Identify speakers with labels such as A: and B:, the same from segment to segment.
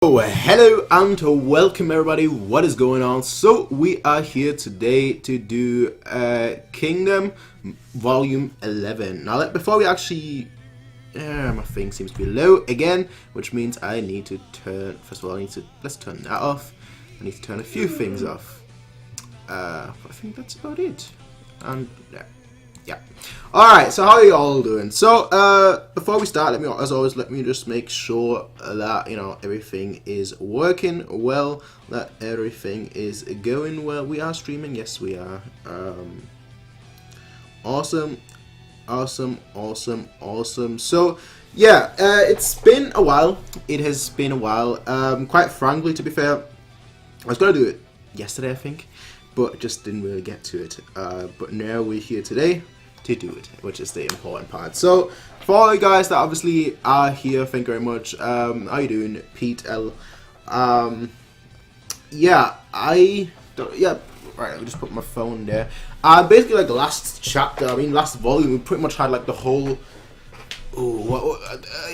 A: Oh, hello and welcome everybody. What is going on? So we are here today to do Kingdom Volume 11. Now, before we actually, my thing seems to be low again, which means I need to turn. First of all, let's turn that off. I need to turn a few things off. I think that's about it. And yeah. Alright, so how are you all doing? So, before we start, as always, let me just make sure that, everything is working well, that everything is going well. We are streaming, yes we are. Awesome. So, yeah, it's been a while. It has been a while. Quite frankly, to be fair, I was going to do it yesterday, I think, but just didn't really get to it. But now we're here today to do it, which is the important part. So for all you guys that obviously are here, thank you very much. How you doing, Pete L? Right, let me just put my phone there. Basically, like the last chapter, last volume, we pretty much had like the whole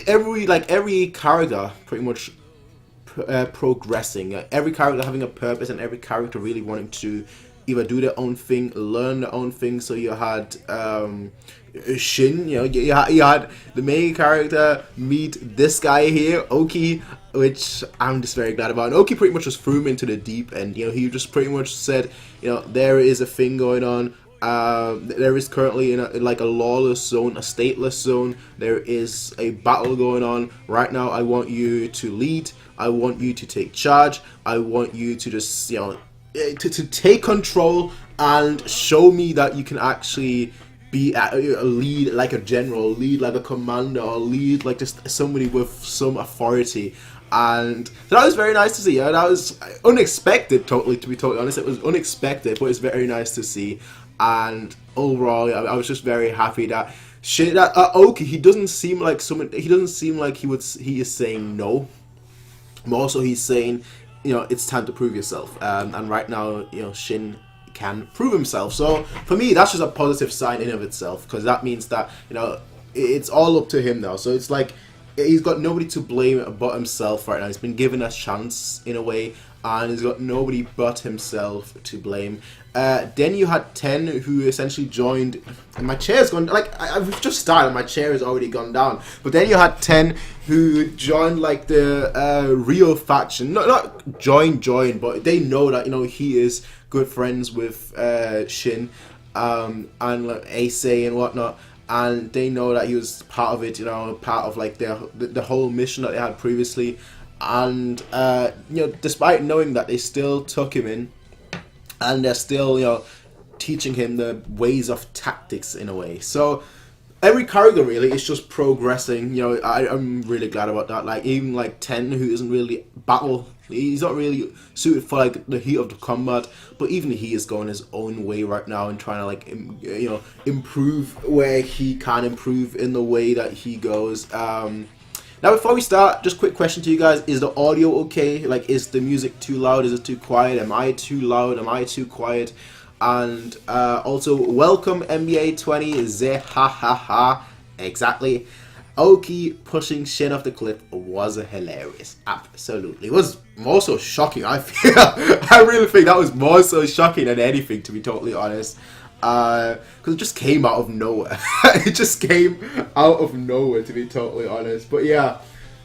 A: every character pretty much progressing, every character having a purpose, and every character really wanting to either do their own thing, learn their own thing. So you had Shin, you had the main character meet this guy here, Oki, which I'm just very glad about. And Oki pretty much just threw him into the deep end. He just pretty much said, there is a thing going on. There is currently in a lawless zone, a stateless zone. There is a battle going on right now. I want you to lead. I want you to take charge. I want you to just to take control and show me that you can actually be a lead like a general, lead like a commander, or lead like just somebody with some authority. And that was very nice to see. That was unexpected, to be totally honest. It was unexpected, but it's very nice to see. And overall, I was just very happy that Oki, he doesn't seem like someone. He doesn't seem like he is saying no. More so, he's saying, it's time to prove yourself. And right now, Shin can prove himself. So for me, that's just a positive sign in of itself, because that means that it's all up to him now. So it's like he's got nobody to blame but himself right now. He's been given a chance in a way, and he's got nobody but himself to blame. Then you had Ten, who essentially joined, and my chair's gone, I've just started, my chair has already gone down. But then you had Ten, who joined like the Rio faction. Not join, but they know that, he is good friends with Shin, and like Ace and whatnot. And they know that he was part of it, part of like the whole mission that they had previously. And despite knowing that, they still took him in, and they're still teaching him the ways of tactics in a way. So every character really is just progressing. I'm really glad about that. Like even like Ten, who isn't really he's not really suited for like the heat of the combat, but even he is going his own way right now and trying to like improve where he can improve in the way that he goes. Now, before we start, just quick question to you guys. Is the audio okay? Like, is the music too loud? Is it too quiet? Am I too loud? Am I too quiet? And also, welcome NBA 20. Exactly. Oki pushing Shin off the cliff was hilarious. Absolutely. It was more so shocking, I feel. I really think that was more so shocking than anything, to be totally honest. Because it just came out of nowhere. It just came out of nowhere, to be totally honest. But yeah,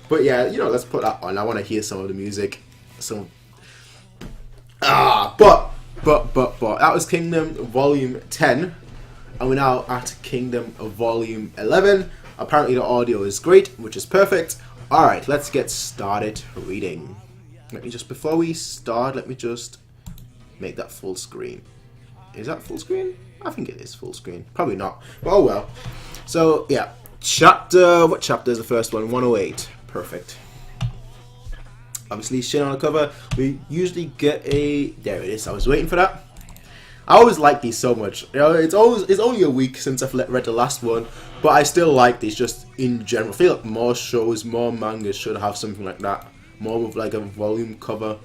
A: let's put that on. I want to hear some of the music. But that was Kingdom Volume 10, and we're now at Kingdom Volume 11. Apparently the audio is great, which is perfect. Alright, let's get started reading. Before we start, let me just make that full screen. Is that full screen? I think it is full screen. Probably not. But oh well. So, yeah. What chapter is the first one? 108. Perfect. Obviously, Shin on the cover. We usually get a... There it is. I was waiting for that. I always like these so much. It's only a week since I've read the last one, but I still like these just in general. I feel like more shows, more mangas should have something like that. More of like a volume cover.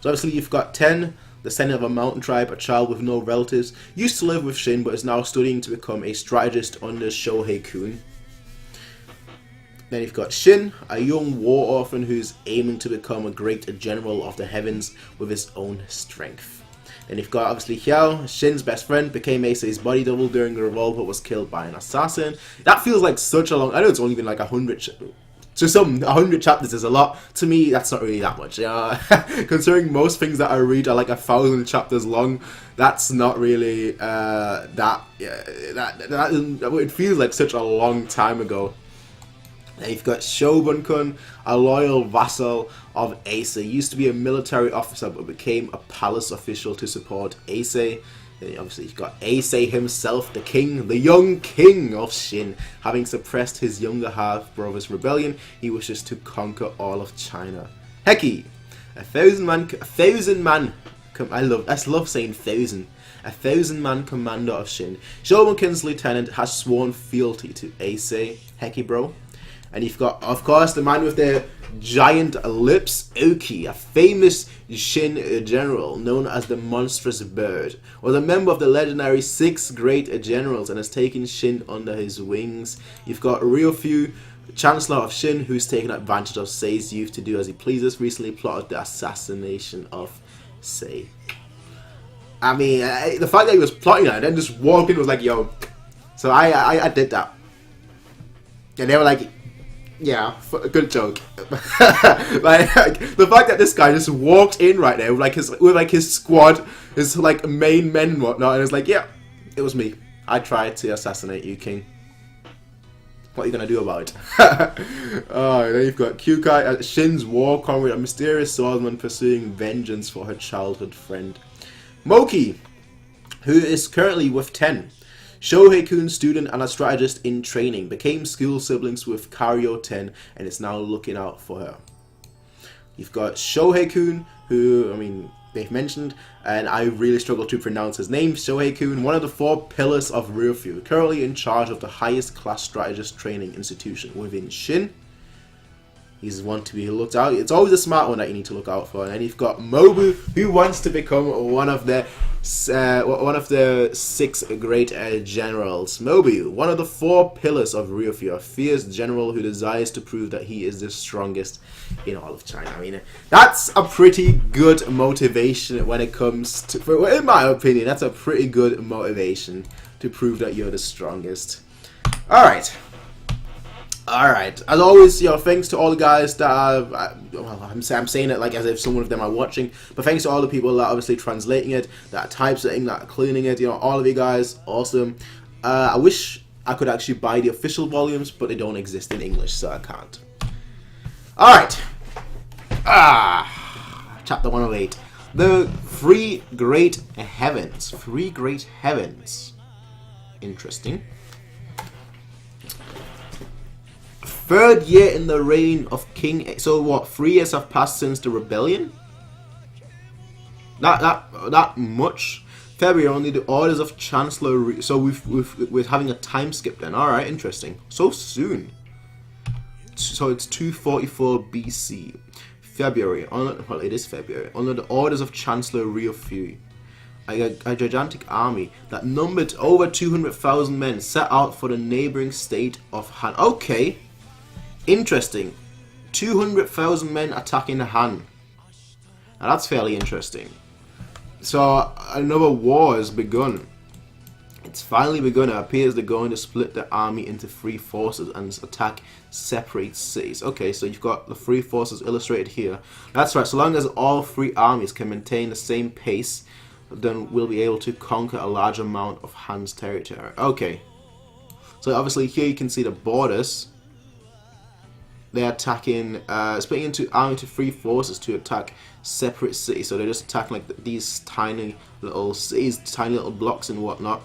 A: So obviously you've got Ten, the descendant of a mountain tribe, a child with no relatives, used to live with Shin but is now studying to become a strategist under Shohei-kun. Then you've got Shin, a young war orphan who's aiming to become a great general of the heavens with his own strength. Then you've got obviously Hyao, Shin's best friend, became Asa's body double during a revolt but was killed by an assassin. That feels like such a long... I know it's only been like 100... To some, 100 chapters is a lot. To me, that's not really that much. Considering most things that I read are like 1,000 chapters long, that's not really it feels like such a long time ago. Then you've got Shogun-kun, a loyal vassal of Asa. He used to be a military officer but became a palace official to support Asa. Then obviously you've got Asa himself, the king, the young king of Shin. Having suppressed his younger half-brother's rebellion, he wishes to conquer all of China. Heki, a thousand man, I love saying thousand. A 1,000-man commander of Shin. Shogun's lieutenant has sworn fealty to Asa. Heki, bro. And you've got, of course, the man with the giant lips, Oki, a famous Shin general known as the Monstrous Bird, was a member of the legendary 6 Great Generals and has taken Shin under his wings. You've got Ryufu, Chancellor of Shin, who's taken advantage of Sei's youth to do as he pleases, recently plotted the assassination of Sei. I mean, the fact that he was plotting that and then just walked in was like, yo. So I did that. And they were like, yeah, good joke. like the fact that this guy just walked in right there with his squad, his like main men and whatnot, and it's like, yeah, it was me. I tried to assassinate you, King. What are you gonna do about it? Oh, then you've got Kyoukai, Shin's war comrade, a mysterious swordsman pursuing vengeance for her childhood friend. Moki, who is currently with 10. Shohei-kun, student and a strategist in training, became school siblings with Karyo-ten and is now looking out for her. You've got Shohei-kun, who, I mean, they've mentioned, and I really struggle to pronounce his name. Shohei-kun, one of the 4 pillars of Ryufu, currently in charge of the highest class strategist training institution within Shin. He's one to be looked out. It's always a smart one that you need to look out for. And then you've got Mobu, who wants to become one of the 6 great generals. Mobu, one of the 4 pillars of Ryufu, a fierce general who desires to prove that he is the strongest in all of China. I mean, that's a pretty good motivation when it comes to, in my opinion, that's a pretty good motivation to prove that you're the strongest. Alright, as always, thanks to all the guys that I'm saying it like as if some of them are watching, but thanks to all the people that are obviously translating it, that are typesetting, that are cleaning it, all of you guys, awesome. I wish I could actually buy the official volumes, but they don't exist in English, so I can't. Alright. Chapter 108. The 3 Great Heavens. 3 Great Heavens. Interesting. 3rd year in the reign of King. So what? 3 years have passed since the rebellion. That much. February only the orders of Chancellor. So we're having a time skip then. All right, interesting. So soon. So it's 244 BC. February. Well, it is February. Under the orders of Chancellor Ryufu, a gigantic army that numbered over 200,000 men set out for the neighboring state of Han. Okay. Interesting. 200,000 men attacking Han. Now that's fairly interesting. So another war has begun. It's finally begun. It appears they're going to split the army into 3 forces and attack separate cities. Okay, so you've got the 3 forces illustrated here. That's right. So long as all 3 armies can maintain the same pace, then we'll be able to conquer a large amount of Han's territory. Okay. So obviously here you can see the borders. They're attacking, splitting into army to 3 forces to attack separate cities. So they're just attacking like these tiny little cities, tiny little blocks and whatnot,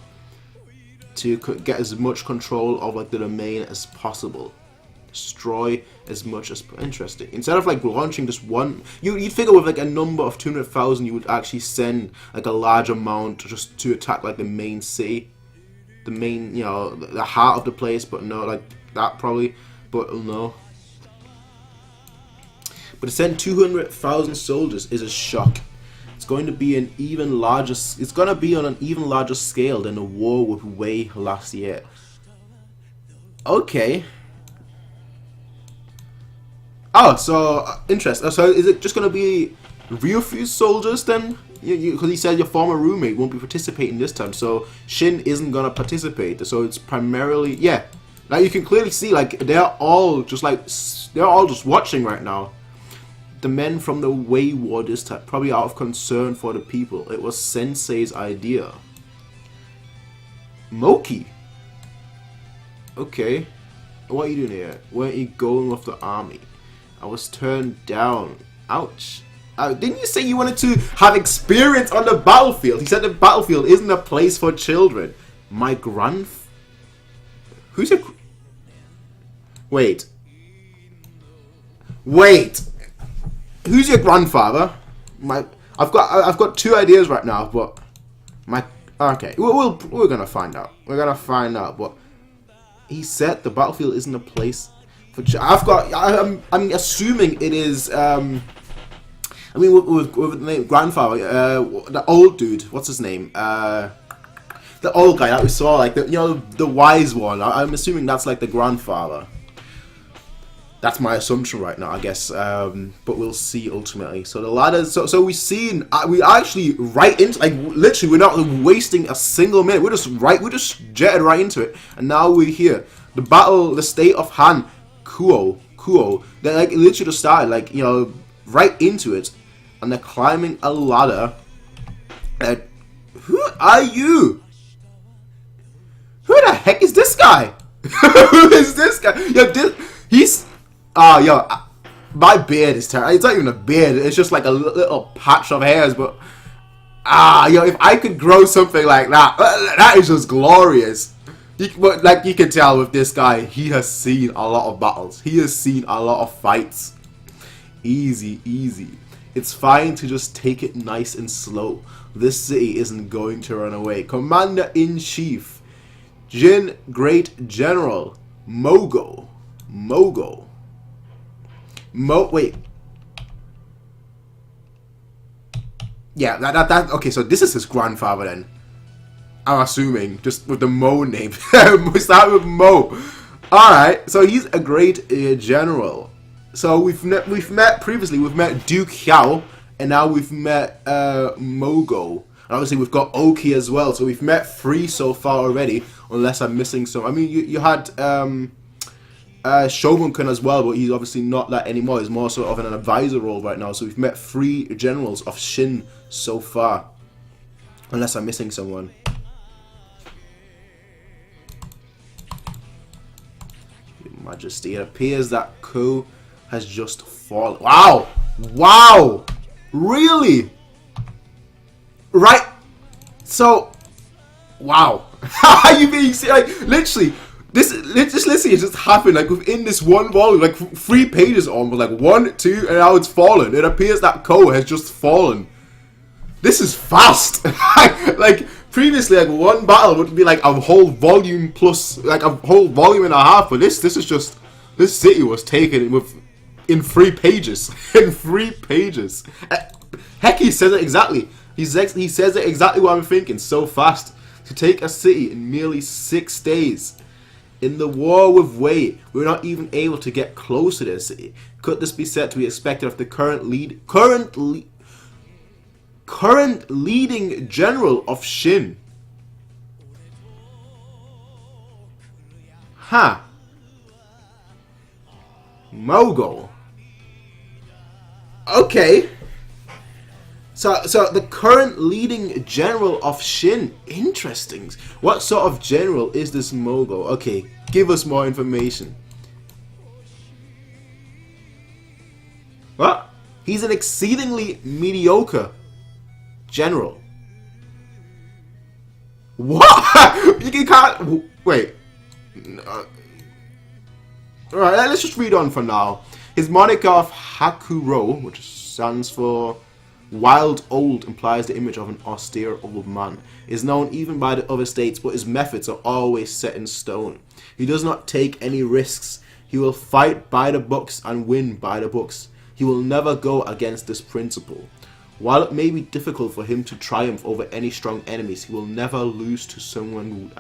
A: to get as much control of like the domain as possible. Destroy as much as interesting. Instead of like launching just one, you'd figure with like a number of 200,000, you would actually send like a large amount just to attack like the main city, the main, the heart of the place. But no, like that probably, but no. But to send 200,000 soldiers is a shock. It's going to be an even larger. It's going to be on an even larger scale than the war with Wei last year. Okay. Oh, so interesting. So is it just gonna be Ryufu's soldiers then? Because he said your former roommate won't be participating this time, so Shin isn't gonna participate. So it's primarily, yeah. Like you can clearly see, like they're all just watching right now. The men from the Way War this time, probably out of concern for the people. It was Sensei's idea. Moki. Okay. What are you doing here? Weren't you going with the army? I was turned down. Ouch. Didn't you say you wanted to have experience on the battlefield? He said the battlefield isn't a place for children. My Who's your... Wait. Who's your grandfather? I've got two ideas right now, but okay. We're gonna find out. But he said the battlefield isn't a place for I'm assuming it is. I mean, with the name grandfather, the old dude. What's his name? The old guy that we saw, like the wise one. I'm assuming that's like the grandfather. That's my assumption right now, I guess. But we'll see ultimately. So the ladders. So we actually right into, like, literally we're not wasting a single minute. We just jetted right into it, and now we're here. The battle, the state of Han, Kuo. They like literally just started, like, right into it, and they're climbing a ladder. Who are you? Who the heck is this guy? Who is this guy? He's. My beard is terrible. It's not even a beard. It's just like a little patch of hairs. But if I could grow something like that, that is just glorious. But like you can tell with this guy, he has seen a lot of battles. He has seen a lot of fights. Easy. It's fine to just take it nice and slow. This city isn't going to run away. Commander-in-Chief, Jin Great General, Mogo. Wait. Yeah, that okay, so this is his grandfather then. I'm assuming, just with the Mo name. We start with Mo. Alright, so he's a great general. So we've met previously, we've met Duke Xiao, and now we've met Mogo. And obviously we've got Oki as well, so we've met 3 so far already, unless I'm missing some. I mean, you had Shogun-kun as well, but he's obviously not that anymore. He's more sort of in an advisor role right now. So we've met 3 generals of Shin so far, unless I'm missing someone. Your Majesty, it appears that Ko has just fallen. Wow! Really? Right? So, wow. You mean, like, literally, this literally just happened, like, within this one volume, like, 3 pages almost, like, 1, 2, and now it's fallen. It appears that Ko has just fallen. This is fast. Like, previously, like, one battle would be, like, a whole volume plus, like, a whole volume and a half, but this is just, this city was taken in 3 pages. In 3 pages. Heck, he says it exactly. He says it exactly what I'm thinking. So fast. To take a city in merely 6 days. In the war with Wei, we're not even able to get close to their city. Could this be said to be expected of the current leading general of Shin? Huh. Mogo. Okay. So the current leading general of Shin. Interesting. What sort of general is this Mogo? Okay, give us more information. What? He's an exceedingly mediocre general. What? You can't... Wait. Alright, let's just read on for now. His moniker of Hakuro, which stands for wild old, implies the image of an austere old man, is known even by the other states, but his methods are always set in stone. He does not take any risks. He will fight by the books and win by the books. He will never go against this principle. While it may be difficult for him to triumph over any strong enemies, he will never lose to someone who...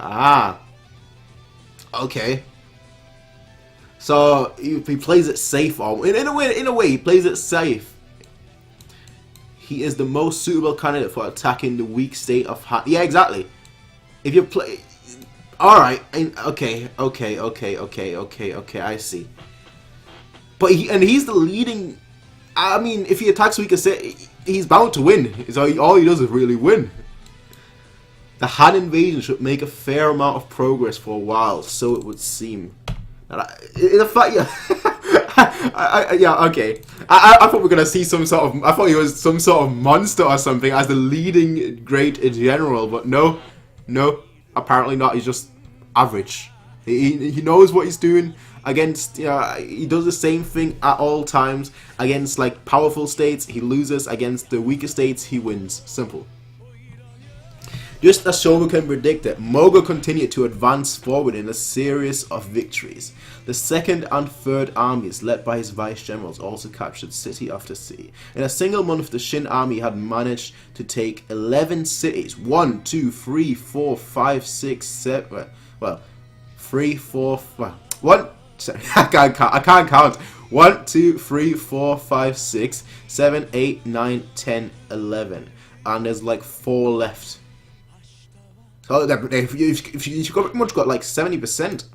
A: Okay. So he plays it safe. In a way, he plays it safe. He is the most suitable candidate for attacking the weak state of Han. Yeah, exactly. If you play, all right, okay, I see. But he's the leading. I mean, if he attacks weaker state, he's bound to win. So all he does is really win. The Han invasion should make a fair amount of progress for a while, so it would seem. In the fact, yeah, yeah, okay. I thought we were gonna see some sort of. I thought he was some sort of monster or something as the leading great general, but no, apparently not. He's just average. He knows what he's doing against. He does the same thing at all times against like powerful states. He loses against the weaker states. He wins. Simple. Just as Shogo can predict it, Moga continued to advance forward in a series of victories. The second and third armies, led by his vice generals, also captured city after city. In a single month, the Shin army had managed to take 11 cities. 1, 2, 3, 4, 5, 6, 7. Well, 3, 4, 5. 1. Sorry, I can't count. 1, 2, 3, 4, 5, 6, 7, 8, 9, 10, 11. And there's like 4 left. So you've pretty much got like 70%.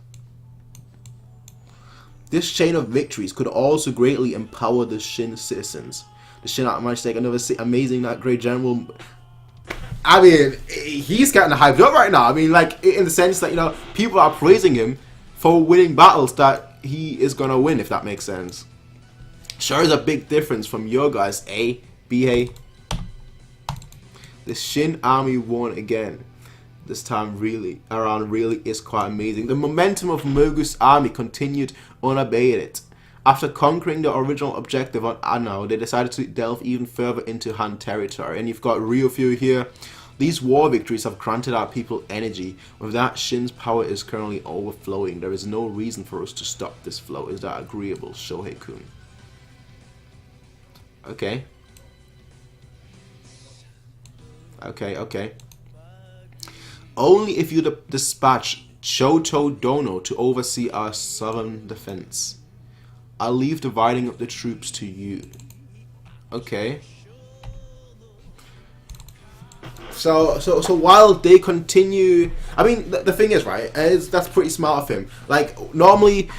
A: This chain of victories could also greatly empower the Shin citizens. The Shin managed to take another amazing, that great general. I mean, he's getting hyped up right now. I mean, like in the sense that, you know, people are praising him for winning battles that he is gonna win, if that makes sense. Sure is a big difference from your guys, A, B, A. The Shin army won again. This time really is quite amazing. The momentum of Mogu's army continued unabated. After conquering the original objective on Ano, they decided to delve even further into Han territory. And you've got Ryupload here. These war victories have granted our people energy. With that, Shin's power is currently overflowing. There is no reason for us to stop this flow. Is that agreeable, Shohei-kun? Okay. Okay. Only if you dispatch Choto Dono to oversee our southern defense. I'll leave dividing up the troops to you. Okay. So while they continue, I mean, the thing is, right, that's pretty smart of him. Like, normally,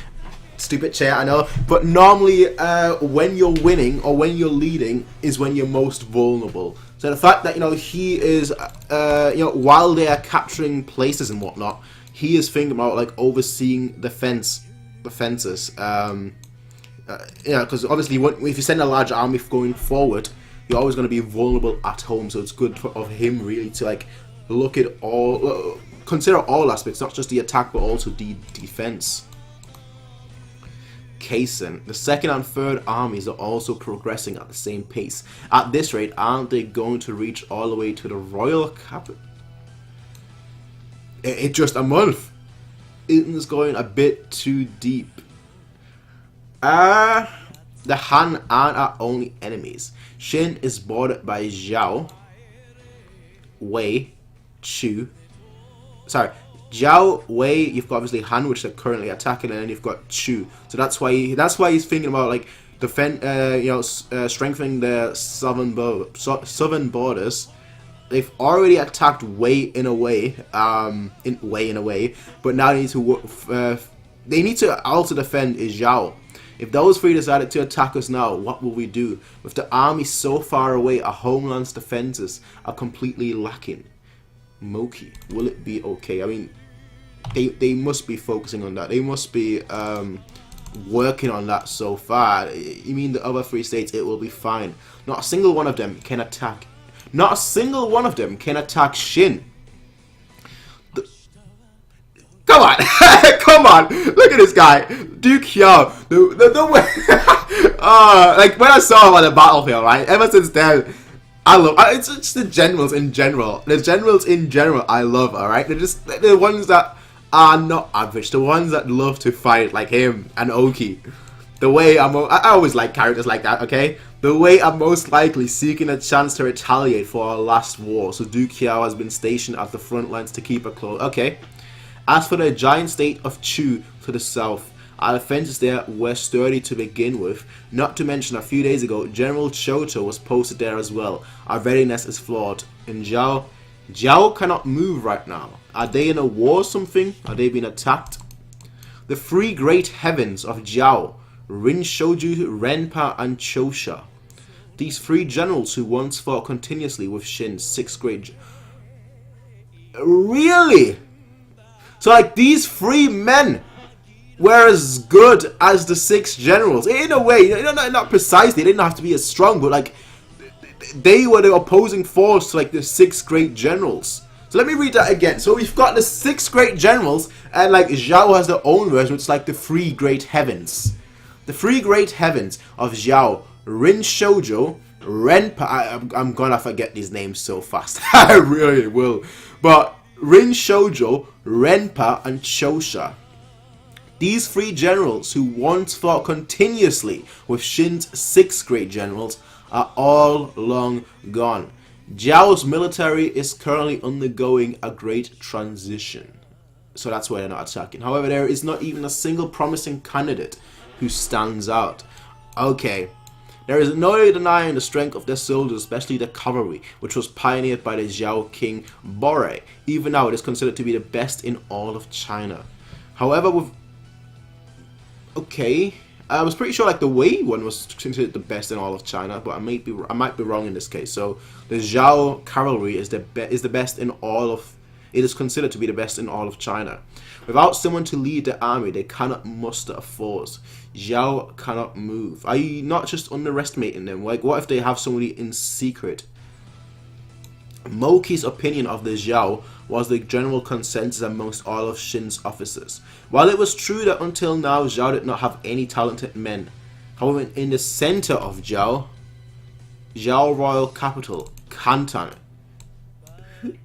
A: stupid chair, I know, but normally when you're winning or when you're leading is when you're most vulnerable. So the fact that, you know, he is, you know, while they are capturing places and whatnot, he is thinking about like overseeing defenses. You know, because obviously if you send a large army going forward, you're always going to be vulnerable at home. So it's good of him really to like look at all, consider all aspects, not just the attack but also the defense. Kaisen. The second and third armies are also progressing at the same pace. At this rate, aren't they going to reach all the way to the royal capital? It's just a month. It's going a bit too deep. The Han aren't our only enemies. Shin is bordered by Zhao, Wei, Chu. Sorry. Zhao, Wei, you've got obviously Han, which they're currently attacking, and then you've got Chu. So that's why he's thinking about like strengthening the southern borders. They've already attacked Wei in a way, but now they need to also defend Zhao. If those three decided to attack us now, what will we do? With the army so far away, our homeland's defenses are completely lacking. Moki, will it be okay? I mean, they must be focusing on that. They must be working on that so far. You mean the other 3 states, it will be fine. Not a single one of them can attack. Not a single one of them can attack Shin. Come on! Come on! Look at this guy! Duke Hyao. The way... like, when I saw him on the battlefield, right? Ever since then... I love it's just the generals in general. The generals in general I love, alright? They're just the ones that are not average. The ones that love to fight, like him and Oki. The way I always like characters like that, okay? The way I'm most likely seeking a chance to retaliate for our last war. So Duke Hyao has been stationed at the front lines to keep a close. Okay. As for the giant state of Chu to the south, Our defenses there were sturdy to begin with. Not to mention, a few days ago, General Choto was posted there as well. Our readiness is flawed. And Zhao cannot move right now. Are they in a war or something? Are they being attacked? The three great heavens of Zhao, Rin Shouju, Renpa, and Chosha. These three generals who once fought continuously with Shin's sixth great... Really? So like these three men were as good as the six generals. In a way, not precisely, they didn't have to be as strong, but like they were the opposing force to like the six great generals. So let me read that again. So we've got the six great generals, and like Zhao has their own version, which is like the three great heavens. The three great heavens of Zhao, Rin Shoujo, Renpa. I'm gonna forget these names so fast. I really will. But Rin Shoujo, Renpa, and Chosha. These three generals who once fought continuously with Shin's six great generals are all long gone. Zhao's military is currently undergoing a great transition. So that's why they're not attacking. However, there is not even a single promising candidate who stands out. Okay, there is no denying the strength of their soldiers, especially the cavalry, which was pioneered by the Zhao king Bore. Even now, it is considered to be the best in all of China. However, with... Okay, I was pretty sure like the Wei one was considered the best in all of China, but I might be wrong in this case. So the Zhao cavalry is the best in all of... It is considered to be the best in all of China. Without someone to lead the army, they cannot muster a force. Zhao cannot move. Are you not just underestimating them? Like, what if they have somebody in secret? Moki's opinion of the Zhao was the general consensus amongst all of Shin's officers. While it was true that until now Zhao did not have any talented men, however, in the center of Zhao royal capital, Canton.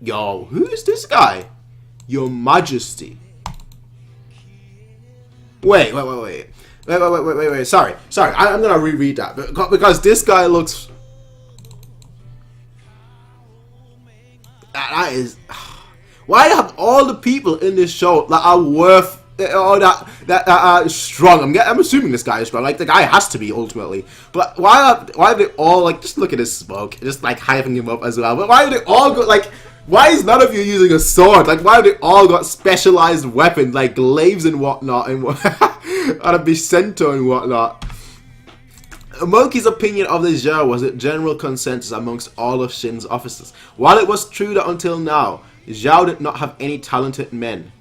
A: Yo, who is this guy? Your Majesty. Wait. Sorry. I'm gonna reread that because this guy looks. That is. Why have all the people in this show that are worth that are strong? I'm assuming this guy is strong. Like the guy has to be ultimately. But why are they all like? Just look at his smoke. Just like hyping him up as well. But why do they all go like? Why is none of you using a sword? Like, why have they all got specialized weapons, like glaives and whatnot, and a Bicento and whatnot? Moki's opinion of the Zhao was a general consensus amongst all of Shin's officers. While it was true that until now, Zhao did not have any talented men.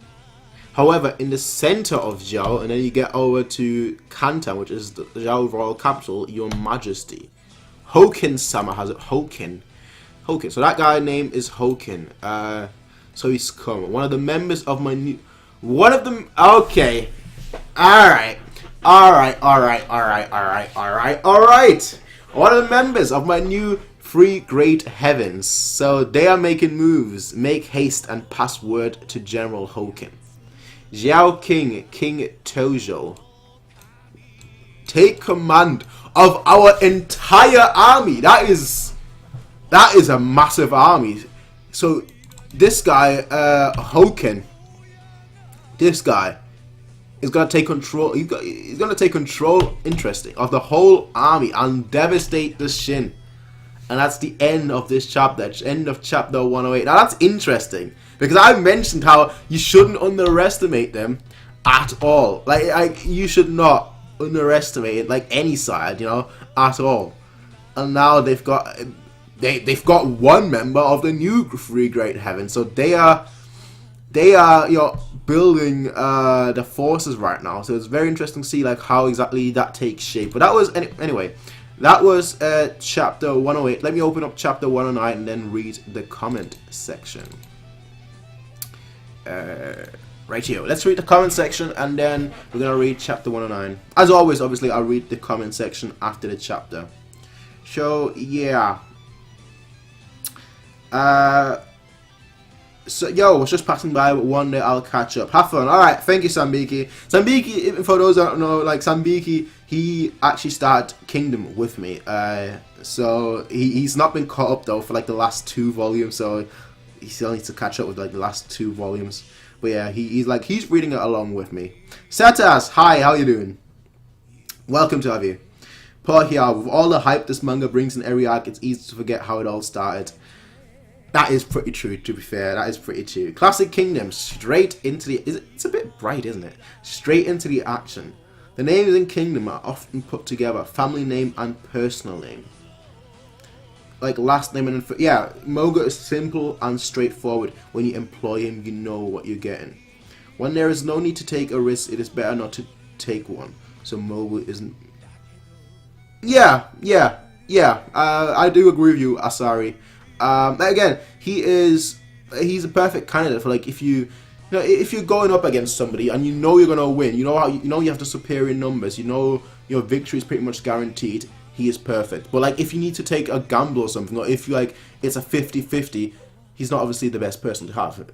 A: However, in the center of Zhao, and then you get over to Canton, which is the Zhao royal capital, Your Majesty. Hoken-sama has it. Hoken, so that guy's name is Hoken. So he's come. One of the members of my new... One of them... Okay. Alright. One of the members of my new three great heavens. So they are making moves. Make haste and pass word to General Hoken. Zhao King Tojo. Take command of our entire army. That is a massive army. So this guy, Hoken, this guy is gonna take control. He's gonna take control, interesting, of the whole army and devastate the Shin. And that's the end of this chapter. End of chapter 108. Now that's interesting because I mentioned how you shouldn't underestimate them at all. Like you should not underestimate like any side, you know, at all. And now they've got one member of the new three great heavens, so they are you know building the forces right now. So it's very interesting to see like how exactly that takes shape. But that was anyway. That was chapter 108. Let me open up chapter 109 and then read the comment section. Right here. Let's read the comment section and then we're gonna read chapter 109. As always, obviously, I'll read the comment section after the chapter. So yeah. So yo, was just passing by, but one day I'll catch up. Have fun. Alright, thank you, Sambiki. Sambiki, for those that don't know, like Sambiki, he actually started Kingdom with me. So he's not been caught up though for like the last 2 volumes, so he still needs to catch up with like the last 2 volumes. But yeah, he's reading it along with me. Satas, hi, how you doing? Welcome to have you. Poor here, with all the hype this manga brings in every arc, it's easy to forget how it all started. That is pretty true, to be fair. That is pretty true. Classic Kingdom, straight into the... It's a bit bright, isn't it? Straight into the action. The names in Kingdom are often put together. Family name and personal name. Like last name and... Yeah, Moga is simple and straightforward. When you employ him, you know what you're getting. When there is no need to take a risk, it is better not to take one. So Moga isn't... Yeah. I do agree with you, Asari. Again, he's a perfect candidate for like if you're going up against somebody and you know you're gonna win, you have the superior numbers, you know your victory is pretty much guaranteed. He is perfect. But like if you need to take a gamble or something, or if you like it's a 50-50, he's not obviously the best person to have.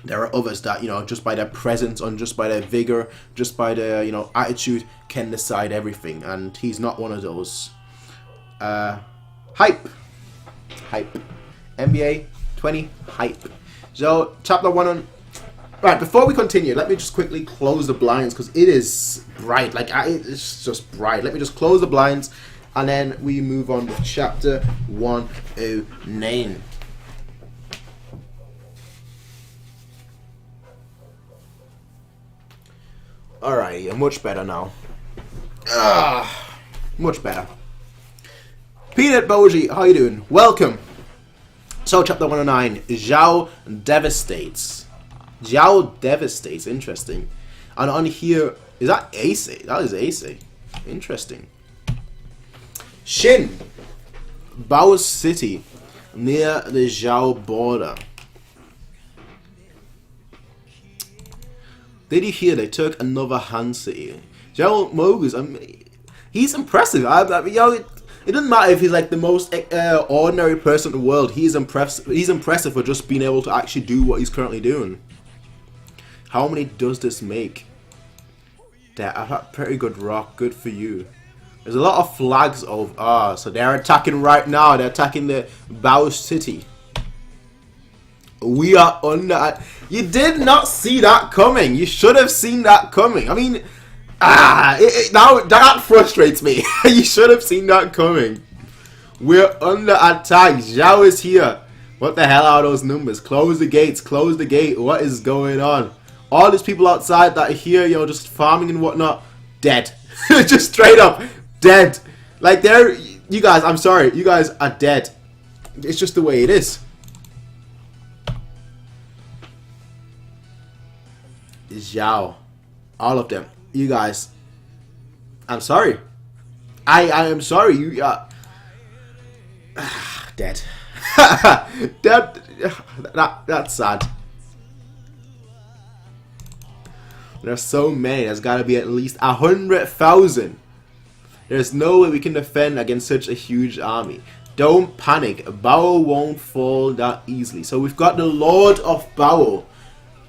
A: There are others that just by their presence and just by their vigor, just by their attitude can decide everything, and he's not one of those. Hype. NBA 20 hype. So chapter 1 on. Right, before we continue, let me just quickly close the blinds because it is bright. Like it's just bright. Let me just close the blinds, and then we move on with chapter 109. Alright, much better now. Much better. Peanut Boji, how you doing? Welcome. So, chapter 109, Zhao devastates. Zhao devastates, interesting. And on here, is that Ace? That is Ace. Interesting. Shin, Bao City, near the Zhao border. Did you hear they took another Han City? Zhao Mogus, he's impressive. It doesn't matter if he's like the most ordinary person in the world. He's impressive for just being able to actually do what he's currently doing. How many does this make? That pretty good rock. Good for you. There's a lot of flags of so they're attacking right now. They're attacking the Bao City. We are under. You did not see that coming. You should have seen that coming. I mean, now that frustrates me. You should have seen that coming. We're under attack. Zhao is here. What the hell are those numbers? Close the gates. Close the gate. What is going on? All these people outside that are here, just farming and whatnot, dead. Just straight up dead. Like you guys. I'm sorry. You guys are dead. It's just the way it is. Zhao, all of them, you guys. I'm sorry. I am sorry. You are dead. That's sad. There's so many. There's got to be at least 100,000. There's no way we can defend against such a huge army. Don't panic. Bao won't fall that easily. So we've got the Lord of Bao,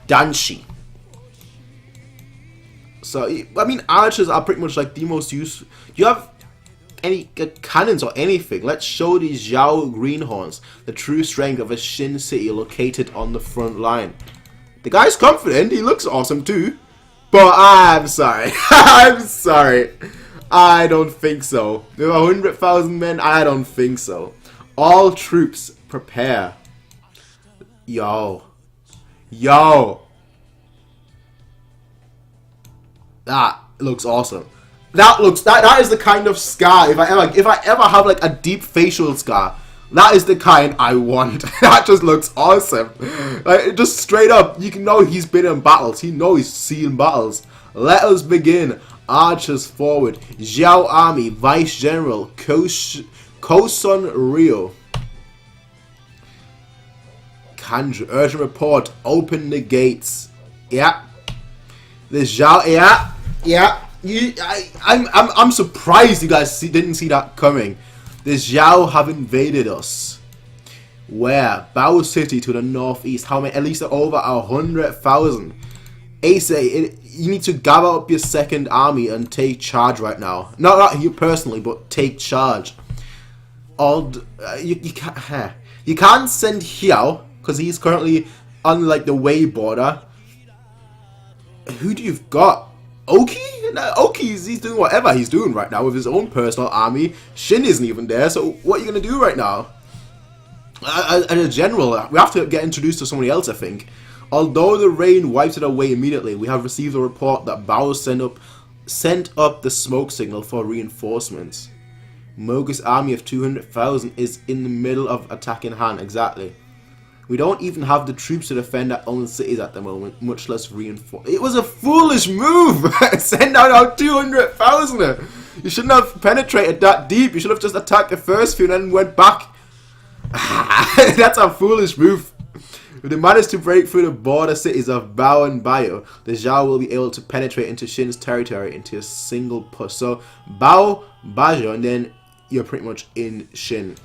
A: Danshi. So, I mean, archers are pretty much like the most useful. Do you have any cannons or anything? Let's show these Zhao greenhorns the true strength of a Shin city located on the front line. The guy's confident. He looks awesome too. But I'm sorry. I'm sorry. I don't think so. With 100,000 men, I don't think so. All troops, prepare. Yo. That looks awesome. That is the kind of scar. If I ever have like a deep facial scar, that is the kind I want. That just looks awesome. Like just straight up, you can know he's been in battles. He knows he's seen battles. Let us begin. Archers forward. Zhao Army Vice General Kosun Rio. Kanju urgent report. Open the gates. Yeah. The Zhao. Yeah. I'm surprised you guys didn't see that coming. The Zhao have invaded us. Where? Bao City to the northeast. How many? At least over 100,000. Ace, you need to gather up your second army and take charge right now. Not you personally, but take charge. You can't send Hiao because he's currently on like the Wei border. Who do you've got? Oki? No, Oki's he's doing whatever he's doing right now with his own personal army. Shin isn't even there, so what are you gonna do right now? As a general, we have to get introduced to somebody else, I think. Although the rain wiped it away immediately, we have received a report that Bao sent up the smoke signal for reinforcements. Mogu's army of 200,000 is in the middle of attacking Han, exactly. We don't even have the troops to defend our own cities at the moment, much less reinforce. It was a foolish move! Send out our 200,000! You shouldn't have penetrated that deep, you should have just attacked the first few and then went back. That's a foolish move. If they manage to break through the border cities of Bao and Bayo, the Zhao will be able to penetrate into Shin's territory into a single push. So, Bao, Bajo, and then you're pretty much in Shin.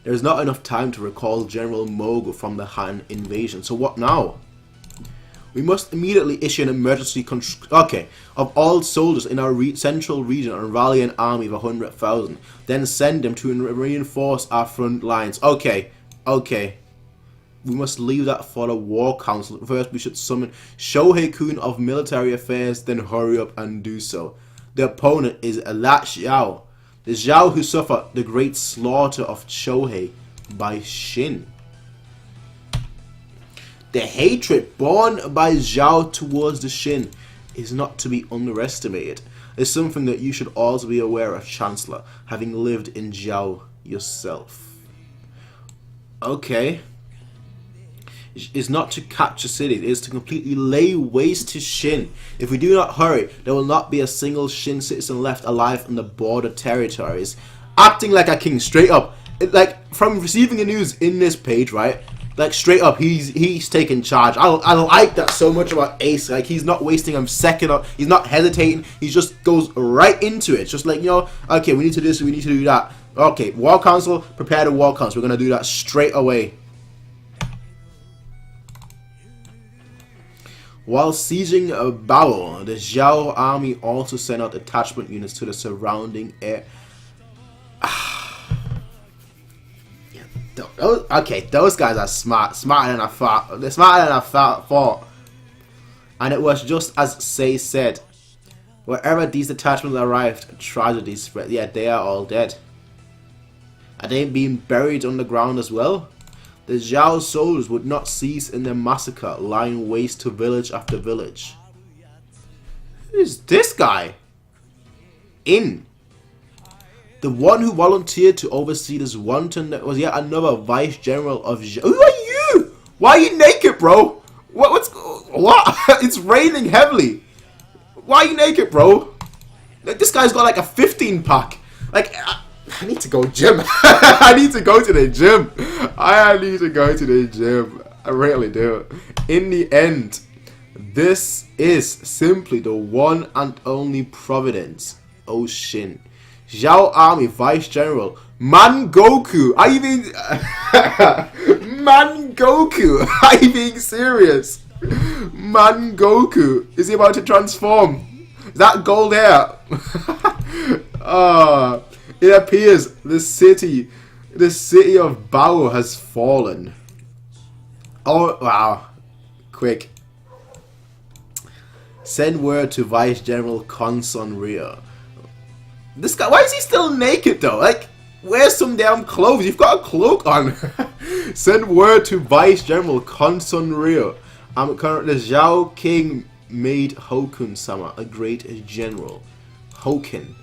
A: There's not enough time to recall General Mogu from the Han invasion. So what now? We must immediately issue an emergency of all soldiers in our central region and rally an army of 100,000. Then send them to reinforce our front lines. Okay. We must leave that for the War Council. First, we should summon Shohei-kun of Military Affairs, then hurry up and do so. The opponent is that Zhao. The Zhao who suffered the great slaughter of Shohei by Shin. The hatred born by Zhao towards the Shin is not to be underestimated. It's something that you should also be aware of, Chancellor, having lived in Zhao yourself. Okay. Is not to capture cities, it is to completely lay waste to Shin. If we do not hurry, there will not be a single Shin citizen left alive in the border territories. Acting like a king, straight up. Like, from receiving the news in this page, right? Like, straight up, he's taking charge. I like that so much about Ace. Like, he's not wasting a second up. He's not hesitating. He just goes right into it. Just like, you know, okay, we need to do this, we need to do that. Okay, War Council, prepare the War Council. We're going to do that straight away. While sieging Bao, the Zhao army also sent out detachment units to the surrounding area. Okay, those guys are smarter than I thought. They're smarter than I thought. And it was just as Sei said. Wherever these detachments arrived, tragedy spread. Yeah, they are all dead. Are they being buried underground as well? The Zhao soldiers would not cease in their massacre, lying waste to village after village. Who is this guy? The one who volunteered to oversee this wanton was yet another vice general of Zhao. Who are you? Why are you naked, bro? What? It's raining heavily. Why are you naked, bro? Like, this guy's got like a 15-pack. Like, I need to go gym. I need to go to the gym. I need to go to the gym. I really do. In the end, this is simply the one and only Providence. Oh, Shin. Zhao Army Vice General Man Goku. Are you being Man Goku? Are you being serious? Man Goku. Is he about to transform? Is that gold hair? It appears the city of Bao has fallen. Oh, wow. Quick. Send word to Vice General Conson Rio. This guy, why is he still naked though? Like, wear some damn clothes. You've got a cloak on. Send word to Vice General Conson Rio. I'm currently the Zhao King made Hokun-sama a great general. Hoken.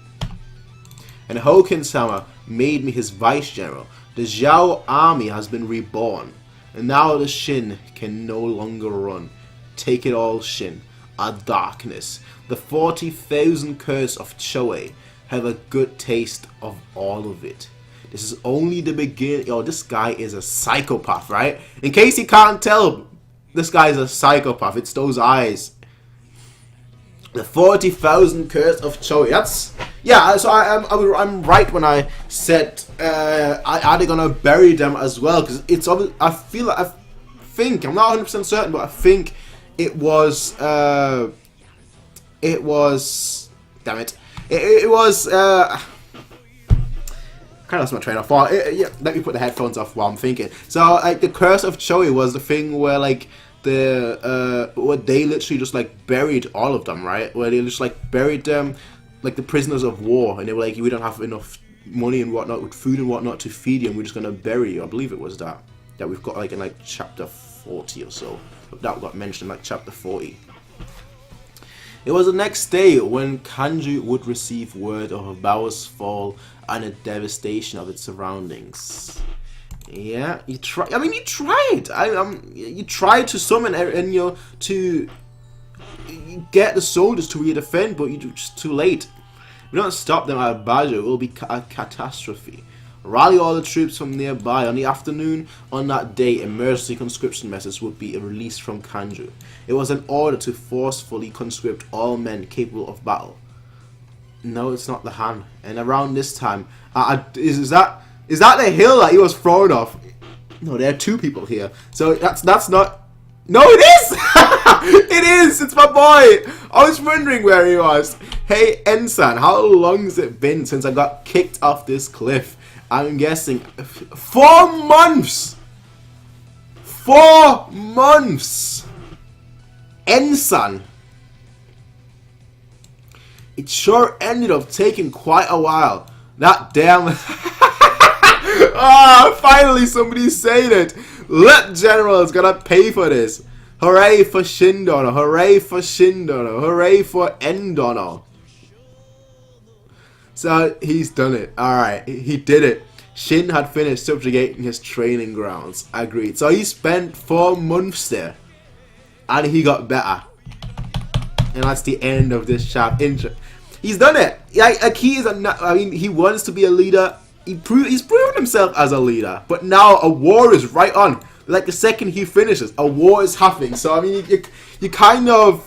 A: And Hoken-sama made me his vice general. The Zhao army has been reborn. And now the Shin can no longer run. Take it all, Shin. A darkness. The 40,000 curse of Choei. Have a good taste of all of it. This is only the beginning. Yo, this guy is a psychopath, right? In case you can't tell, this guy is a psychopath. It's those eyes. The 40,000 curse of Choei. That's... Yeah, so I'm right when I said are they gonna bury them as well? Because it's obvious. I think I'm not 100% certain, but I think it was damn it, it was Kind of lost my train of thought. Yeah, let me put the headphones off while I'm thinking. So, like, the curse of Choi was the thing where, like, where they literally just, like, buried all of them, right? Where they just, like, buried them, like, the prisoners of war, and they were like, we don't have enough money and whatnot, with food and whatnot to feed you, and we're just gonna bury you. I believe it was that we've got, like, in, like, chapter 40 or so. That got mentioned, like, chapter 40. It was the next day when Kanju would receive word of Bao's fall and the devastation of its surroundings. Yeah, you tried. I mean, you tried. You tried to summon and to get the soldiers to redefend, but you're just too late. If you don't stop them at Bajo, it will be a catastrophe. Rally all the troops from nearby. On the afternoon on that day, emergency conscription messages would be released from Kanju. It was an order to forcefully conscript all men capable of battle. No, it's not the Han. And around this time, is that the hill that he was thrown off? No, there are two people here. So that's not. No, it is. It is. It's my boy. I was wondering where he was. Hey, Ensan, how long has it been since I got kicked off this cliff? I'm guessing 4 months. 4 months. Ensan. It sure ended up taking quite a while. That damn. Finally somebody's saying it. Let General's gonna pay for this. Hooray for Shindono. Hooray for Shindono. Hooray for Endono. So he's done it. Alright, he did it. Shin had finished subjugating his training grounds. Agreed. So he spent 4 months there. And he got better. And that's the end of this chapter. He's done it. Like he is I mean, he wants to be a leader. He's proven himself as a leader. But now a war is right on. Like the second he finishes, a war is happening. So I mean, you kind of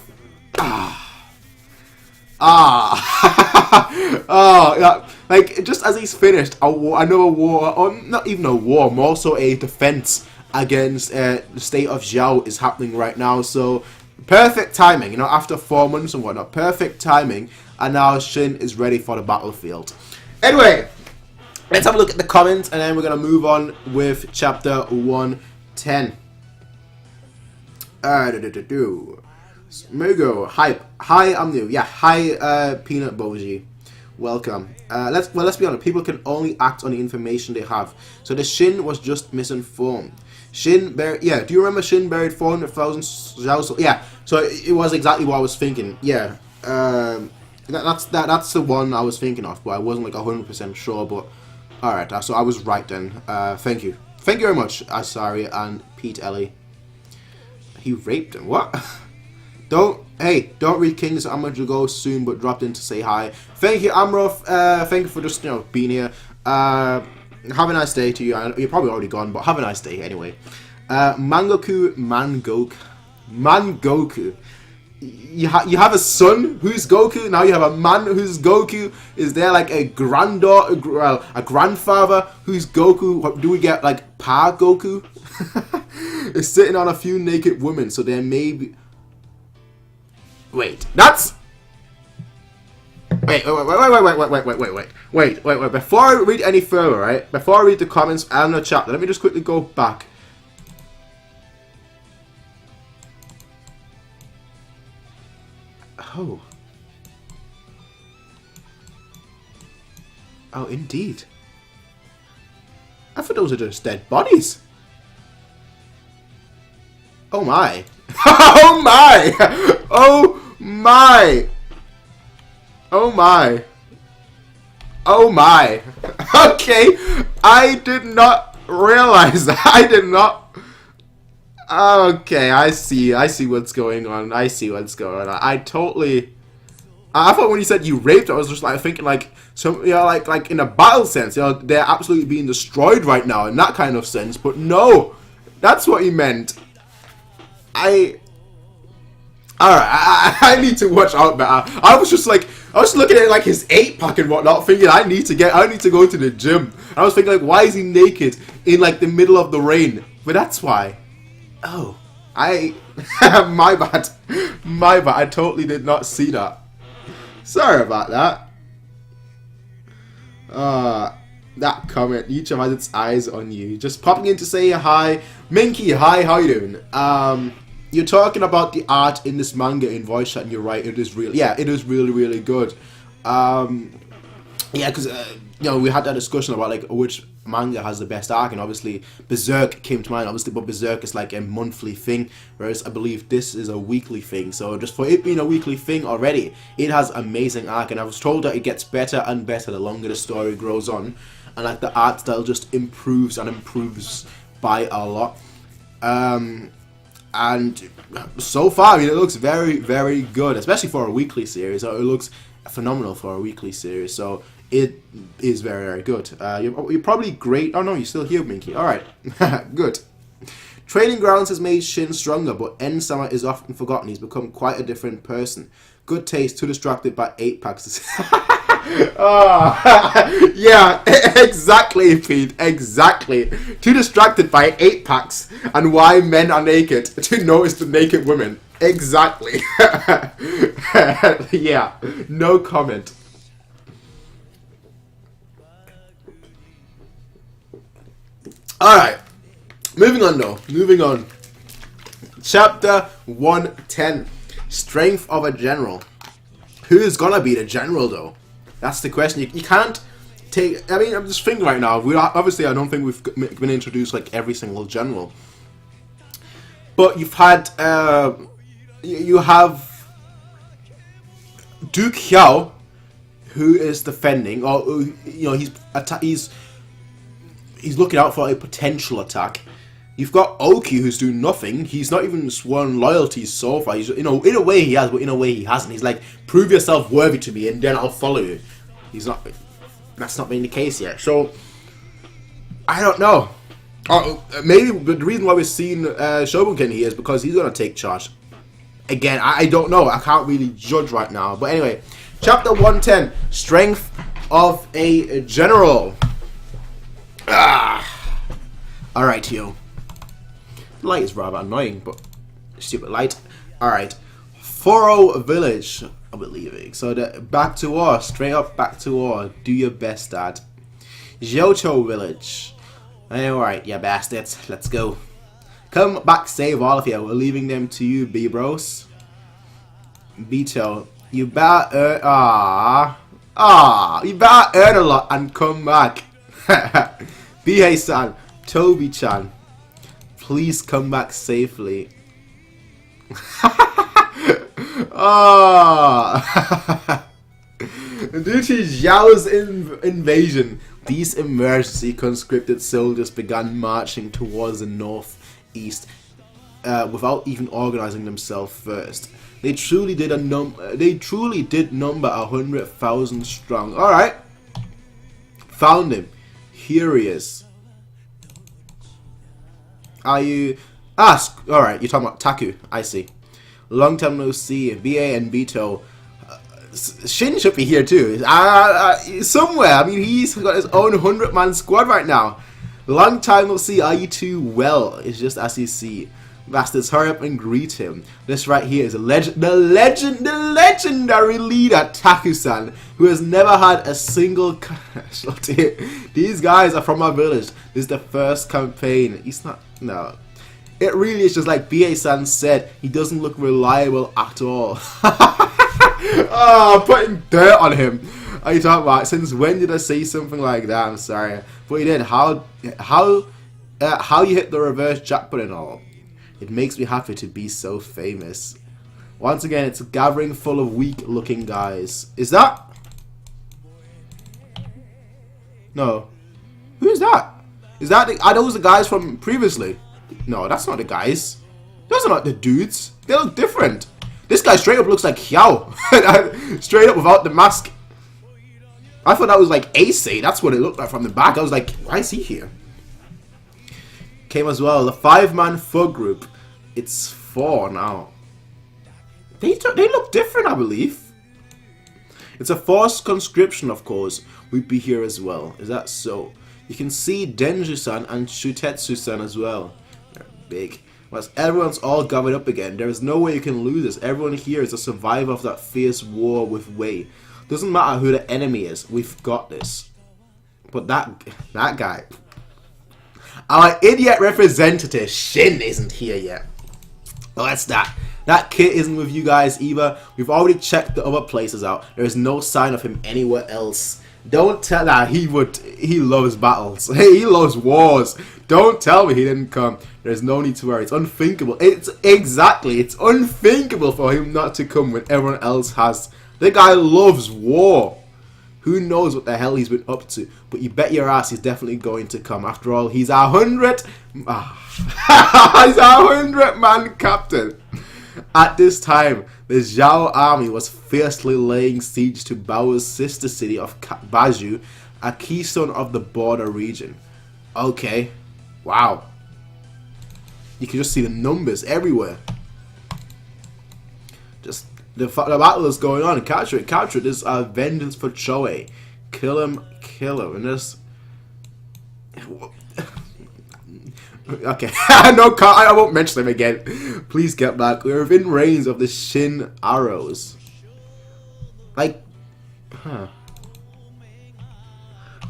A: yeah, like just as he's finished another war, or not even a war, more so a defense against the state of Zhao is happening right now. So perfect timing, you know, after 4 months and whatnot, perfect timing, and now Shin is ready for the battlefield. Anyway, let's have a look at the comments, and then we're gonna move on with chapter 110. Mugo, hype. Hi, I'm new. Yeah, hi, Peanut Boji. Welcome. Let's be honest. People can only act on the information they have. So the Shin was just misinformed. Shin buried. Yeah. Do you remember Shin buried 400,000 Zhao? Yeah. So it was exactly what I was thinking. Yeah. That's the one I was thinking of, but I wasn't like 100% sure. But all right. So I was right then. Thank you. Thank you very much, Asari and Pete Ellie. He raped him. What? Don't read Kings. I'm going to go soon, but dropped in to say hi. Thank you, Amroth. Thank you for just, you know, being here. Have a nice day to you. You're probably already gone, but have a nice day anyway. Mangoku. You have a son who's Goku. Now you have a man who's Goku. Is there like a granddaughter, a grandfather who's Goku? What, do we get like Pa Goku? Is sitting on a few naked women, so there may be. Wait, that's. Wait. Before I read any further, right? Before I read the comments and the chapter, let me just quickly go back. Oh. Oh, indeed. I thought those are just dead bodies. Oh my. Oh my. Oh my. Oh my. Oh my. Okay. I did not realize that. I did not. Okay, I see what's going on. I thought when you said you raped, I was just like thinking like some, you know, like in a battle sense, you know, they're absolutely being destroyed right now in that kind of sense. But no, that's what he meant. Alright, I need to watch out better. I was looking at like his 8-pack and whatnot, thinking I need to go to the gym. I was thinking like, why is he naked in like the middle of the rain? But that's why. Oh, my bad. I totally did not see that. Sorry about that. that comment. YouTube has its eyes on you. Just popping in to say hi. Minky, hi, how you doing? You're talking about the art in this manga in voice chat, and you're right, it is really, yeah, it is really, really good. Yeah, because, you know, we had that discussion about, like, which manga has the best arc, and obviously Berserk came to mind, obviously, but Berserk is, like, a monthly thing, whereas I believe this is a weekly thing, so just for it being a weekly thing already, it has amazing arc, and I was told that it gets better and better the longer the story grows on, and, like, the art style just improves and improves by a lot. And so far, I mean, it looks very, very good, especially for a weekly series. So it looks phenomenal for a weekly series. So it is very, very good. You're probably great. Oh no, you're still here, Minky. All right, good. Training Grounds has made Shin stronger, but N-Sama is often forgotten. He's become quite a different person. Good taste, too distracted by 8-packs. Oh, yeah, exactly, Pete, exactly. Too distracted by 8-packs and why men are naked to notice the naked women. Exactly. Yeah, no comment. Alright, moving on though, moving on. Chapter 110, Strength of a General. Who's gonna be the general though? That's the question. You can't take... I mean, I'm just thinking right now. Obviously, I don't think we've been introduced like every single general. But you've had... you have... Duke Xiao, who is defending, or, you know, he's looking out for a potential attack. You've got Oki, who's doing nothing. He's not even sworn loyalty so far. He's, you know, in a way he has, but in a way he hasn't. He's like, prove yourself worthy to me, and then I'll follow you. He's not. That's not been the case yet. So I don't know. Maybe the reason why we're seeing Shobuken here is because he's gonna take charge. Again, I don't know. I can't really judge right now. But anyway, chapter 110, Strength of a General. Alright, Hugh. Light is rather annoying, but stupid light. Alright. Foro Village, I believe. So back to war. Straight up back to war. Do your best, Dad. Johto Village. Alright, you bastards. Let's go. Come back, save all of you. We're leaving them to you, B-bros. Bito, you better you better earn a lot and come back. Bihei-san, Tobi-chan, please come back safely. Due to Zhao's invasion, these emergency conscripted soldiers began marching towards the northeast without even organizing themselves first. They truly did number 100,000 strong. All right, found him. Here he is. Are you? Ask. All right, you're talking about Taku. I see. Long time no see. BA and Bito. Shin should be here too. Somewhere. I mean, he's got his own 100-man squad right now. Long time no see. Are you too well? It's just as you see. Bastards, hurry up and greet him. This right here is the legendary leader, Taku-san, who has never had a single casualty. These guys are from our village. This is the first campaign. He's not... No. It really is just like BA-san said. He doesn't look reliable at all. Oh, putting dirt on him. Are you talking about? Since when did I say something like that? I'm sorry. But he did. How you hit the reverse jackpot and all. It makes me happy to be so famous. Once again, it's a gathering full of weak-looking guys. Is that? No. Who is that? Is that are those the guys from previously? No, that's not the guys. Those are not the dudes. They look different. This guy straight up looks like Xiao. Straight up without the mask. I thought that was like Ace. That's what it looked like from the back. I was like, why is he here? Came as well. The 5-man thug group. It's 4 now. They look different, I believe. It's a forced conscription, of course. We'd be here as well. Is that so? You can see Denju-san and Shutetsu-san as well. They're big. Once everyone's all gathered up again, there is no way you can lose this. Everyone here is a survivor of that fierce war with Wei. Doesn't matter who the enemy is. We've got this. But that guy, our idiot representative Shin isn't here yet. Oh, that's that. That kid isn't with you guys either. We've already checked the other places out. There is no sign of him anywhere else. Don't tell that he loves battles. Hey, he loves wars. Don't tell me he didn't come. There's no need to worry. It's unthinkable. It's unthinkable for him not to come when everyone else has. The guy loves war. Who knows what the hell he's been up to? But you bet your ass he's definitely going to come. After all, he's 100. He's 100-man captain. At this time, the Zhao army was fiercely laying siege to Bao's sister city of Baju, a keystone of the border region. Okay, wow. You can just see the numbers everywhere. Just the battle is going on. Capture it, capture it. This is vengeance for Choei. Kill him, and this. Okay, no, I won't mention them again. Please get back. We're within range of the Shin arrows. Like,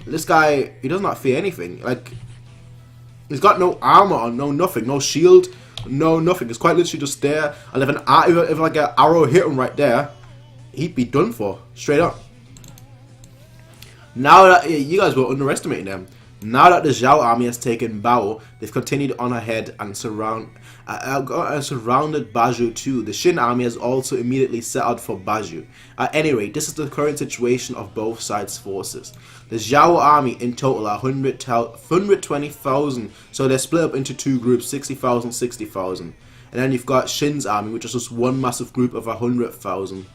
A: this guy, he does not fear anything. Like, he's got no armor on, no nothing, no shield, no nothing. It's quite literally just there. And if like an arrow hit him right there, he'd be done for, straight up. Now that you guys were underestimating them. Now that the Zhao army has taken Bao, they've continued on ahead and surrounded Baju too. The Shin army has also immediately set out for Baju. At any rate, this is the current situation of both sides' forces. The Zhao army in total are 120,000, so they're split up into two groups, 60,000, 60,000. And then you've got Shin's army, which is just one massive group of 100,000.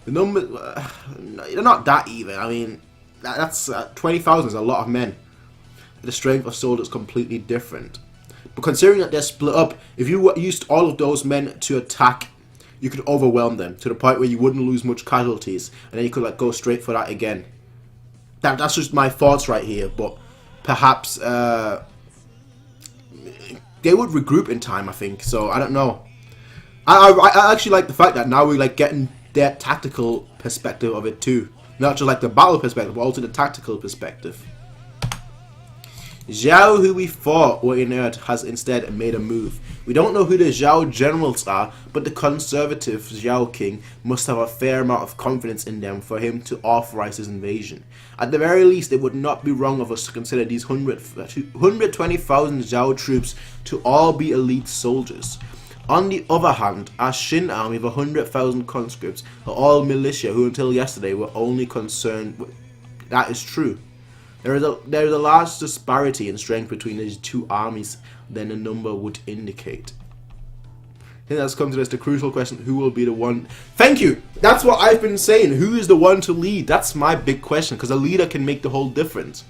A: The numbers, they're not that even. I mean, that's 20,000 is a lot of men. The strength of soldiers is completely different. But considering that they're split up, if you used all of those men to attack, you could overwhelm them to the point where you wouldn't lose much casualties, and then you could like go straight for that again. That's just my thoughts right here, but perhaps they would regroup in time, I think. So I don't know. I actually like the fact that now we're like getting their tactical perspective of it too, not just like the battle perspective, but also the tactical perspective. Zhao, who we thought were inert, has instead made a move. We don't know who the Zhao generals are, but the conservative Zhao king must have a fair amount of confidence in them for him to authorize his invasion. At the very least, it would not be wrong of us to consider these 120,000 Zhao troops to all be elite soldiers. On the other hand, our Shin army of 100,000 conscripts are all militia who until yesterday were only concerned with... That is true. There is a large disparity in strength between these two armies than the number would indicate. I think that's come to this, the crucial question, who will be the one... Thank you! That's what I've been saying. Who is the one to lead? That's my big question, because a leader can make the whole difference.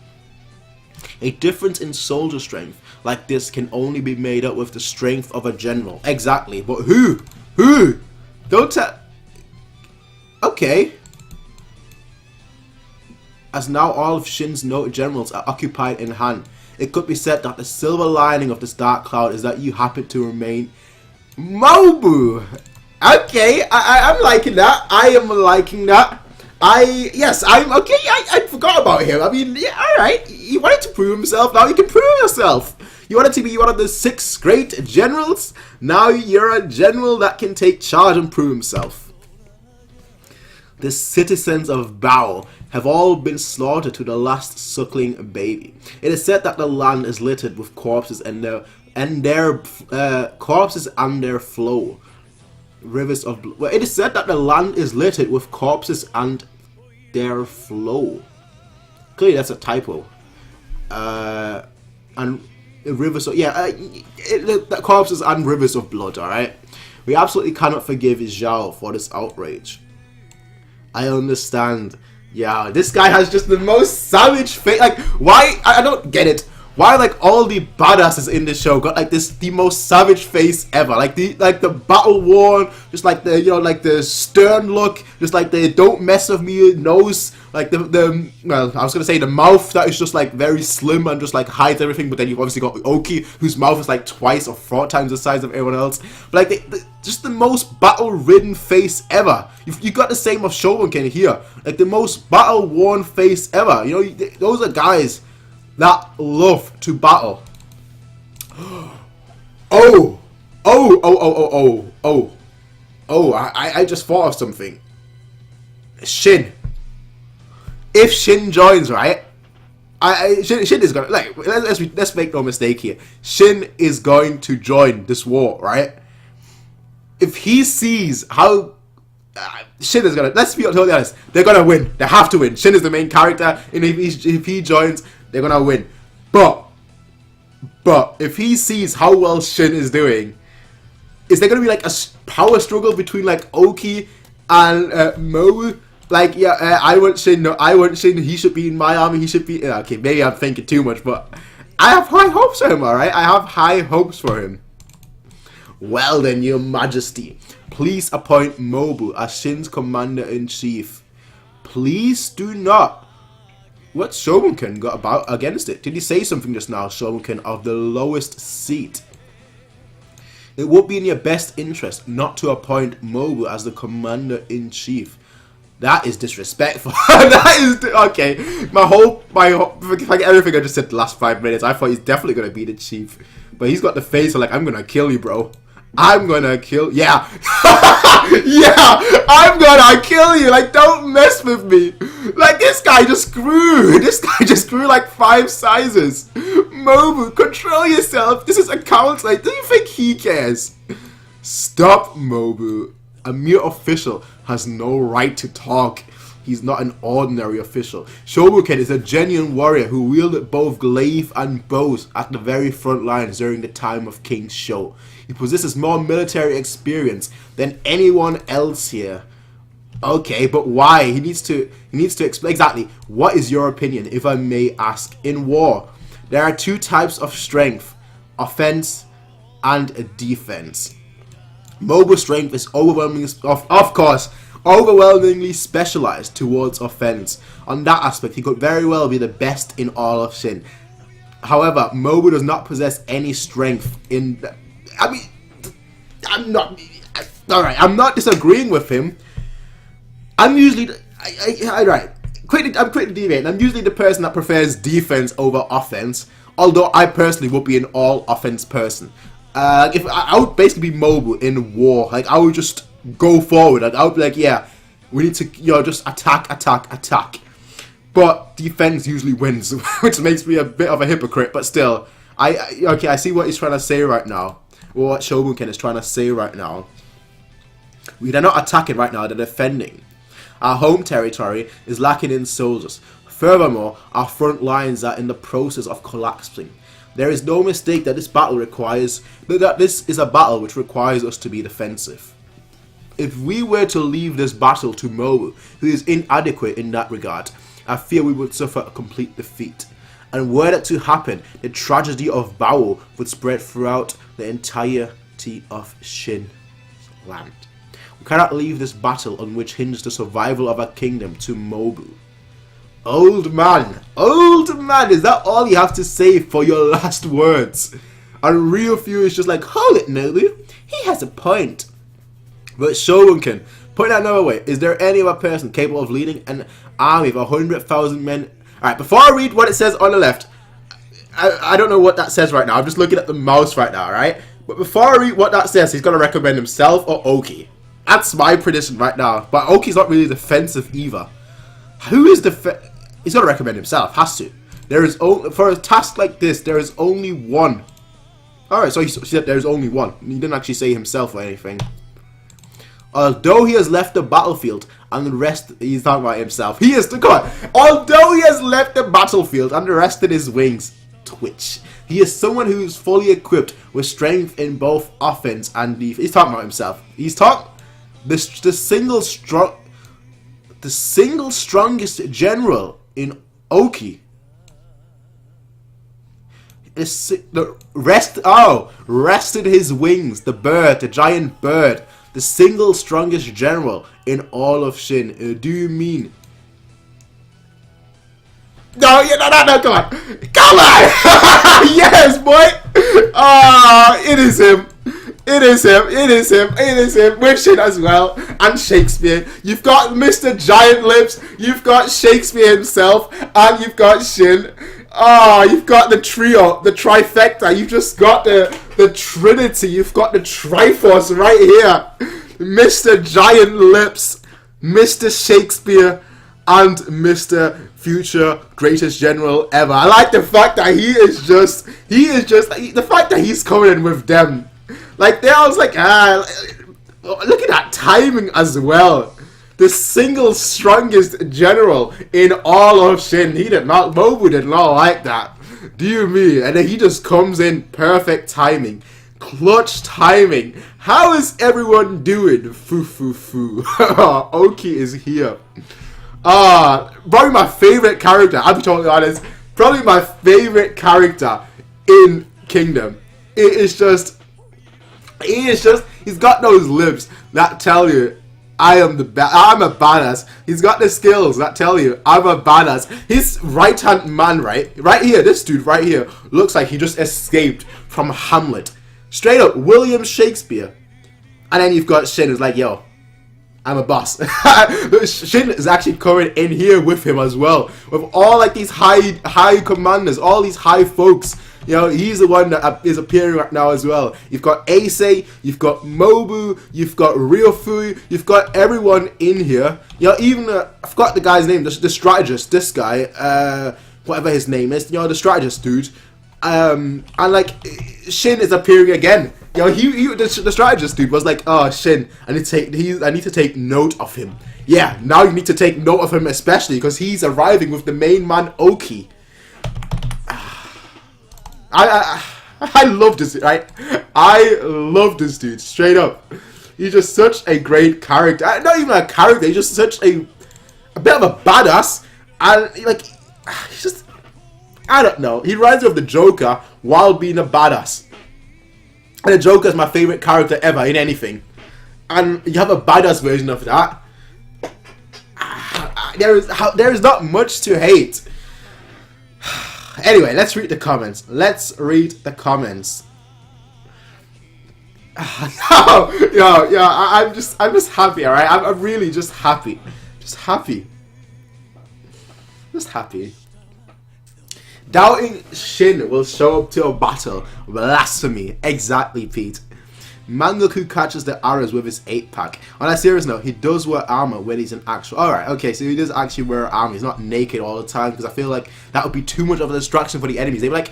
A: A difference in soldier strength like this can only be made up with the strength of a general. Exactly, but who? Who? Don't tell... Okay. As now all of Shin's noted generals are occupied in hand, it could be said that the silver lining of this dark cloud is that you happen to remain Mobu. Okay, I'm liking that. I am liking that. I'm okay. I forgot about him. I mean, yeah, alright. He wanted to prove himself. Now you can prove yourself. You wanted to be one of the 6 great generals. Now you're a general that can take charge and prove himself. The citizens of Bao have all been slaughtered to the last suckling baby. It is said that the land is littered with corpses and their corpses and their flow. Rivers of blood. Well, it is said that the land is littered with corpses and their flow. Clearly, that's a typo. And rivers of the corpses and rivers of blood. All right. We absolutely cannot forgive Zhao for this outrage. I understand. Yeah, this guy has just the most savage face. Like, why? I don't get it. Why, like, all the badasses in the show got like the most savage face ever? Like the battle worn, just like the like the stern look, just like the don't mess with me nose. Like well, I was gonna say the mouth that is just like very slim and just like hides everything, but then you've obviously got Oki, whose mouth is like twice or 4 times the size of everyone else. But like just the most battle-ridden face ever. You got the same of Shogunken here, like the most battle-worn face ever. You know, those are guys that love to battle. I just thought of something. Shin. If Shin joins, right? Shin is gonna, like, let's make no mistake here. Shin is going to join this war, right? If he sees how Shin is gonna, let's be totally honest, they're gonna win. They have to win. Shin is the main character, and if he joins, they're gonna win. But if he sees how well Shin is doing, is there gonna be like a power struggle between like Oki and Moe? Like, yeah, I want Shin. No, I want Shin. He should be in my army. He should be. Okay, maybe I'm thinking too much, but I have high hopes for him. All right, I have high hopes for him. Well then, Your Majesty, please appoint Mobu as Shin's commander-in-chief. Please do not. What's Shogunken got about against it? Did he say something just now, Shogunken of the lowest seat? It would be in your best interest not to appoint Mobu as the commander-in-chief. That is disrespectful. That is okay. Forget everything I just said the last 5 minutes. I thought he's definitely gonna be the chief, but he's got the face of like, I'm gonna kill you, bro. I'm gonna kill. Yeah, yeah. I'm gonna kill you. Like, don't mess with me. Like, this guy just grew. This guy just grew like 5 sizes. Mobu, control yourself. This is a council. Like, do you think he cares? Stop, Mobu. A mere official has no right to talk. He's not an ordinary official. Shogunken is a genuine warrior who wielded both glaive and bows at the very front lines during the time of King Sho. He possesses more military experience than anyone else here. Okay, but why? He needs to explain exactly. What is your opinion, if I may ask? In war, there are 2 types of strength: offense and defense. Mobu's strength is overwhelmingly, of course, overwhelmingly specialized towards offense. On that aspect, he could very well be the best in all of Shin. However, Mobu does not possess any strength in. I mean, I'm not. Alright, I'm not disagreeing with him. I'm usually. I'm quickly deviating. I'm usually the person that prefers defense over offense. Although I personally would be an all offense person. If I would basically be Mobu in war, like I would just go forward. Like I would be like, yeah, we need to, just attack. But defense usually wins, which makes me a bit of a hypocrite. But still, I see what he's trying to say right now. Or what Shogunken is trying to say right now. They're not attacking right now; they're defending. Our home territory is lacking in soldiers. Furthermore, our front lines are in the process of collapsing. There is no mistake that this is a battle which requires us to be defensive. If we were to leave this battle to Mobu, who is inadequate in that regard, I fear we would suffer a complete defeat. And were that to happen, the tragedy of Bao would spread throughout the entirety of Shin land. We cannot leave this battle on which hinges the survival of our kingdom to Mobu. Old man, is that all you have to say for your last words? And Real Few is just like, hold it, Nobu, he has a point. But Shogunken, put it another way, is there any other person capable of leading an army of 100,000 men? Alright, before I read what it says on the left, I don't know what that says right now, I'm just looking at the mouse right now, right? But before I read what that says, he's going to recommend himself or Oki. That's my prediction right now. But Oki's not really defensive either. Who is he's got to recommend himself, has to. There is only, for a task like this, there is only one. Alright, so he said there's only one. He didn't actually say himself or anything. Although he has left the battlefield and the rest, he's talking about himself. He is, come on. Although he has left the battlefield and rested his wings, twitch. He is someone who is fully equipped with strength in both offense and defense. He's talking about himself. He's talking the single strongest general in Oki. Rested his wings, the giant bird, the single strongest general in all of Shin. Do you mean No, no, come on. Come on! Yes, boy! It is him. It is him. It is him. It is him. With Shin as well. And Shakespeare. You've got Mr. Giant Lips. You've got Shakespeare himself. And you've got Shin. You've got the trio. The trifecta. You've just got the trinity. You've got the triforce right here. Mr. Giant Lips. Mr. Shakespeare. And Mr. Future Greatest General Ever. I like the fact that the fact that he's coming in with them. Like, they all was like, look at that timing as well. The single strongest general in all of Shin. Mobu did not like that. Do you mean? And then he just comes in perfect timing. Clutch timing. How is everyone doing? Foo. Oki is here. Probably my favorite character, I'll be totally honest, probably my favorite character in Kingdom. He's got those lips that tell you, I'm a badass. He's got the skills that tell you, I'm a badass. His right-hand man, right here, this dude right here, looks like he just escaped from Hamlet. Straight up, William Shakespeare. And then you've got Shin who's like, yo, I'm a boss. Shin is actually coming in here with him as well. With all like these high commanders, all these high folks. You know, he's the one that is appearing right now as well. You've got Ace, you've got Mobu, you've got Ryufu, you've got everyone in here. You know, even, I forgot the guy's name, the strategist, this guy, whatever his name is, you know, the strategist dude. And like, Shin is appearing again. You know, the strategist dude was like, oh, Shin, I need to take note of him. Yeah, now you need to take note of him especially because he's arriving with the main man, Oki. I love this, right? I love this dude, straight up. He's just such a great character. Not even a character, he's just such a bit of a badass. And, like, he's just, I don't know. He reminds me of the Joker while being a badass. And the Joker is my favorite character ever in anything. And you have a badass version of that. There is not much to hate. Anyway, let's read the comments. I'm just happy, alright? I'm really just happy. Just happy. Doubting Shin will show up to a battle. Blasphemy. Exactly, Pete. Mangaku catches the arrows with his 8-pack. On a serious note, he does wear armor when he's in actual... Alright, okay, so he does actually wear armor. He's not naked all the time, because I feel like that would be too much of a distraction for the enemies. They'd be like,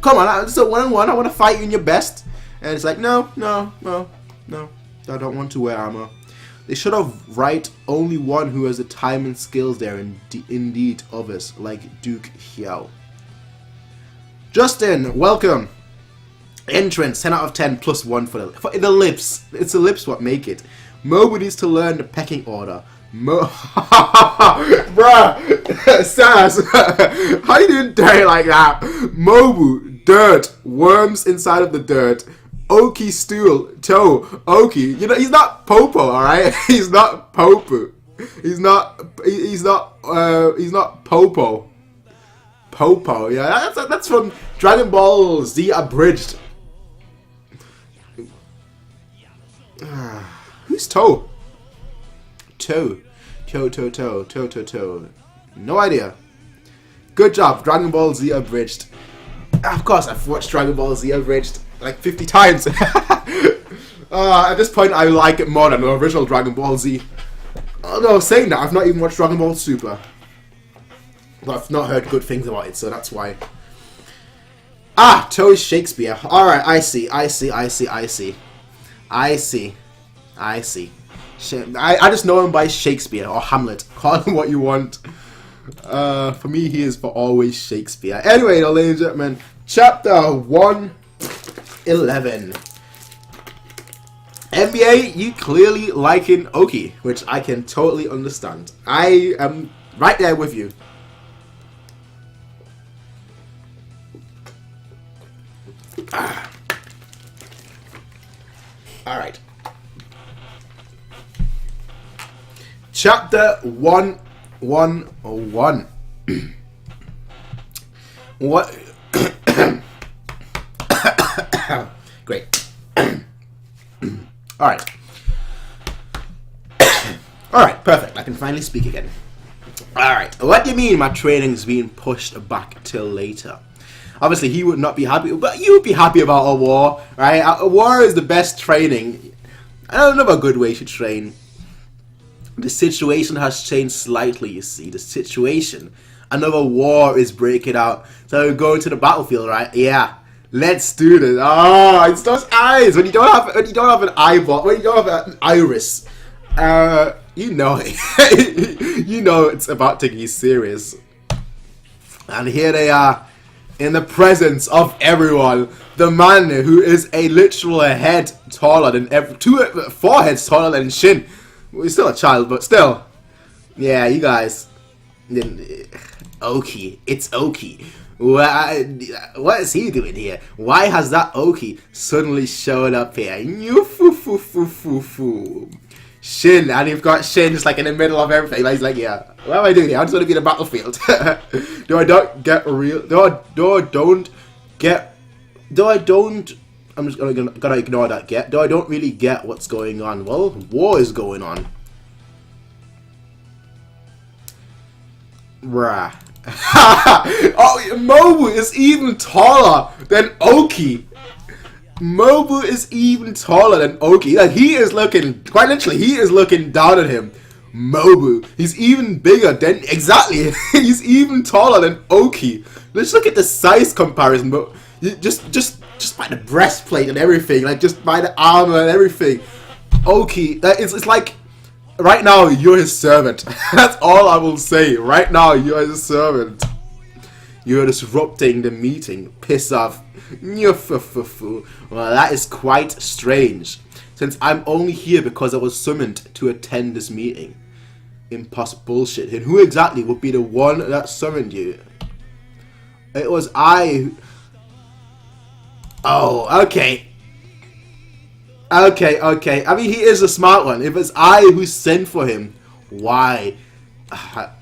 A: come on, it's a one-on-one, I want to fight you in your best. And it's like, no, I don't want to wear armor. They should have write only one who has the time and skills there, indeed others, like Duke Hyao. Justin, welcome. Entrance, 10 out of 10, plus 1 for the lips. It's the lips what make it. Mobu needs to learn the pecking order. Bruh, Sass, how you doing dirty like that? Mobu, dirt, worms inside of the dirt. Oki, stool, toe, Oki. You know, he's not Popo, alright? He's not Popo. He's not Popo. Popo, yeah, that's from Dragon Ball Z Abridged. Who's Toe? Toe. No idea. Good job, Dragon Ball Z Abridged. Of course, I've watched Dragon Ball Z Abridged like 50 times. At this point, I like it more than the original Dragon Ball Z. Although, saying that, I've not even watched Dragon Ball Super. But I've not heard good things about it, so that's why. Toe is Shakespeare. Alright, I see. I just know him by Shakespeare or Hamlet. Call him what you want. For me, he is for always Shakespeare. Anyway, ladies and gentlemen, chapter 111. NBA, you clearly liking Oki, which I can totally understand. I am right there with you. Alright. Chapter 111. What? Great. Alright. Alright, perfect. I can finally speak again. Alright, what do you mean my training's being pushed back till later? Obviously, he would not be happy, but you would be happy about a war, right? A war is the best training. I don't know a good way to train. The situation has changed slightly, you see. The situation. Another war is breaking out. So we go to the battlefield, right? Yeah. Let's do this. Oh, it's those eyes. When you don't have an eyeball, when you don't have an iris, you know it. You know it's about to get serious. And here they are, in the presence of everyone. The man who is a literal head taller than 4 heads taller than Shin. Well, he's still a child, but still. Yeah, you guys. Oki. It's Oki. What is he doing here? Why has that Oki suddenly shown up here? Shin, and you've got Shin just like in the middle of everything. He's like, yeah, what am I doing here? I just want to be in a battlefield. I'm just gonna ignore that get. Though I don't really get what's going on. Well, war is going on. Bruh. Oh, Mobu is even taller than Oki. Mobu is even taller than Oki. Like, he is looking, quite literally, he is looking down at him. Mobu. He's even bigger than, exactly, he's even taller than Oki. Let's look at the size comparison, but just by the breastplate and everything, like, just by the armor and everything. Oki, it's like, right now, you're his servant. That's all I will say. Right now, you're his servant. You're disrupting the meeting. Piss off. Well, that is quite strange, since I'm only here because I was summoned to attend this meeting. Impossible bullshit. And who exactly would be the one that summoned you? It was I. Oh, okay. Okay. I mean, he is a smart one. If it's I who sent for him, why?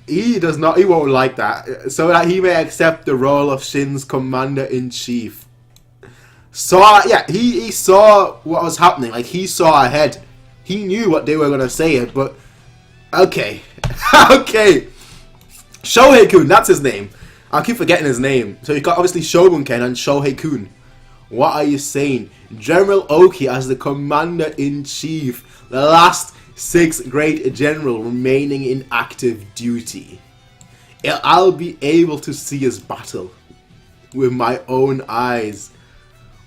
A: He won't like that. So that he may accept the role of Shin's commander-in-chief. He saw what was happening. Like, he saw ahead. He knew what they were going to say, but... Okay. Okay. Shohei-kun, that's his name. I keep forgetting his name. So you got, obviously, Shogun-ken and Shohei-kun. What are you saying? General Oki as the commander-in-chief. The last 6th grade general remaining in active duty. I'll be able to see his battle with my own eyes.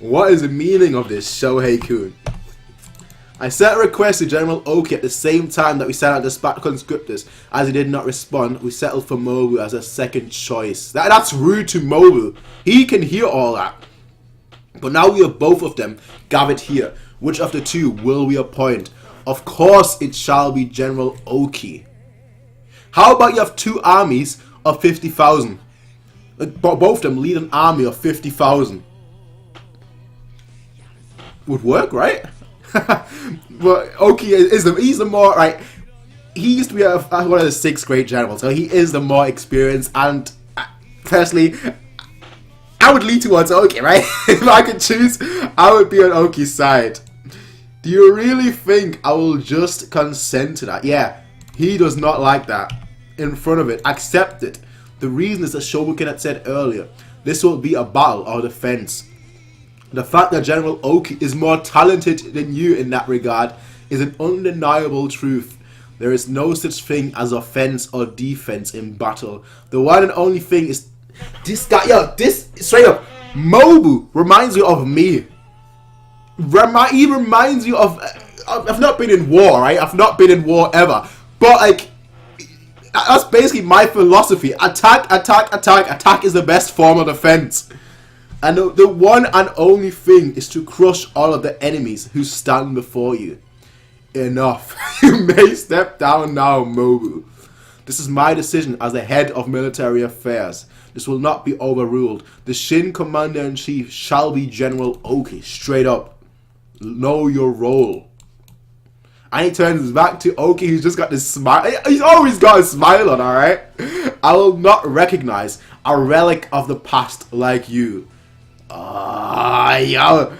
A: What is the meaning of this, Shohei-kun? I sent a request to General Oki at the same time that we sent out the spat conscriptors. As he did not respond, we settled for Mobu as a second choice. That's rude to Mobu. He can hear all that. But now we have both of them gathered here. Which of the two will we appoint? Of course it shall be General Oki. How about you have 2 armies of 50,000? Both of them lead an army of 50,000. Would work, right? But Oki he's the more, right? He used to be one of the 6th grade generals, so he is the more experienced, and personally, I would lean towards Oki, right? If I could choose, I would be on Oki's side. Do you really think I will just consent to that? Yeah, he does not like that. In front of it, accept it. The reason is that Shogun had said earlier, this will be a battle or defense. The fact that General Oki is more talented than you in that regard is an undeniable truth. There is no such thing as offense or defense in battle. The one and only thing is this guy. Yo, this straight up, Mobu reminds you of me. He reminds you of. I've not been in war, right? I've not been in war ever, but like, that's basically my philosophy. Attack is the best form of defense. And the one and only thing is to crush all of the enemies who stand before you. Enough. You may step down now, Mobu. This is my decision as the head of military affairs. This will not be overruled. The Shin Commander-in-Chief shall be General Oki. Straight up. Know your role. And he turns back to Oki, who's just got this smile. He's always got a smile on, alright? I will not recognize a relic of the past like you. Yo.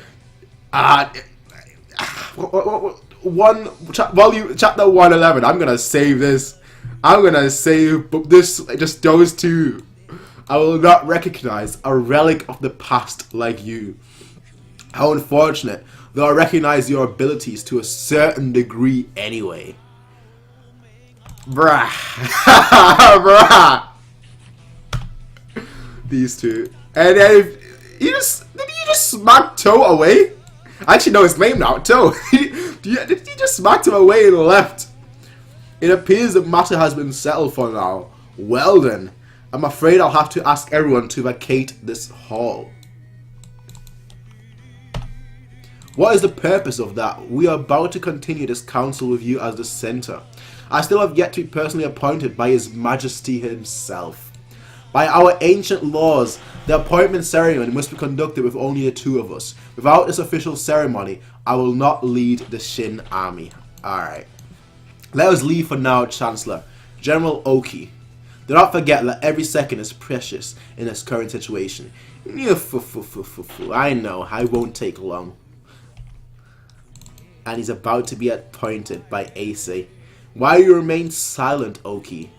A: Chapter 111. I'm gonna save this. I'm gonna save this, just those two. I will not recognize a relic of the past like you. How unfortunate, though I recognize your abilities to a certain degree anyway. Bruh. Bruh. These two. And then did you just smack Toe away? I actually know his name now, Toe. Did he just smack him away and left? It appears the matter has been settled for now. Well then, I'm afraid I'll have to ask everyone to vacate this hall. What is the purpose of that? We are about to continue this council with you as the center. I still have yet to be personally appointed by His Majesty himself. By our ancient laws, the appointment ceremony must be conducted with only the two of us. Without this official ceremony, I will not lead the Shin army. Alright. Let us leave for now, Chancellor. General Oki. Do not forget that every second is precious in this current situation. I know, I won't take long. And he's about to be appointed by Ace. Why you remain silent, Oki?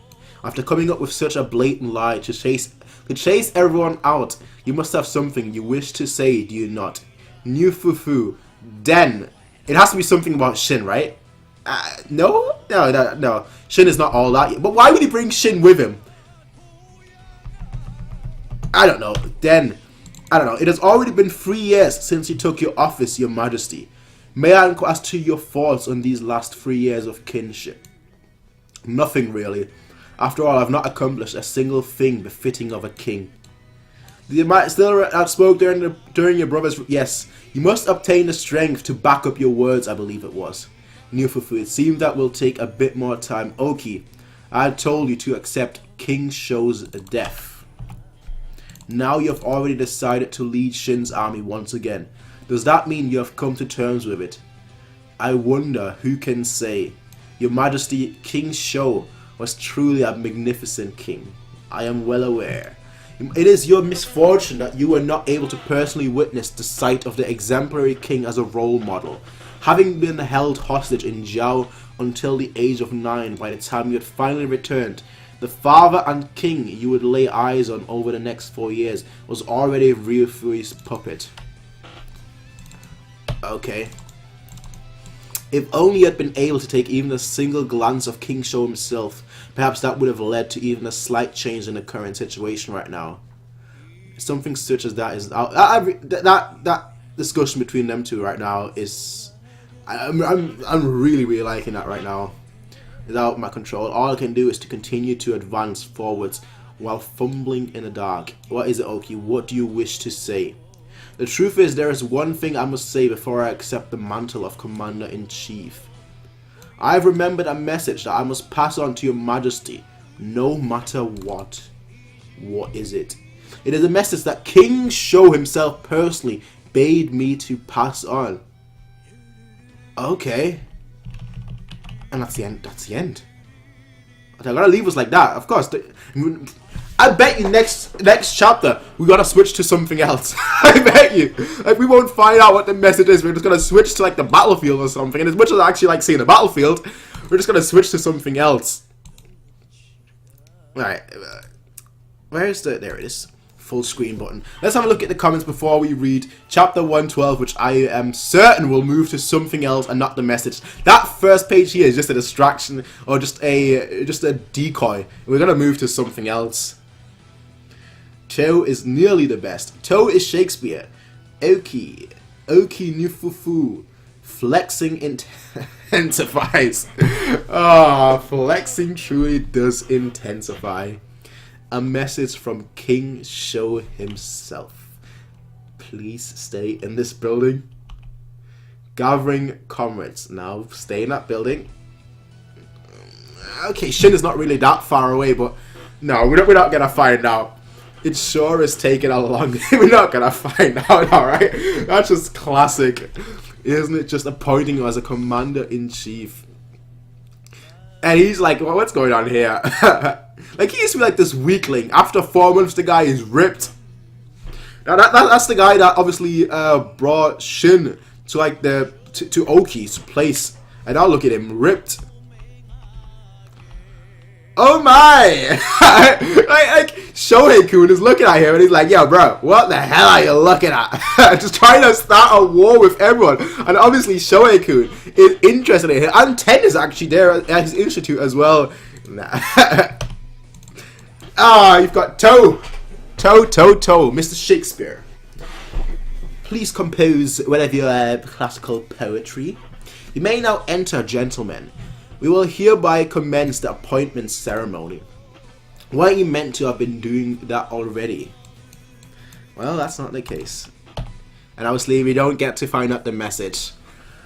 A: After coming up with such a blatant lie to chase everyone out, you must have something you wish to say, do you not? New fufu. Den. It has to be something about Shin, right? No? No. Shin is not all that yet. But why would he bring Shin with him? I don't know. Den. I don't know. It has already been 3 years since you took your office, Your Majesty. May I inquire as to your thoughts on these last 3 years of kinship? Nothing really. After all, I've not accomplished a single thing befitting of a king. You might still outspoke during your brother's... Yes, you must obtain the strength to back up your words, I believe it was. Nufufu, it seems that will take a bit more time. Oki, I had told you to accept King Shou's death. Now you have already decided to lead Shin's army once again. Does that mean you have come to terms with it? I wonder who can say. Your Majesty, King Shou was truly a magnificent king. I am well aware. It is your misfortune that you were not able to personally witness the sight of the exemplary king as a role model. Having been held hostage in Jiao until the age of 9, by the time you had finally returned, the father and king you would lay eyes on over the next 4 years was already Ryufui's puppet. Okay. If only he had been able to take even a single glance of King Shou himself, perhaps that would have led to even a slight change in the current situation right now. Something such as that is that discussion between them two right now is I'm really liking that right now. It's out of my control. All I can do is to continue to advance forwards while fumbling in the dark. What is it, Oki? What do you wish to say? The truth is, there is one thing I must say before I accept the mantle of Commander-in-Chief. I have remembered a message that I must pass on to Your Majesty, no matter what. What is it? It is a message that King Shou himself personally bade me to pass on. Okay. And that's the end. That's the end. They're gonna leave us like that, of course. I bet you next chapter we gotta switch to something else. I bet you. Like, we won't find out what the message is. We're just gonna switch to like the battlefield or something. And as much as I actually like seeing the battlefield, we're just gonna switch to something else. Alright. Where is the... There it is. Full screen button. Let's have a look at the comments before we read chapter 112, which I am certain will move to something else and not the message. That first page here is just a distraction or just a decoy. We're gonna move to something else. Toe is nearly the best. Toe is Shakespeare. Oki Nufufu. Flexing intensifies. Flexing truly does intensify. A message from King Shou himself. Please stay in this building. Gathering comrades. Now stay in that building. Okay, Shin is not really that far away, but no, we're not gonna find out. It sure is taking a long. We're not gonna find out, alright? That's just classic. Isn't it just appointing you as a Commander-in-Chief? And he's like, well, what's going on here? Like, he used to be like this weakling. After 4 months, the guy is ripped. Now, that's the guy that obviously brought Shin to like to Oki's place. And now look at him, ripped. Oh my! like Shohei-kun is looking at him and he's like, yo bro, what the hell are you looking at? Just trying to start a war with everyone. And obviously Shohei-kun is interested in it. And Ten is actually there at his institute as well. Nah. You've got Toe, Mr. Shakespeare. Please compose one of your classical poetry. You may now enter, gentlemen. We will hereby commence the appointment ceremony. Why are you meant to have been doing that already? Well, that's not the case. And obviously, we don't get to find out the message.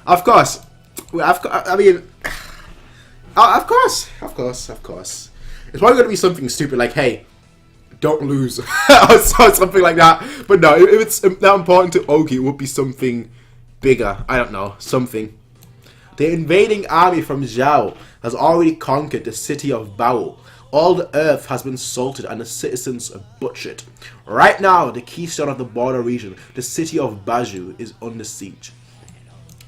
A: Of course. Of course. It's probably going to be something stupid like, hey, don't lose. Or something like that. But no, if it's that important to Oki, it would be something bigger. I don't know. Something. The invading army from Zhao has already conquered the city of Bao. All the earth has been salted and the citizens butchered. Right now, the keystone of the border region, the city of Baju, is under siege.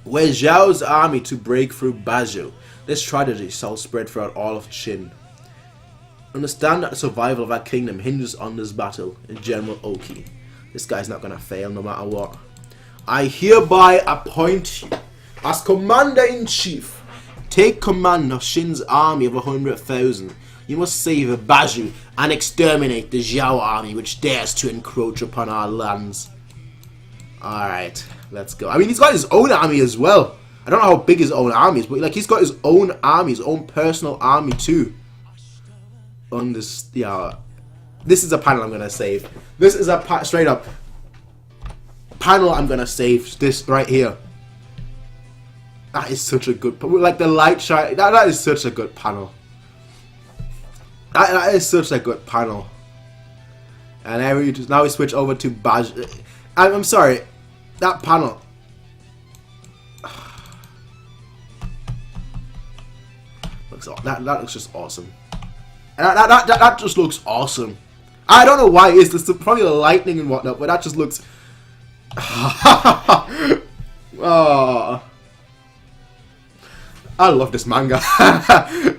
A: Were Zhao's army to break through Baju, this tragedy shall spread throughout all of Qin. Understand that the survival of our kingdom hinges on this battle in General Oki. This guy's not gonna fail no matter what. I hereby appoint you as Commander-in-Chief. Take command of Shin's army of 100,000. You must save Baju and exterminate the Zhao army which dares to encroach upon our lands. Alright, let's go. I mean, he's got his own army as well. I don't know how big his own army is, but like he's got his own army, his own personal army too. This is a panel I'm gonna save. This is a straight up panel I'm gonna save. This right here. That is such a good, like the light shine. That is such a good panel. That is such a good panel. And now we switch over to Baj. I'm sorry, that panel. That looks just awesome. That just looks awesome. I don't know why it is. There's probably the lightning and whatnot, but that just looks. Oh. I love this manga.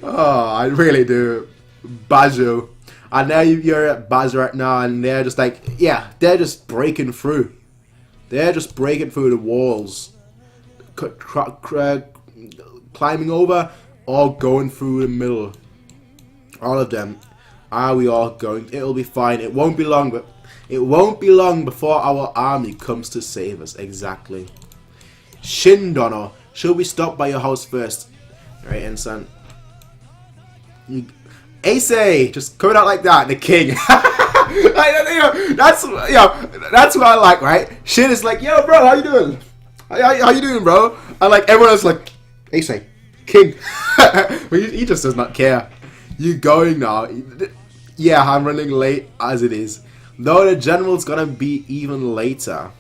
A: Oh, I really do. Baju. And now you're at Baju right now, and they're just like, yeah, they're just breaking through. They're just breaking through the walls. Climbing over, or going through the middle. All of them. Are we all going? It'll be fine. It won't be long, but it won't be long before our army comes to save us. Exactly. Shindono, should we stop by your house first? Alright, Ensign. Ace, just coming out like that, the king. That's what I like, right? Shin is like, yo, bro, how you doing? How you doing, bro? And like everyone else, like, Ace, king. But he just does not care. You going now? Yeah, I'm running late as it is. Though the general's gonna be even later.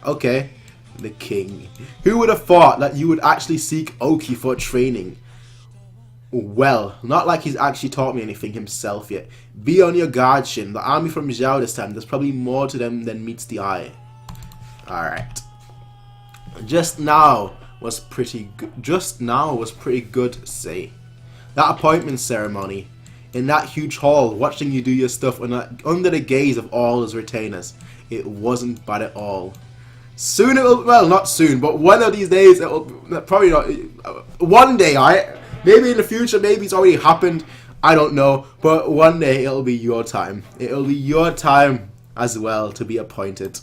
A: Okay. The king. Who would have thought that you would actually seek Oki for training? Well, not like he's actually taught me anything himself yet. Be on your guard, Shin. The army from Zhao this time, there's probably more to them than meets the eye. Alright. Just now was pretty good, say. That appointment ceremony. In that huge hall, watching you do your stuff under the gaze of all his retainers. It wasn't bad at all. Soon it will, well, not soon, but one of these days, it will, probably not, one day, alright? Maybe in the future, maybe it's already happened, I don't know, but one day it'll be your time. It'll be your time as well to be appointed.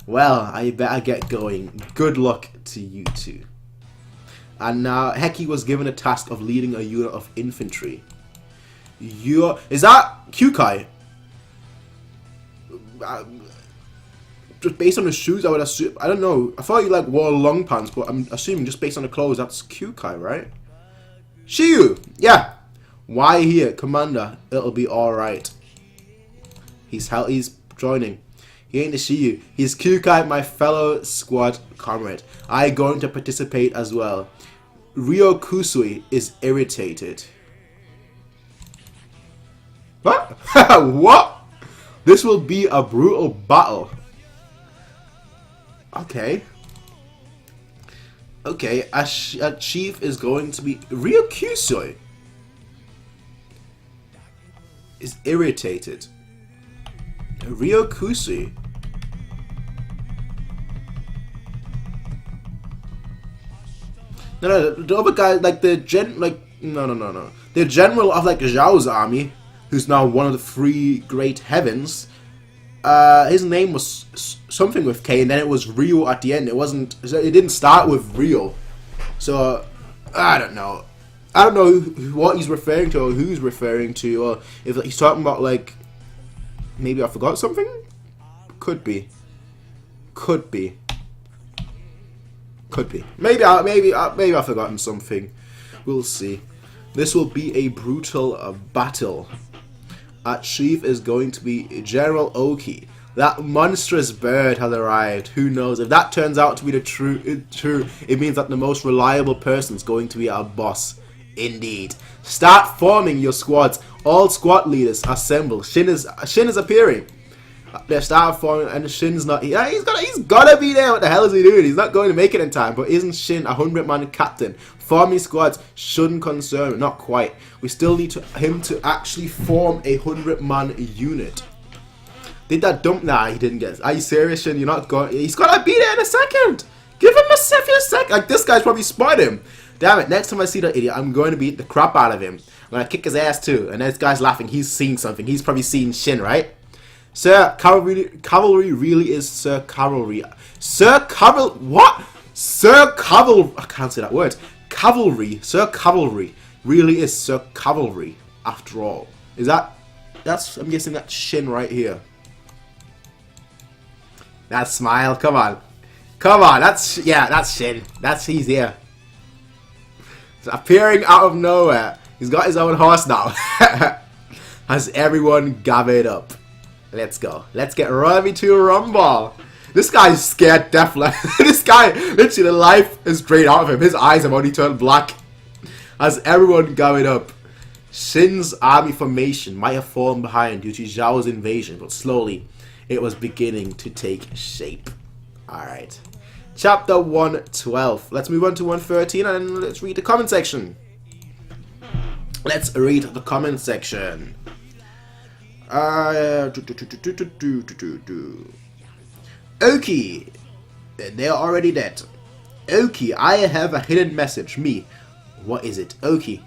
A: Well, I better get going. Good luck to you two. And now, Heki was given a task of leading a unit of infantry. Is that Kyoukai? Just based on the shoes, I would assume. I don't know. I thought you like wore long pants, but I'm assuming just based on the clothes, that's Kyoukai, right? Shiyu, yeah. Why here, Commander? It'll be all right. He's joining. He ain't the Shiyu. He's Kyoukai, my fellow squad comrade. I going to participate as well. Ryokusui is irritated. What? What? This will be a brutal battle. Okay. Okay, a chief is going to be... Ryokusui is irritated. Ryokusui. No, the other guy, like the no. The general of like Zhao's army, who's now one of the 3 great heavens. His name was something with K, and then it was Ryo at the end. It didn't start with Ryo. So I don't know. I don't know what he's referring to, or who's referring to, or if he's talking about like maybe I forgot something. Could be. Maybe I've forgotten something. We'll see. This will be a brutal battle. Our chief is going to be General Oki. That monstrous bird has arrived. Who knows? If that turns out to be the true, it means that the most reliable person is going to be our boss. Indeed. Start forming your squads. All squad leaders assemble. Shin is appearing. They start forming, and Shin's not. Yeah, he's gotta be there. What the hell is he doing? He's not going to make it in time. But isn't Shin a 100-man captain? Forming squads shouldn't concern. Not quite. We still need him to actually form a 100-man unit. Did that dump? Nah, he didn't get it. Are you serious, Shin? You're not going. He's gotta be there in a second. Give him a second. Like this guy's probably spotted him. Damn it! Next time I see that idiot, I'm going to beat the crap out of him. I'm gonna kick his ass too. And this guy's laughing. He's seen something. He's probably seen Shin, right? Sir, cavalry really is Sir Cavalry. Sir Cavalry, what? Sir Cavalry, I can't say that word. Cavalry, Sir Cavalry really is Sir Cavalry, after all. I'm guessing that's Shin right here. That smile, come on. That's Shin. He's here. It's appearing out of nowhere. He's got his own horse now. Has everyone gathered up? Let's go. Let's get ready to rumble. This guy's scared deathly. This guy, literally, the life is drained out of him. His eyes have only turned black. As everyone gathered up, Shin's army formation might have fallen behind due to Zhao's invasion, but slowly, it was beginning to take shape. Alright. Chapter 112. Let's move on to 113 and let's read the comment section. Let's read the comment section. Oki, they're already dead. Oki, I have a hidden message. Me, what is it? Oki,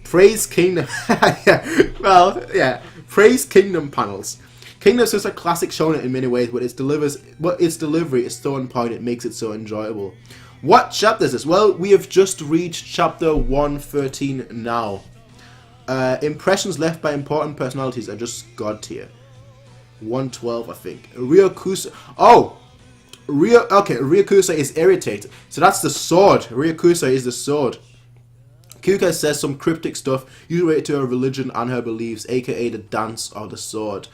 A: praise kingdom. Praise kingdom panels. Kingdom's just a classic shonen in many ways, but its delivery is so on point. It makes it so enjoyable. What chapter is this? Well, we have just reached chapter 113 now. Impressions left by important personalities are just god tier. 112, I think. Ryokusei. Oh! Ryokusei is irritated. So that's the sword. Ryokusei is the sword. Kyoukai says some cryptic stuff, usually related to her religion and her beliefs, aka the dance of the sword.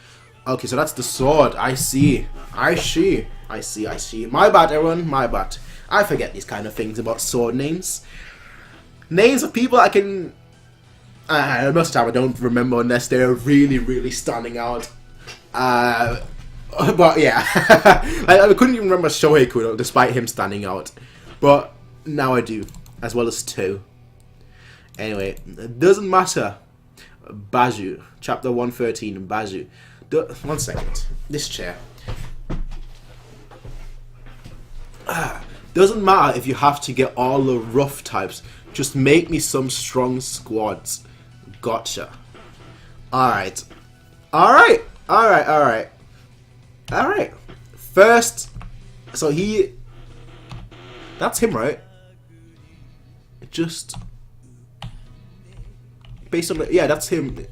A: Okay, so that's the sword. I see. My bad, everyone. My bad. I forget these kind of things about sword names. Names of people I can... most of the time I don't remember unless they're really, really standing out. But yeah. I couldn't even remember Shohei Kudo despite him standing out. But now I do. As well as 2. Anyway, it doesn't matter. Baju. Chapter 113, Baju. 1 second. This chair. Doesn't matter if you have to get all the rough types. Just make me some strong squads. Gotcha. Alright. First, so he... That's him, right? Just... Based on the... Yeah, that's him.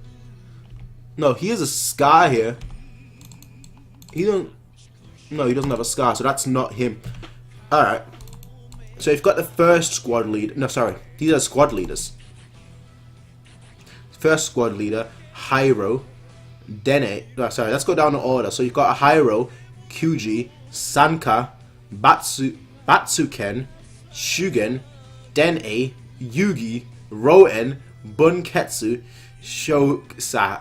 A: No, he has a scar here. He don't... No, he doesn't have a scar, so that's not him. Alright. So you've got the first squad leader. No, sorry. These are squad leaders. First squad leader, Hyro, Dene. No, sorry, let's go down in order. So you've got a Hyro, Kyuji, Sanka, Batsuken, Shugen, Den-A, Yugi, Roen, Bunketsu, Shosa.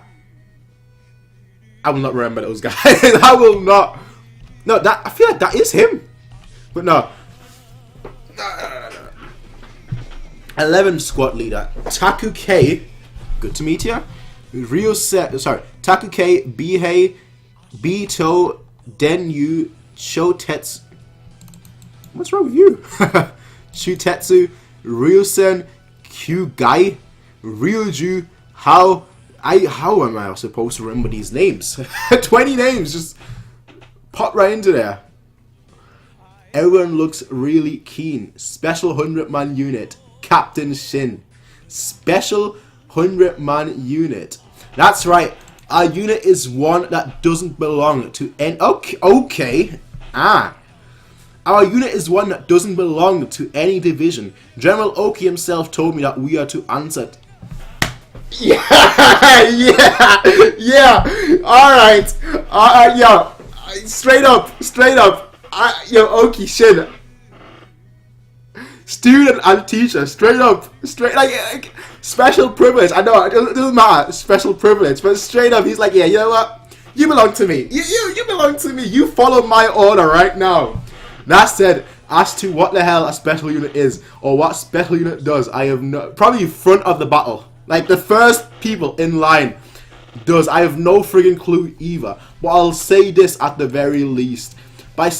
A: I will not remember those guys. I will not. No, that I feel like that is him. But no. 11 squad leader. Takuke. Good to meet you. Takuke, Bihei, Bito, Denyu, Shotetsu. What's wrong with you? Shutetsu, Ryusen, Kyoukai, Ryuju. How am I supposed to remember these names? 20 names, just pop right into there. Everyone looks really keen. Special 100-man unit, Captain Shin. Special 100-man unit. That's right. Our unit is one that doesn't belong to any. Okay. Our unit is one that doesn't belong to any division. General Oki himself told me that we are to answer. Yeah. Alright, yo. Straight up. Yo, Oki, Shin. Student and teacher, straight like special privilege. I know it doesn't matter, special privilege, but straight up, he's like, yeah, you know what? You belong to me. You belong to me. You follow my order right now. That said, as to what the hell a special unit is or what special unit does, I have no. Probably front of the battle, like the first people in line does. I have no friggin' clue either. But I'll say this at the very least: he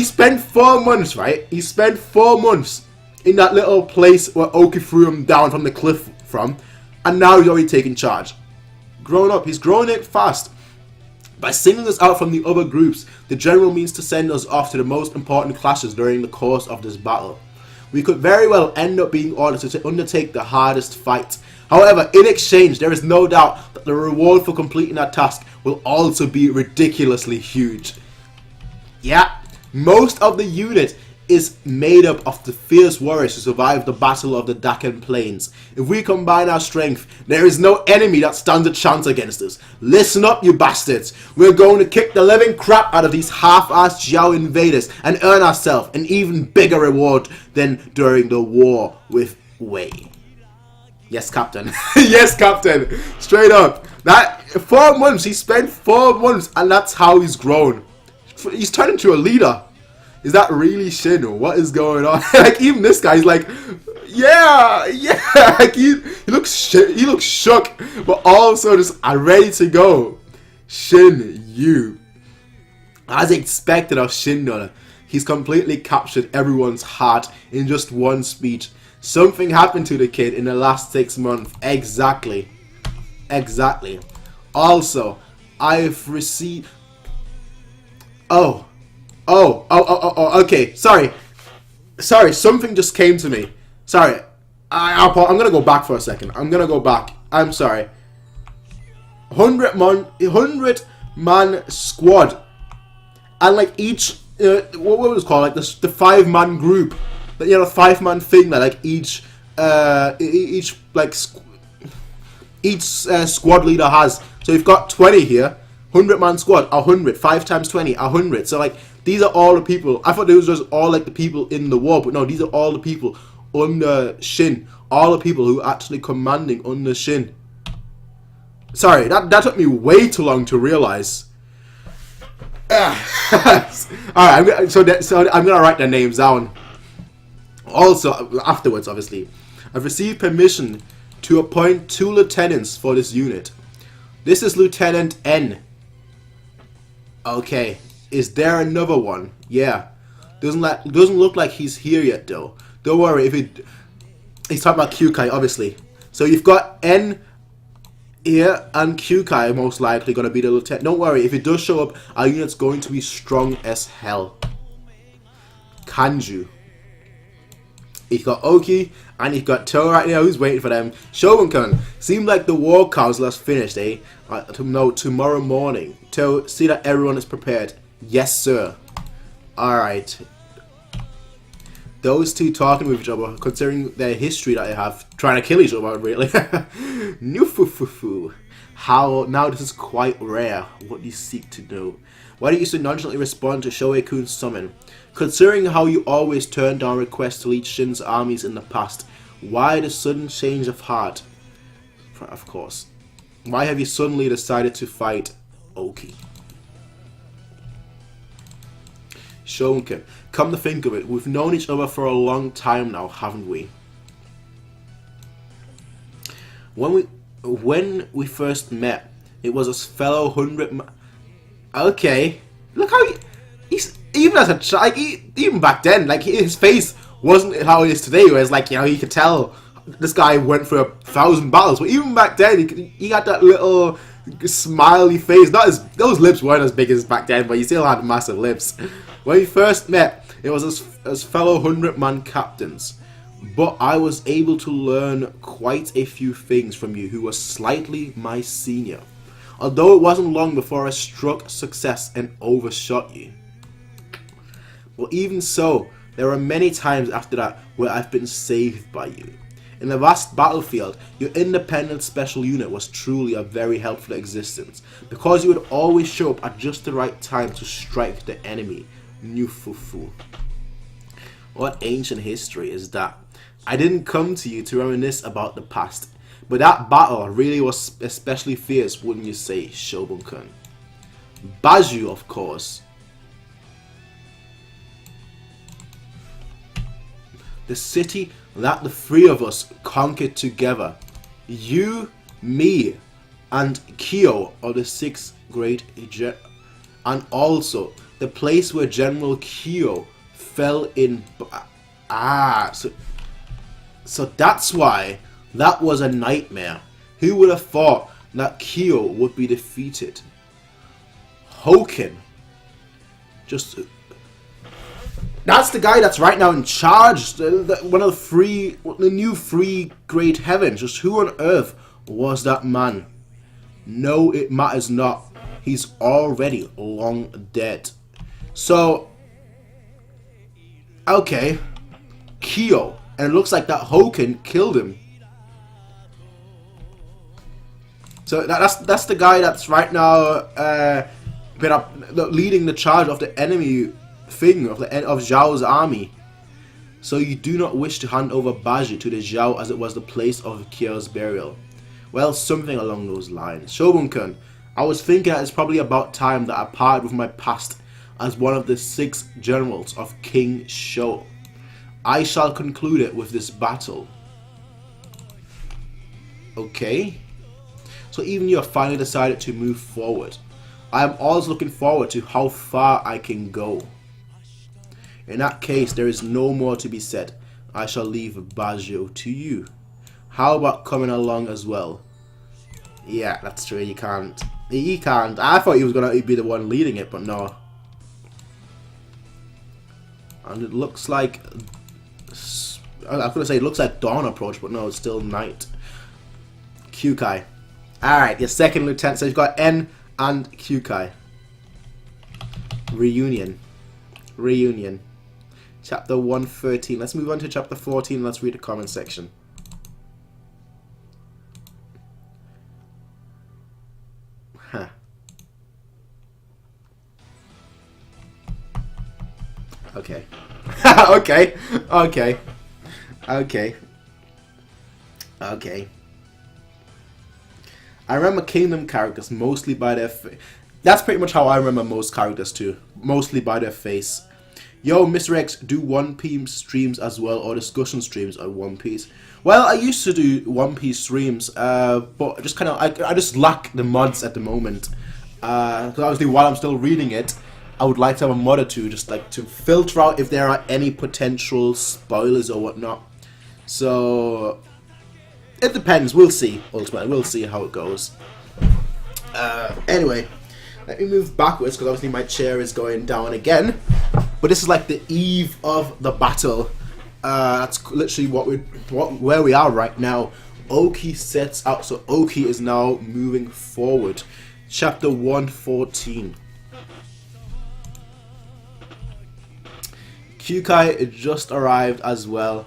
A: spent 4 months, right? He spent 4 months in that little place where Oki threw him down from the cliff from, and now he's already taking charge. Grown up, he's growing it fast. By singling us out from the other groups, the general means to send us off to the most important clashes during the course of this battle. We could very well end up being ordered to undertake the hardest fight. However, in exchange, there is no doubt that the reward for completing that task will also be ridiculously huge. Yeah, most of the unit is made up of the fierce warriors who survived the Battle of the Daken Plains. If we combine our strength, there is no enemy that stands a chance against us. Listen up, you bastards. We're going to kick the living crap out of these half-assed Jiao invaders and earn ourselves an even bigger reward than during the war with Wei. Yes, Captain. Yes, Captain. Straight up. That 4 months, he spent 4 months, and that's how he's grown. He's turned into a leader. Is that really Shin? What is going on? Like, even this guy's like, yeah. Like, he looks shook, but also just ready to go. Shin Yu. As expected of Shindona, he's completely captured everyone's heart in just one speech. Something happened to the kid in the last 6 months. Exactly. Also, I've received. Okay, sorry, something just came to me. Sorry, I'm gonna go back for a second. I'm sorry. 100-man squad. And like each, what was it called? Like the 5-man group. You know, the 5-man thing that like each squad leader has. So you've got 20 here. 100-man squad, 100. 5 times 20, 100. So like, these are all the people. I thought these was just all like the people in the war, but no, these are all the people under Shin. All the people who are actually commanding under Shin. Sorry, that took me way too long to realize. Alright, so I'm gonna write their names down. Also, afterwards, obviously, I've received permission to appoint 2 lieutenants for this unit. This is Lieutenant N. Okay. Is there another one? Yeah. Doesn't look like he's here yet though. Don't worry if he's talking about Kyoukai, obviously. So you've got N here and Kyoukai most likely gonna be the lieutenant. Don't worry, if it does show up, our unit's going to be strong as hell. Kanju. He's got Oki and he's got To right now who's waiting for them. Shogun-kun. Seems like the war council has finished, eh? No, tomorrow morning. To see that everyone is prepared. Yes, sir. Alright. Those two talking with each other, considering their history that they have, trying to kill each other, really. Nufufufu. How, now this is quite rare. What do you seek to know? Why don't you so nonchalantly respond to Shoei-kun's summon? Considering how you always turned down requests to lead Shin's armies in the past, why the sudden change of heart? Of course. Why have you suddenly decided to fight Oki? Shogunkin, come to think of it, we've known each other for a long time now, haven't we? When we first met, it was a fellow 100. Okay, look how he's even as a child. Even back then, like his face wasn't how it is today. Where it's like, you know, you could tell this guy went through 1,000 battles. But even back then, he had that little smiley face. Those lips weren't as big as back then, but he still had massive lips. When we first met, it was as fellow 100-man captains. But I was able to learn quite a few things from you who were slightly my senior. Although it wasn't long before I struck success and overshot you. Well, even so, there were many times after that where I've been saved by you. In the vast battlefield, your independent special unit was truly a very helpful existence, because you would always show up at just the right time to strike the enemy. Nufufu. What ancient history is that? I didn't come to you to reminisce about the past, but that battle really was especially fierce, wouldn't you say, Shogun-kun? Baju, of course. The city that the three of us conquered together. You, me, and Kyo are the six great and also the place where General Kyo fell in. So that's why that was a nightmare. Who would have thought that Kyo would be defeated? Hoken. That's the guy that's right now in charge. One of the new three great heavens. Just who on earth was that man? No, it matters not. He's already long dead. So, okay, Kyo. And it looks like that Hoken killed him. So that's the guy that's right now leading the charge of the enemy thing of Zhao's army. So you do not wish to hand over Baji to the Zhao as it was the place of Kyo's burial. Well, something along those lines. Shogun-kun, I was thinking that it's probably about time that I parted with my past as one of the 6 generals of King Shou. I shall conclude it with this battle. Okay. So even you have finally decided to move forward. I am always looking forward to how far I can go. In that case, there is no more to be said. I shall leave Bajo to you. How about coming along as well? Yeah, that's true. You can't. He can't. I thought he was going to be the one leading it, but no. And it looks like... I was going to say it looks like dawn approach, but no, it's still night. Kyoukai. Alright, your second lieutenant. So you've got N and Kyoukai. Reunion. Chapter 113. Let's move on to chapter 14. Let's read the comment section. Huh. Okay. Okay. I remember Kingdom characters mostly by their face. That's pretty much how I remember most characters too. Mostly by their face. Yo, Mr. X, do One Piece streams as well, or discussion streams on One Piece? Well, I used to do One Piece streams, but I just I just lack the mods at the moment. Because obviously while I'm still reading it, I would like to have a mod or two, just like to filter out if there are any potential spoilers or whatnot. So it depends. We'll see. Ultimately, we'll see how it goes. Anyway, let me move backwards because obviously my chair is going down again. But this is like the eve of the battle. That's literally where we are right now. Oki sets out. So Oki is now moving forward. Chapter 114. Kyoukai just arrived as well.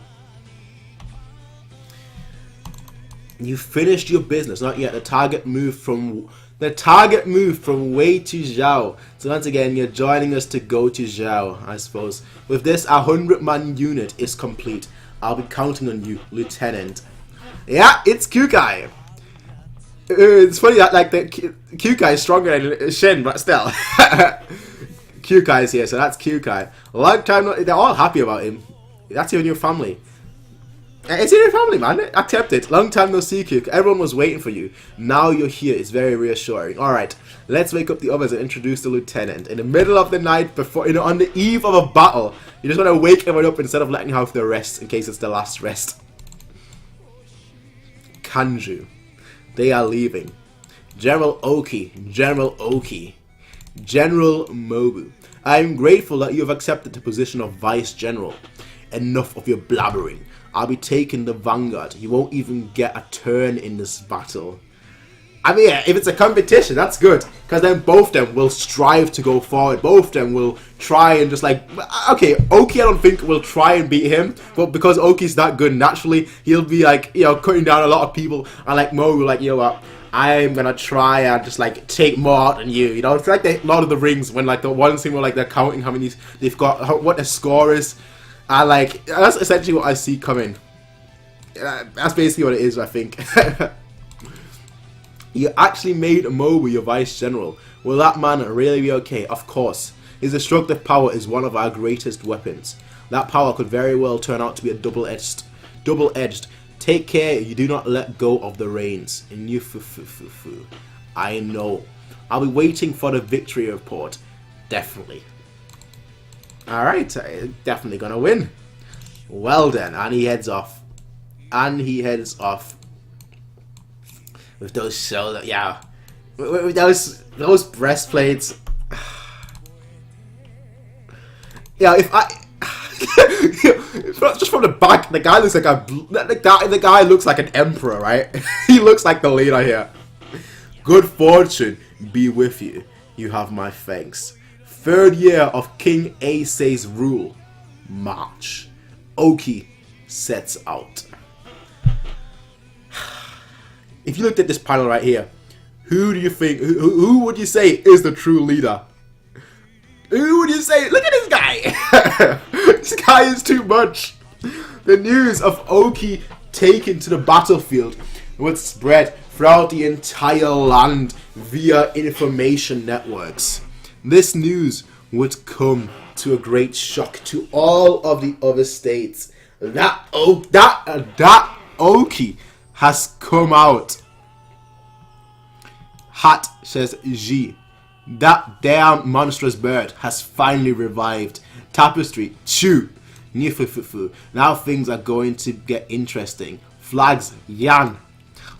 A: You finished your business. Not yet. The target moved from The target moved from Wei to Zhao. So once again, you're joining us to go to Zhao, I suppose. With this, our 100-man unit is complete. I'll be counting on you, Lieutenant. Yeah, it's Kyoukai. It's funny that like the Kyoukai is stronger than Shin, but still. Kyoukai is here, so that's Kyoukai. Long time, they're all happy about him. That's your new family. It's in your family, man. Accept it. Long time no see, Kyoukai. Everyone was waiting for you. Now you're here. It's very reassuring. Alright, let's wake up the others and introduce the lieutenant. In the middle of the night, before on the eve of a battle, you just want to wake everyone up instead of letting them have their rest in case it's the last rest. Kanju. They are leaving. General Oki. General Oki. General Mobu. I am grateful that you have accepted the position of Vice General. Enough of your blabbering. I'll be taking the vanguard. You won't even get a turn in this battle. I mean, yeah, if it's a competition, that's good. Because then both of them will strive to go forward. Both of them will try and just like... Okay, Oki I don't think will try and beat him. But because Oki's that good naturally, he'll be like, you know, cutting down a lot of people. And like Mo will like, you know what, I'm going to try and just like take more out than you. You know, it's like the Lord of the Rings when like the one scene where like they're counting how many they've got, what their score is. And like, that's essentially what I see coming. That's basically what it is, I think. You actually made Mobu your vice general. Will that man really be okay? Of course. His destructive power is one of our greatest weapons. That power could very well turn out to be a double-edged. Take care you do not let go of the reins. I know. I'll be waiting for the victory report. Definitely. Alright, definitely gonna win. Well then, and he heads off. And he heads off. With those shoulders, yeah. With those breastplates. Yeah, if I... just from the back, the guy looks like a... The guy looks like an emperor, right? He looks like the leader here. Good fortune be with you. You have my thanks. 3rd year of King Aisei's rule. March. Oki sets out. If you looked at this panel right here, who do you think, who would you say is the true leader? Who would you say? Look at this guy. This guy is too much. The news of Oki taken to the battlefield would spread throughout the entire land via information networks. This news would come to a great shock to all of the other states. That Oki has come out. Hat says G. That damn monstrous bird has finally revived. Tapestry, chew. Nifufufu. Now things are going to get interesting. Flags, yan.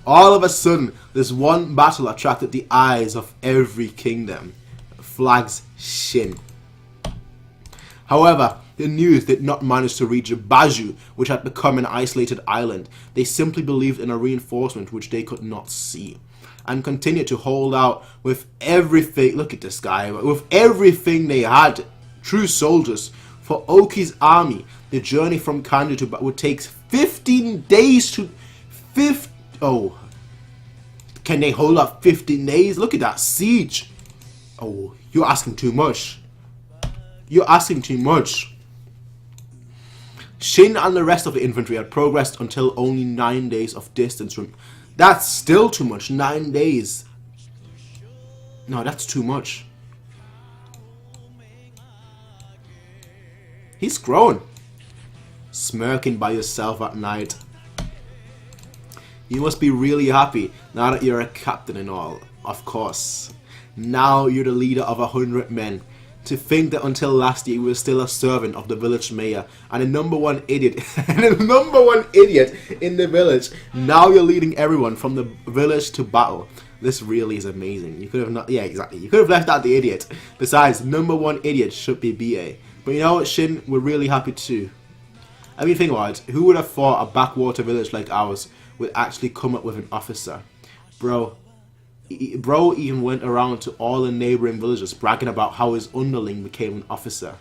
A: All of a sudden, this one battle attracted the eyes of every kingdom. Flags, shin. However, the news did not manage to reach Baju, which had become an isolated island. They simply believed in a reinforcement which they could not see, and continued to hold out with everything. Look at this guy. With everything they had. True soldiers. For Oki's army, the journey from Kanju to would take 15 days to... Oh. Can they hold up 15 days? Look at that siege. Oh, you're asking too much. You're asking too much. Shin and the rest of the infantry had progressed until only 9 days of distance from... That's still too much. 9 days. No, that's too much. He's grown. Smirking by yourself at night. You must be really happy now that you're a captain and all. Of course. Now you're the leader of 100 men. To think that until last year you were still a servant of the village mayor and the number one idiot in the village. Now you're leading everyone from the village to battle. This really is amazing. You could have not, yeah, exactly. You could have left out the idiot. Besides, number one idiot should be BA. But you know what, Shin, we're really happy too. I mean, think about it. Who would have thought a backwater village like ours would actually come up with an officer? Bro even went around to all the neighboring villages bragging about how his underling became an officer.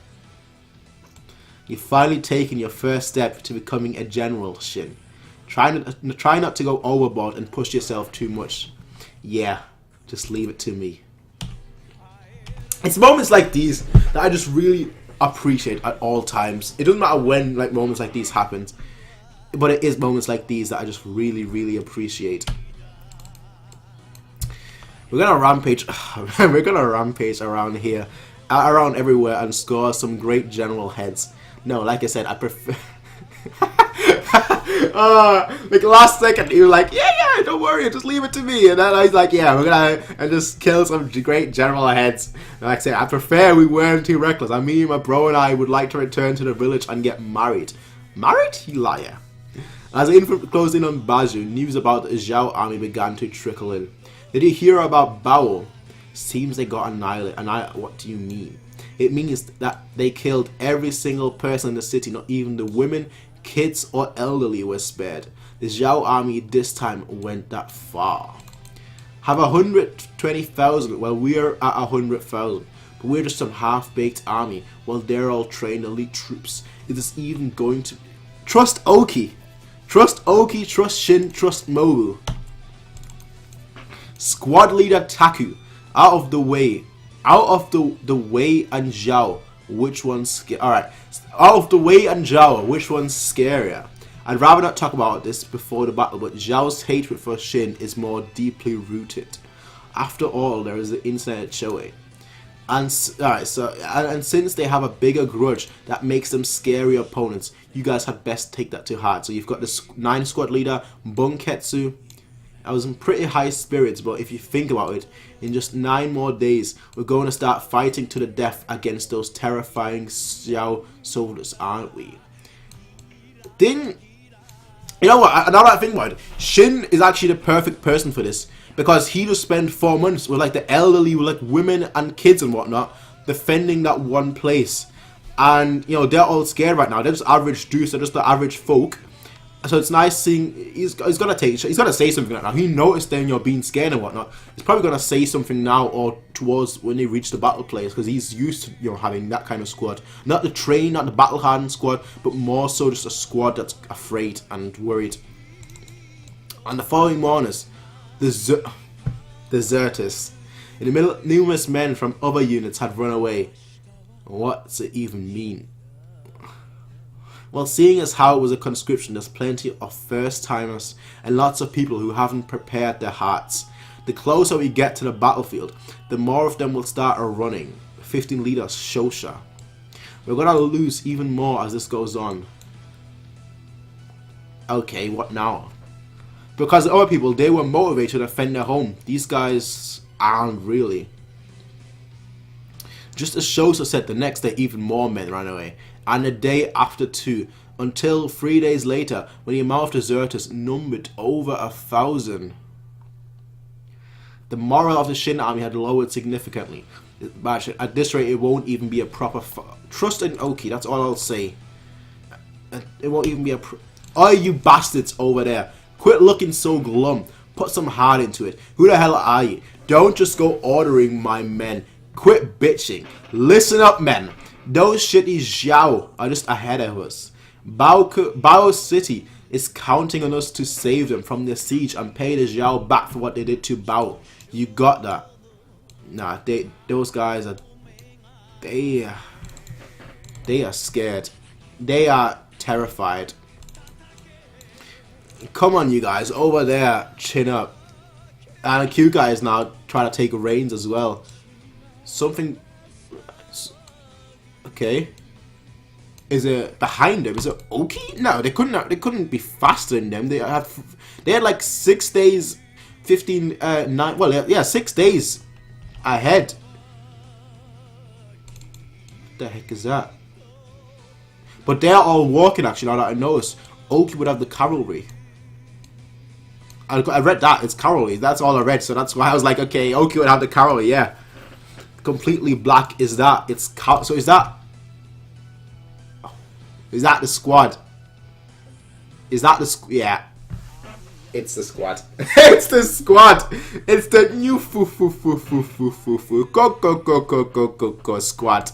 A: You've finally taken your first step to becoming a general, Shin. Try not to go overboard and push yourself too much. Yeah, Just leave it to me. It's moments like these that I just really appreciate at all times. It doesn't matter when like moments like these happen, but it is moments like these that I just really, really appreciate. We're gonna rampage. We're gonna rampage around here, around everywhere, and score some great general heads. No, like I said, I prefer. Like last second, you were like, yeah, don't worry, just leave it to me. And then I was like, yeah, we're gonna and just kill some great general heads. And like I said, I prefer we weren't too reckless. I mean, my bro and I would like to return to the village and get married. Married? You liar. As the infant closed in on Baju, news about the Zhao army began to trickle in. Did you hear about Bao? Seems they got annihilated. What do you mean? It means that they killed every single person in the city, not even the women, kids, or elderly were spared. The Zhao army this time went that far. Have 120,000 while we're at 100,000. But we're just some half-baked army while they're all trained elite troops. Is this even going to... Trust Oki. Trust Oki, trust Shin, trust Mobu. Squad leader Taku. Out of the way. Out of the way and Zhao. Which one's alright. Out of the way and Zhao. Which one's scarier? I'd rather not talk about this before the battle, but Zhao's hatred for Shin is more deeply rooted. After all, there is the incident at Choe. And since they have a bigger grudge that makes them scary opponents, you guys had best take that to heart. So you've got the 9 squad leader, Bunketsu. I was in pretty high spirits, but if you think about it, in just 9 more days, we're going to start fighting to the death against those terrifying Xiao soldiers, aren't we? You know what, now that I think about it, Shin is actually the perfect person for this, because he just spent 4 months with like the elderly, with like women and kids and whatnot, defending that one place. And, you know, they're all scared right now. They're just average dudes, they're just the average folk. So it's nice seeing he's gonna say something right now. He noticed them, you know, being scared and whatnot. He's probably gonna say something now or towards when they reach the battle place, because he's used to, you know, having that kind of squad. Not the train, not the battle hardened squad, but more so just a squad that's afraid and worried. On the following mornings, the deserters. In the middle, numerous men from other units had run away. What's it even mean? Well, seeing as how it was a conscription, there's plenty of first-timers and lots of people who haven't prepared their hearts. The closer we get to the battlefield, the more of them will start running. 15 leaders, Shosha. We're gonna lose even more as this goes on. Okay, what now? Because the other people, they were motivated to defend their home. These guys aren't really. Just as Shosha said, the next day even more men ran away. And the day after too, until 3 days later, when the amount of deserters numbered over 1,000. The morale of the Shin army had lowered significantly. But at this rate, it won't even be a proper trust in Oki, that's all I'll say. It won't even be a oh, you bastards over there. Quit looking so glum. Put some heart into it. Who the hell are you? Don't just go ordering my men. Quit bitching. Listen up, men. Those shitty Zhao are just ahead of us. Bao City is counting on us to save them from their siege and pay the Zhao back for what they did to Bao. You got that? Nah, those guys are... They are scared. They are terrified. Come on, you guys. Over there, chin up. And Kyoukai is now trying to take reins as well. Something... Okay. Is it behind them? Is it Oki? No, they couldn't be faster than them. They had like 6 days, 9. Well, yeah, 6 days ahead. What the heck is that? But they're all walking actually. Now that I noticed, Oki would have the cavalry. I read that it's cavalry. That's all I read. So that's why I was like, okay, Oki would have the cavalry. Yeah. Completely black is that? So is that? Is that the squad? Is that the yeah? It's the squad. It's the squad. It's the new go squad.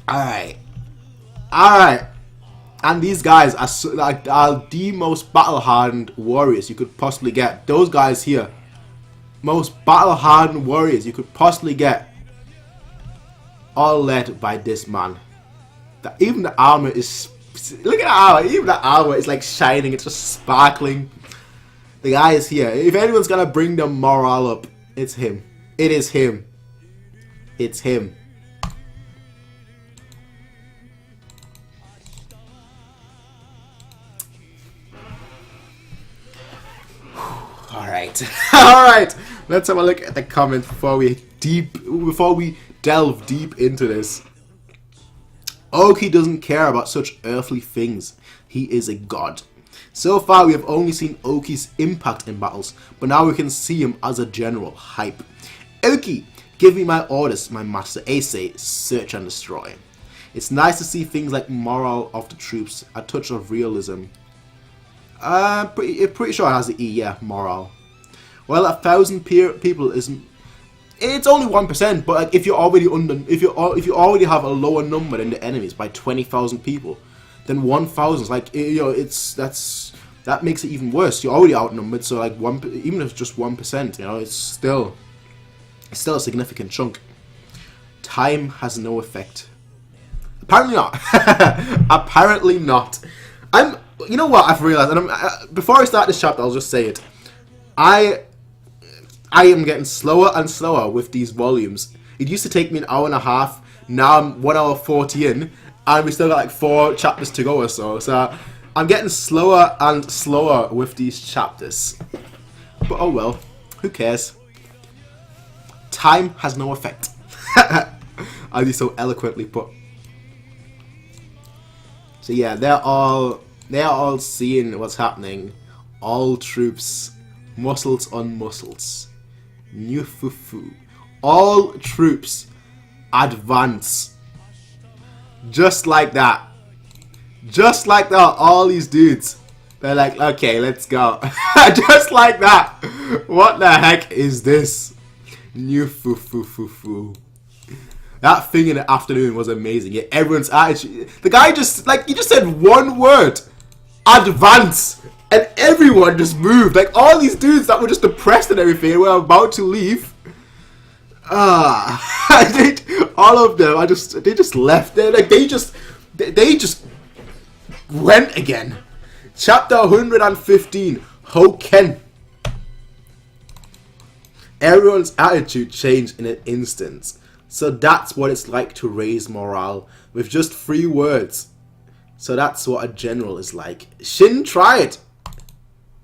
A: All right. And these guys are the most battle-hardened warriors you could possibly get. Those guys here, most battle-hardened warriors you could possibly get, all led by this man. Even the armor is, look at the armor, even the armor is like shining, it's just sparkling. The guy is here. If anyone's gonna bring the morale up, it's him. It is him. It's him. Alright. Alright. Let's have a look at the comments before we delve deep into this. Oki doesn't care about such earthly things. He is a god. So far we have only seen Oki's impact in battles, but now we can see him as a general. Hype. Oki, give me my orders, my master Ace. Search and destroy. It's nice to see things like morale of the troops, a touch of realism. Pretty sure it has the E, yeah, morale. Well, 1,000 people isn't. It's only 1%, but like, if you already have a lower number than the enemies by 20,000 people, then 1,000 is like, you know, that makes it even worse. You're already outnumbered, so like even if it's just 1%, you know, it's still a significant chunk. Time has no effect. Apparently not. Apparently not. You know what I've realized, and before I start this chapter, I'll just say it. I am getting slower and slower with these volumes. It used to take me an hour and a half. Now I'm 1 hour 40 in, and we still got like 4 chapters to go or so. So I'm getting slower and slower with these chapters. But oh well, who cares? Time has no effect. As you so eloquently put. So yeah, they're all seeing what's happening. All troops, muscles on muscles. New fufu. All troops advance. Just like that. Just like that, all these dudes. They're like, okay, let's go. Just like that. What the heck is this? New fufu. That thing in the afternoon was amazing. Yeah, everyone's attitude. The guy just, like, he just said one word. Advance. And everyone just moved. Like, all these dudes that were just depressed and everything were about to leave. All of them, they just left there. Like, they just went again. Chapter 115, Hoken. Everyone's attitude changed in an instant. So that's what it's like to raise morale with just 3 words. So that's what a general is like. Shin tried.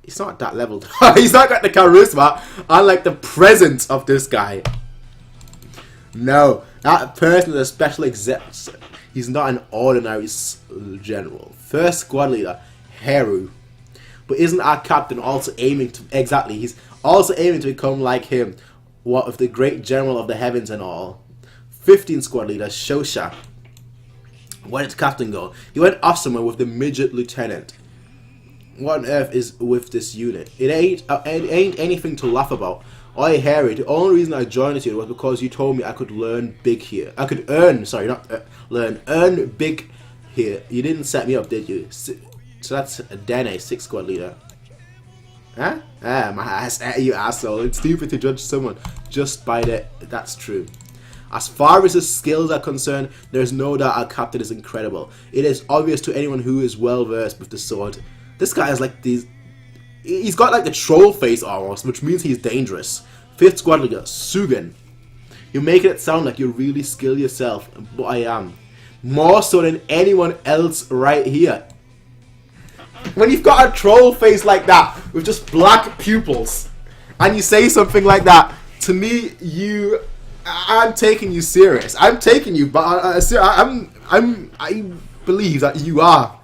A: He's not at that level. He's not got the charisma unlike the presence of this guy. No, that person is a special exec. He's not an ordinary general. First squad leader, Haru. But isn't our captain also aiming to... Exactly, he's also aiming to become like him. What of the great general of the heavens and all. 15 squad leader, Shosha. Where did the captain go? He went off somewhere with the midget lieutenant. What on earth is with this unit? It ain't anything to laugh about. Oi, Harry, the only reason I joined this unit was because you told me I could learn big here. I could earn, sorry, not learn, earn big here. You didn't set me up, did you? So that's Dene, 6 squad leader. Huh? Ah, my ass, you asshole. It's stupid to judge someone just by the... That's true. As far as his skills are concerned, there's no doubt our captain is incredible. It is obvious to anyone who is well versed with the sword. This guy has like these... He's got like the troll face almost, which means he's dangerous. 5th squad leader, Sugen. You're making it sound like you're really skilled yourself, but I am. More so than anyone else right here. When you've got a troll face like that, with just black pupils, and you say something like that, to me, I'm taking you serious. I'm taking you, but I believe that you are.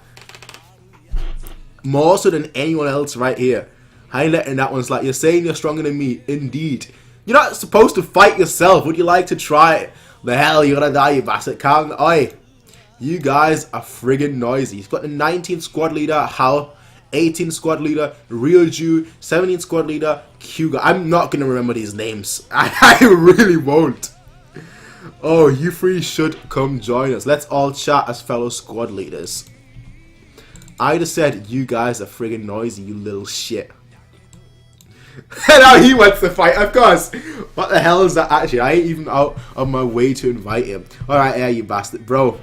A: More so than anyone else right here. Highlighting that one's like, you're saying you're stronger than me. Indeed. You're not supposed to fight yourself. Would you like to try it? The hell, you're gonna die, you bastard. Calm. Oi. You guys are friggin' noisy. He's got the 19th squad leader, Hao. 18th squad leader, Ryuju. 17th squad leader, Kyoukai. I'm not gonna remember these names. I really won't. Oh, you 3 should come join us. Let's all chat as fellow squad leaders. I just said, you guys are friggin' noisy, you little shit. And now he wants to fight, of course. What the hell is that actually? I ain't even out on my way to invite him. Alright, yeah, you bastard. Bro,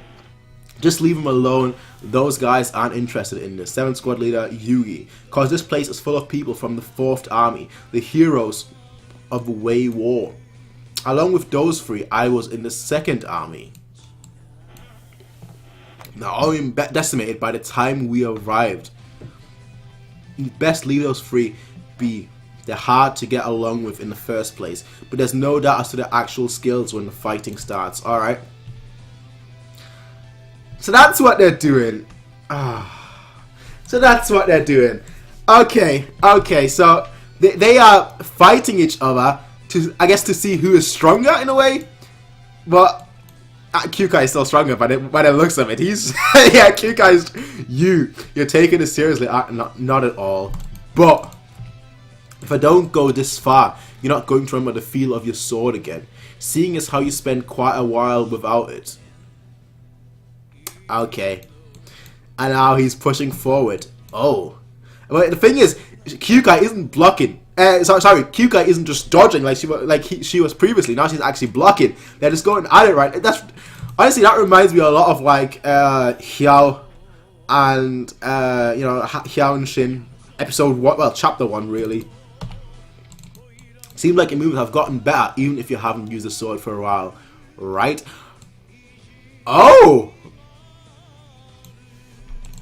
A: just leave him alone. Those guys aren't interested in this. 7th squad leader, Yugi. Cause this place is full of people from the 4th army. The heroes of the Wei War. Along with those 3, I was in the 2nd army. Now, only decimated by the time we arrived. Best leave those 3 be. They're hard to get along with in the first place, but there's no doubt as to their actual skills when the fighting starts. Alright. So that's what they're doing. So that's what they're doing. Okay, so they are fighting each other to, I guess, to see who is stronger in a way. But Kyoukai is still stronger by the looks of it. He's yeah, Kyoukai is you're taking it seriously. Not at all. But if I don't go this far, you're not going to remember the feel of your sword again. Seeing as how you spend quite a while without it. Okay. And now he's pushing forward. Oh. But the thing is, Kyoukai isn't blocking. Sorry, Kyoukai isn't just dodging like she was previously. Now she's actually blocking. They're just going at it, right? That's honestly, that reminds me a lot of like Haikyuu and you know, Haikyuu and Shin episode 1, well, chapter 1 really. Seems like your moves have gotten better even if you haven't used the sword for a while, right? Oh!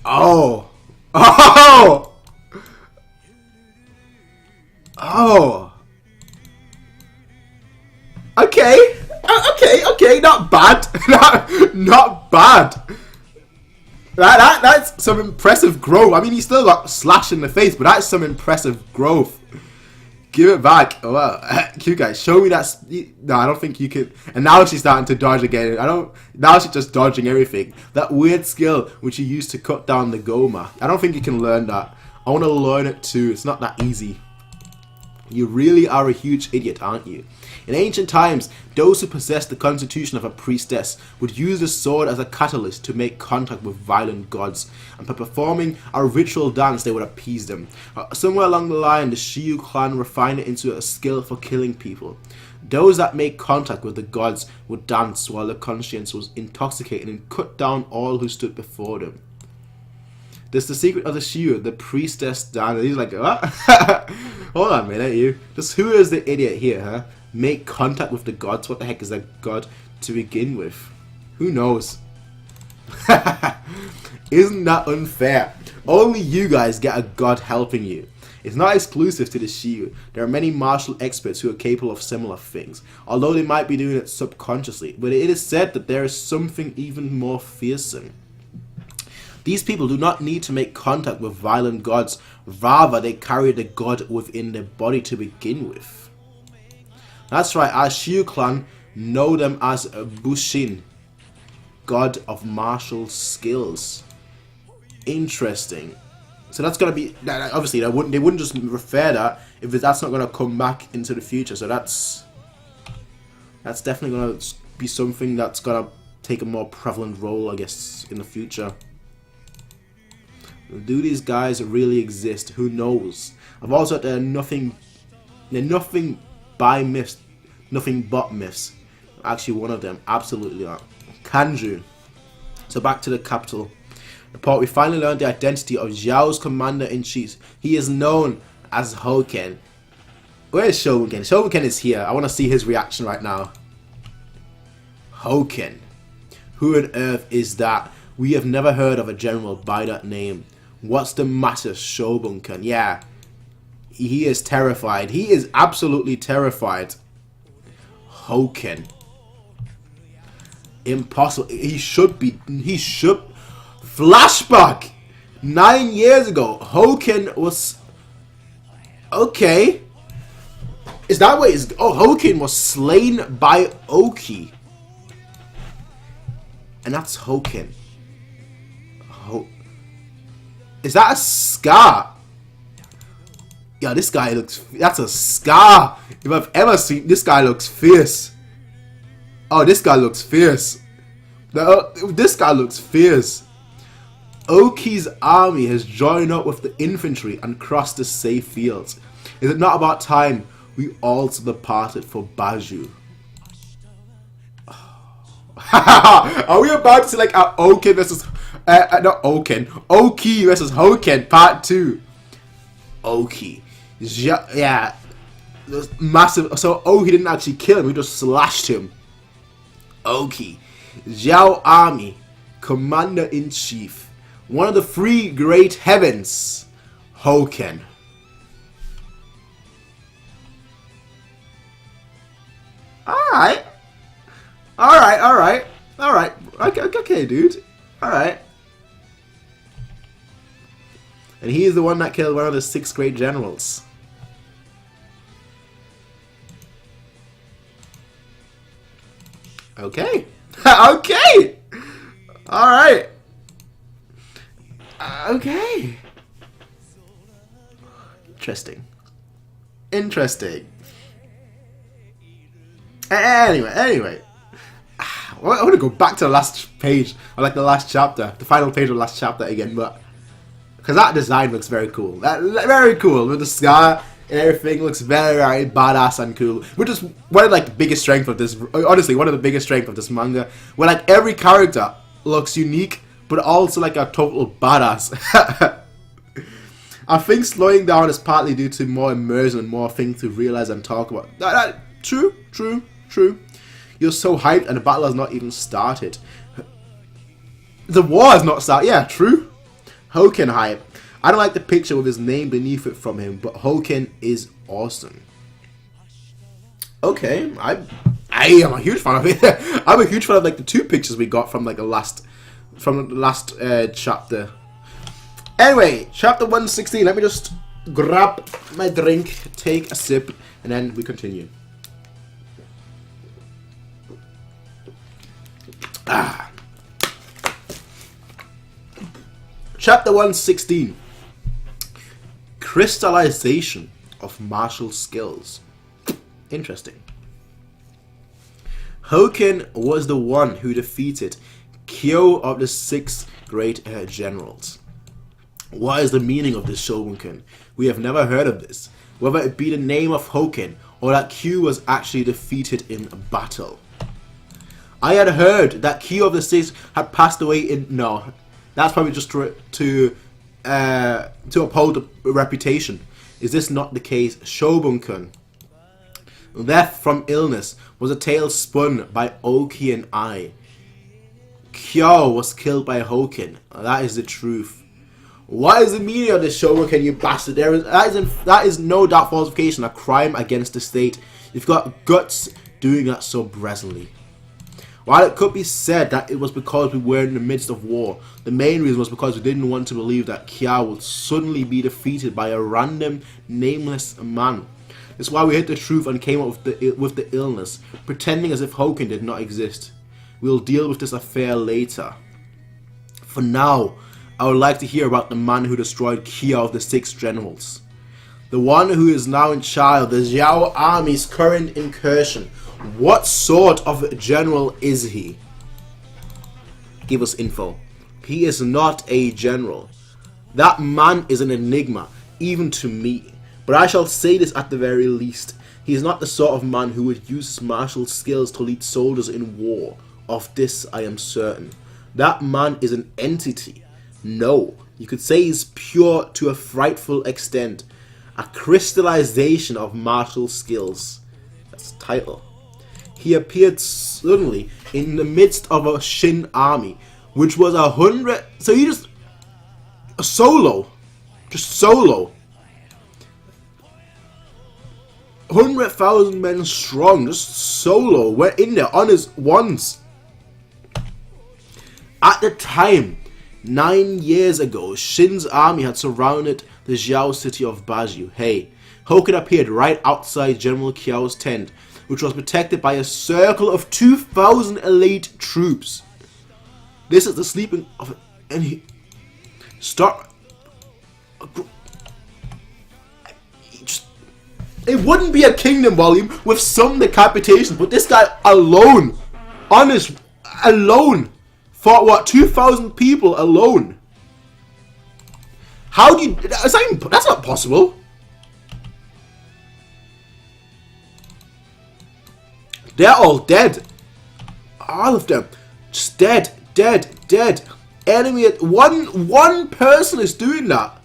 A: Oh! Oh! Oh! Okay! Okay, not bad! not bad! That's some impressive growth. I mean, he still got slashed in the face, but that's some impressive growth. Give it back. Well, Kyoukai, show me that. No, I don't think you can. And now she's starting to dodge again. Now she's just dodging everything. That weird skill which you used to cut down the Goma. I don't think you can learn that. I want to learn it too. It's not that easy. You really are a huge idiot, aren't you? In ancient times, those who possessed the constitution of a priestess would use the sword as a catalyst to make contact with violent gods, and by performing a ritual dance they would appease them. Somewhere along the line, the Shiyu clan refined it into a skill for killing people. Those that make contact with the gods would dance while their conscience was intoxicated and cut down all who stood before them. That's the secret of the Shiyu, the priestess dance. He's like, what? Hold on a minute, you. Just who is the idiot here, huh? Make contact with the gods? What the heck is a god to begin with? Who knows? Isn't that unfair? Only you guys get a god helping you. It's not exclusive to the Shiyu. There are many martial experts who are capable of similar things, although they might be doing it subconsciously. But it is said that there is something even more fearsome. These people do not need to make contact with violent gods, rather they carry the god within their body to begin with. That's right, our Shiyu clan know them as Bushin, god of martial skills. Interesting. So that's gonna be, obviously they wouldn't just refer that if that's not gonna come back into the future. So that's definitely gonna be something that's gonna take a more prevalent role, I guess, in the future. Do these guys really exist? Who knows? I've also heard they're nothing by myths, nothing but myths. Actually, one of them absolutely are. Kanju. So back to the capital. Report: we finally learned the identity of Zhao's commander-in-chief. He is known as Hoken. Where is Shogun? Shogun is here. I want to see his reaction right now. Hoken. Who on earth is that? We have never heard of a general by that name. What's the matter, Shogun-kun? Yeah. He is terrified. He is absolutely terrified. Hoken. Impossible. He should be. He should. Flashback! 9 years ago. Hoken was. Okay. Is that what is? Oh, Hoken was slain by Oki. And that's Hoken. Is that a scar? Yeah, this guy looks... That's a scar. If I've ever seen... This guy looks fierce. Oh, this guy looks fierce. This guy looks fierce. Oki's army has joined up with the infantry and crossed the safe fields. Is it not about time we also departed for Baju? Are we about to see like a Oki versus not Oken, Oki versus Hoken part 2? Oki, yeah, massive. So Oki didn't actually kill him; he just slashed him. Oki, Zhao Army, Commander-in-Chief, one of the 3 great heavens, Hoken. Alright. Okay, dude. Alright. And he is the one that killed one of the 6 great generals. Okay. Okay! Alright. Okay. Interesting. Anyway. I want to go back to the last page, or like the last chapter, the final page of the last chapter again, but because that design looks very cool. Very cool with the scar and everything. Looks very badass and cool. Which is one of like the biggest strength of this. Honestly, one of the biggest strength of this manga, where like every character looks unique, but also like a total badass. I think slowing down is partly due to more immersion and more things to realize and talk about. True. You're so hyped and the battle has not even started. The war has not started. Yeah, true. Hoken hype. I don't like the picture with his name beneath it from him, but Hoken is awesome. Okay, I am a huge fan of it. I'm a huge fan of like the 2 pictures we got from like the last chapter. Anyway, chapter 116. Let me just grab my drink, take a sip, and then we continue. Chapter 116. Crystallization of martial skills. Interesting. Hoken was the one who defeated Kyoukai of the 6 great generals. What is the meaning of this Shogunkin? We have never heard of this. Whether it be the name of Hoken or that Kyoukai was actually defeated in battle. I had heard that Kyoukai of the 6 had passed away in... No, that's probably just to uphold the reputation. Is this not the case? Shobunkun. Death from illness was a tale spun by Oki and I. Kyoukai was killed by Hoken. That is the truth. What is the meaning of this Shobunkun, you bastard? That is no doubt falsification, a crime against the state. You've got guts doing that so brazenly. While it could be said that it was because we were in the midst of war, the main reason was because we didn't want to believe that Kyoukai would suddenly be defeated by a random, nameless man. That's why we hid the truth and came up with the illness, pretending as if Hoken did not exist. We'll deal with this affair later. For now, I would like to hear about the man who destroyed Kyoukai of the 6 generals. The one who is now in charge of the Zhao army's current incursion. What sort of general is he? Give us info. He is not a general. That man is an enigma, even to me. But I shall say this at the very least. He is not the sort of man who would use his martial skills to lead soldiers in war. Of this I am certain. That man is an entity. No, you could say he's pure to a frightful extent. A crystallization of martial skills. That's the title. He appeared suddenly in the midst of a Shin army, which was 100. So he just solo. 100,000 men strong, just solo. Went in there on his ones. At the time, 9 years ago, Shin's army had surrounded the Zhao city of Baju. Hey, Hoken appeared right outside General Kyou's tent, which was protected by a circle of 2,000 elite troops. This is the sleeping of any start. It wouldn't be a kingdom volume with some decapitations, but this guy alone, alone, fought what, 2,000 people alone. How do you... That's not possible. They're all dead. All of them. Just dead, dead, dead. Enemy... One person is doing that.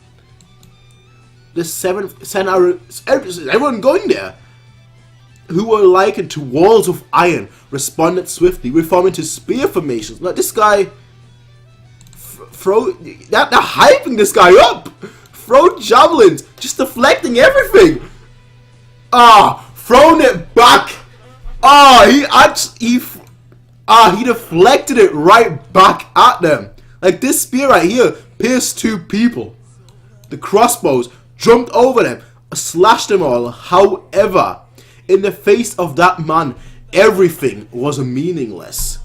A: The 10 hour... Everyone going there. Who were likened to walls of iron, responded swiftly, reforming to spear formations. Like this guy... They're hyping this guy up. Throw javelins, just deflecting everything. Thrown it back. He deflected it right back at them. Like this spear right here pierced 2 people. The crossbows jumped over them, slashed them all. However, in the face of that man, everything was meaningless.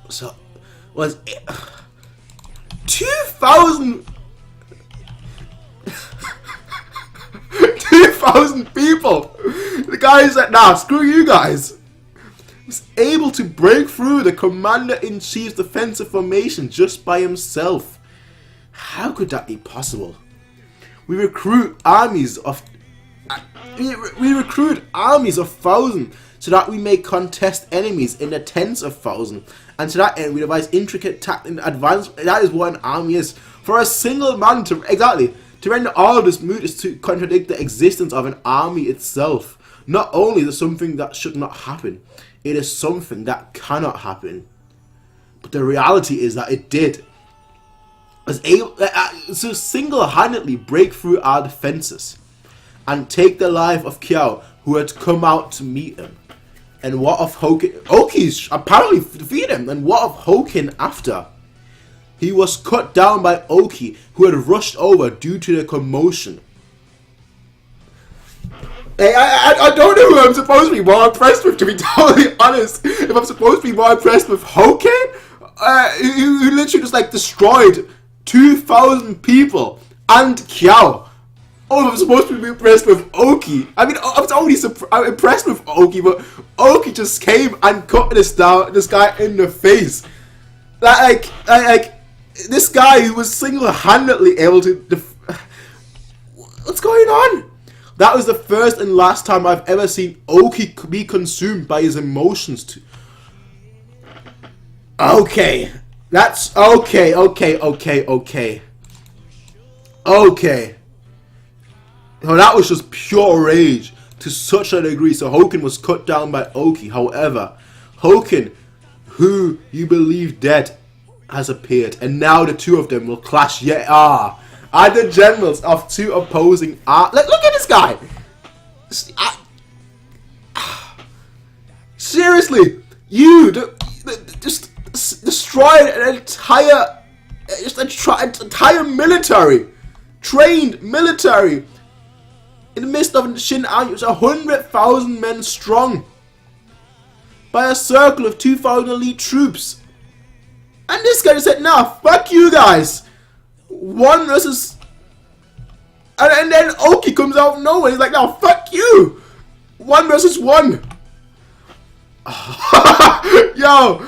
A: So, was it 2,000 people? The guy said, nah, screw you guys. Was able to break through the commander-in-chief's defensive formation just by himself. How could that be possible? We recruit armies of thousands so that we may contest enemies in the tens of thousands. And to that end, we devise intricate tactics and advance. That is what an army is. For a single man to render all this mood is to contradict the existence of an army itself. Not only is it something that should not happen, it is something that cannot happen. But the reality is that it did. Was able to single-handedly break through our defenses and take the life of Kyou, who had come out to meet him. And what of Hokin? Oki's apparently defeated him. And what of Hokin after? He was cut down by Oki, who had rushed over due to the commotion. Hey, I don't know who I'm supposed to be more impressed with, to be totally honest. If I'm supposed to be more impressed with Hokin, who literally just like destroyed 2,000 people, and Kyou. Oh, I'm supposed to be impressed with Oki. I mean, I'm impressed with Oki, but Oki just came and cut this guy in the face. Like this guy who was single-handedly able to... What's going on? That was the first and last time I've ever seen Oki be consumed by his emotions. Okay. That's... Okay. No, that was just pure rage to such a degree. So Hokin was cut down by Oki. However, Hokin, who you believe dead, has appeared. And now the two of them will clash yet. Are the generals of 2 opposing look at this guy. Seriously, you just destroyed an entire military, trained military. In the midst of Shin army, it was 100,000 men strong, by a circle of 2,000 elite troops. And this guy just said, nah, fuck you guys. One versus... And then Oki comes out of nowhere, he's like, nah, fuck you. 1 versus 1. Yo,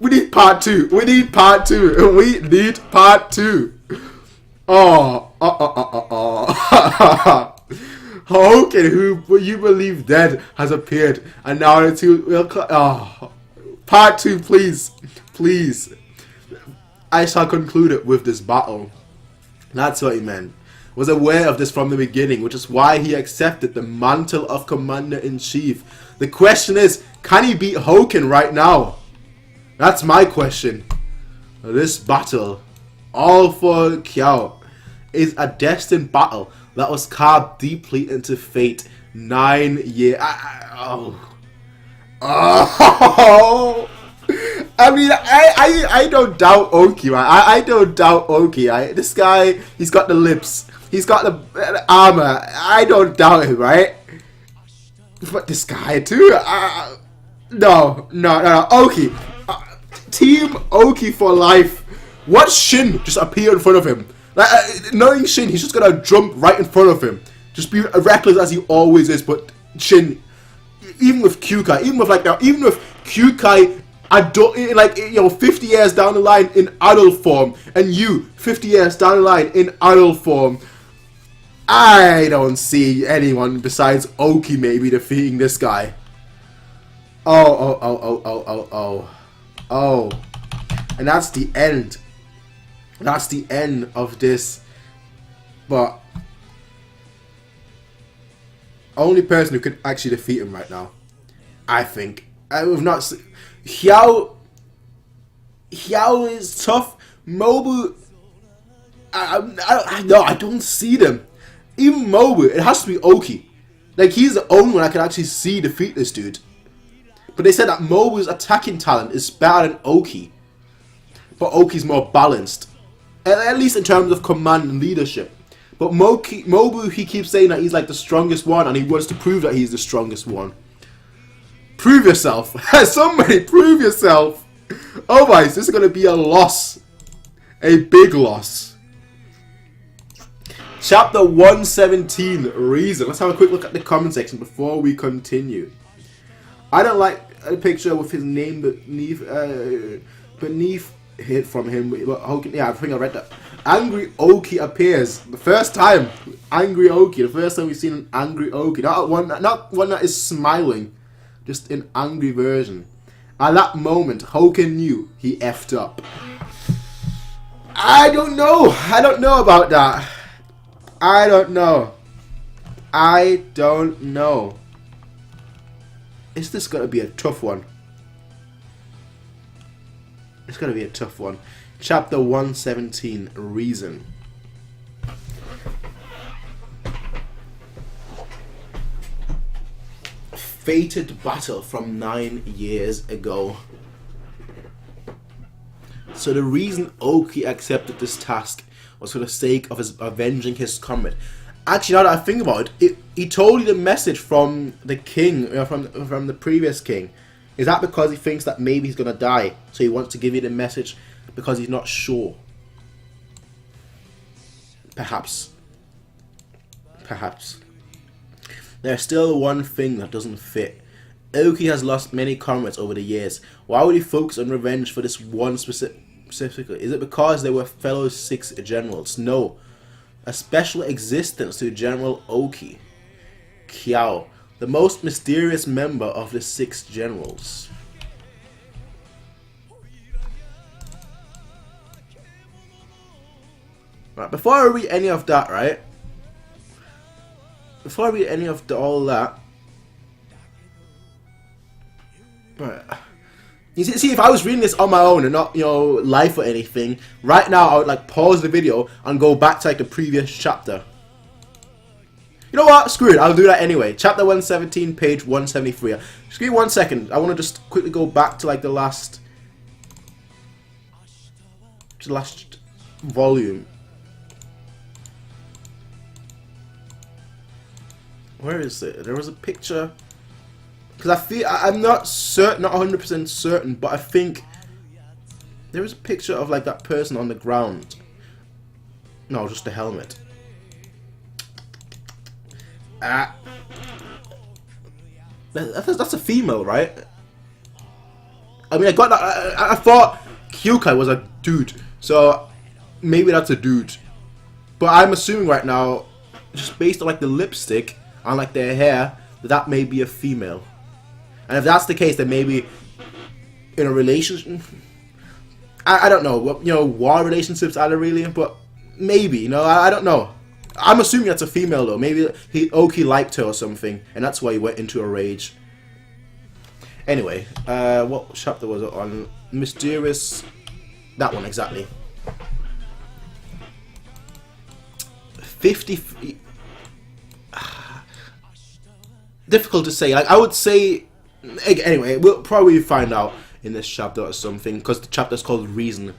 A: we need part 2. We need part 2. Hokin, who you believe dead, has appeared, and now the two will. Part 2, please. I shall conclude it with this battle. That's what he meant. Was aware of this from the beginning, which is why he accepted the mantle of Commander-in-Chief. The question is, can he beat Hokin right now? That's my question. This battle, all for Kyou, is a destined battle that was carved deeply into fate. 9 years. I mean, I don't doubt Oki, right? I don't doubt Oki. This guy, he's got the lips. He's got the armor. I don't doubt him, right? But this guy too? No. Oki. Team Oki for life. What Shin just appeared in front of him? Like, knowing Shin, he's just gonna jump right in front of him. Just be reckless as he always is. But Shin, even with Kyoukai, even with Kyoukai like, you know, 50 years down the line in adult form, and you 50 years down the line in adult form. I don't see anyone besides Oki maybe defeating this guy. Oh. And that's the end. That's the end of this. But only person who could actually defeat him right now, I think. We've not seen. Haikyuu is tough. Mobu, I don't see them. Even Mobu, it has to be Oki. Like, he's the only one I can actually see defeat this dude. But they said that Mobu's attacking talent is better than Oki. But Oki's more balanced. At least in terms of command and leadership. But Mobu, he keeps saying that he's like the strongest one, and he wants to prove that he's the strongest one. Prove yourself. Somebody prove yourself. Otherwise, this is going to be a loss. A big loss. Chapter 117, Reason. Let's have a quick look at the comment section before we continue. I don't like a picture with his name beneath it from him. Yeah, I think I read that. Angry Oki appears. The first time. Angry Oki. The first time we've seen an angry Oki. Not one that is smiling. Just an angry version. At that moment, Hoken knew he effed up. I don't know. I don't know about that. I don't know. Is this going to be a tough one? It's going to be a tough one. Chapter 117, Reason. Fated battle from 9 years ago. So the reason Oki accepted this task was for the sake of avenging his comrade. Actually, now that I think about it, he told you the message from the king, from the previous king. Is that because he thinks that maybe he's going to die? So he wants to give you the message because he's not sure? Perhaps. There's still one thing that doesn't fit. Oki has lost many comrades over the years. Why would he focus on revenge for this one specifically? Is it because they were fellow 6 generals? No. A special existence to General Oki. Kyoukai, the most mysterious member of the 6 generals. Right, before I read any of that, right? Before I read any of all that, right. You see, if I was reading this on my own and not, you know, live or anything, right now I would like pause the video and go back to like the previous chapter. You know what? Screw it. I'll do that anyway. Chapter 117, page 173. Just give me 1 second. I want to just quickly go back to like the last volume. Where is it? There was a picture. Because I'm not certain, not 100% certain, but I think there was a picture of like that person on the ground. No, just the helmet. That's a female, right? I mean, I got that. I thought Kyoukai was a dude, so maybe that's a dude. But I'm assuming right now, just based on like the lipstick and like their hair, that may be a female. And if that's the case, then maybe in a relationship, I don't know. You know, war relationships are there really? But maybe, you know, I don't know. I'm assuming that's a female though. Maybe Oki liked her or something, and that's why he went into a rage. Anyway, what chapter was it on? Mysterious. That one exactly. 50. Difficult to say. Like I would say. Anyway, we'll probably find out in this chapter or something, because the chapter is called Reason.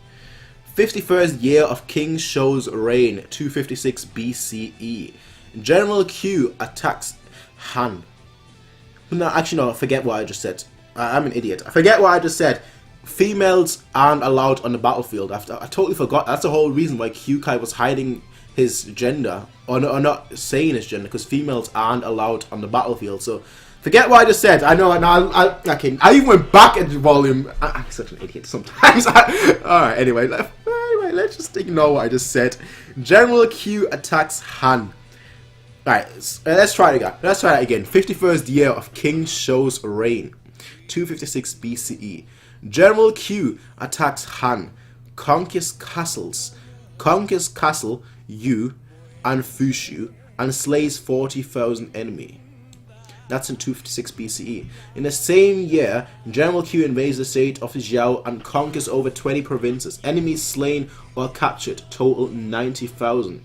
A: 51st year of King Shou's reign, 256 BCE. General Q attacks Han. No, actually no, forget what I just said. I'm an idiot. I forget what I just said. Females aren't allowed on the battlefield. I totally forgot. That's the whole reason why Kyoukai was hiding his gender, or not saying his gender, because females aren't allowed on the battlefield. So Forget what I just said. I know. Okay. I even went back at the volume. I'm such an idiot sometimes. Alright, anyway, let's just ignore what I just said. General Q attacks Han. Alright, let's try it again. Let's try that again. 51st year of King Shou's reign. 256 BCE. General Q attacks Han. Conquers Castle Yu and Fushu, and slays 40,000 enemy. That's in 256 BCE. In the same year, General Q invades the state of Zhao and conquers over 20 provinces. Enemies slain or captured total 90,000.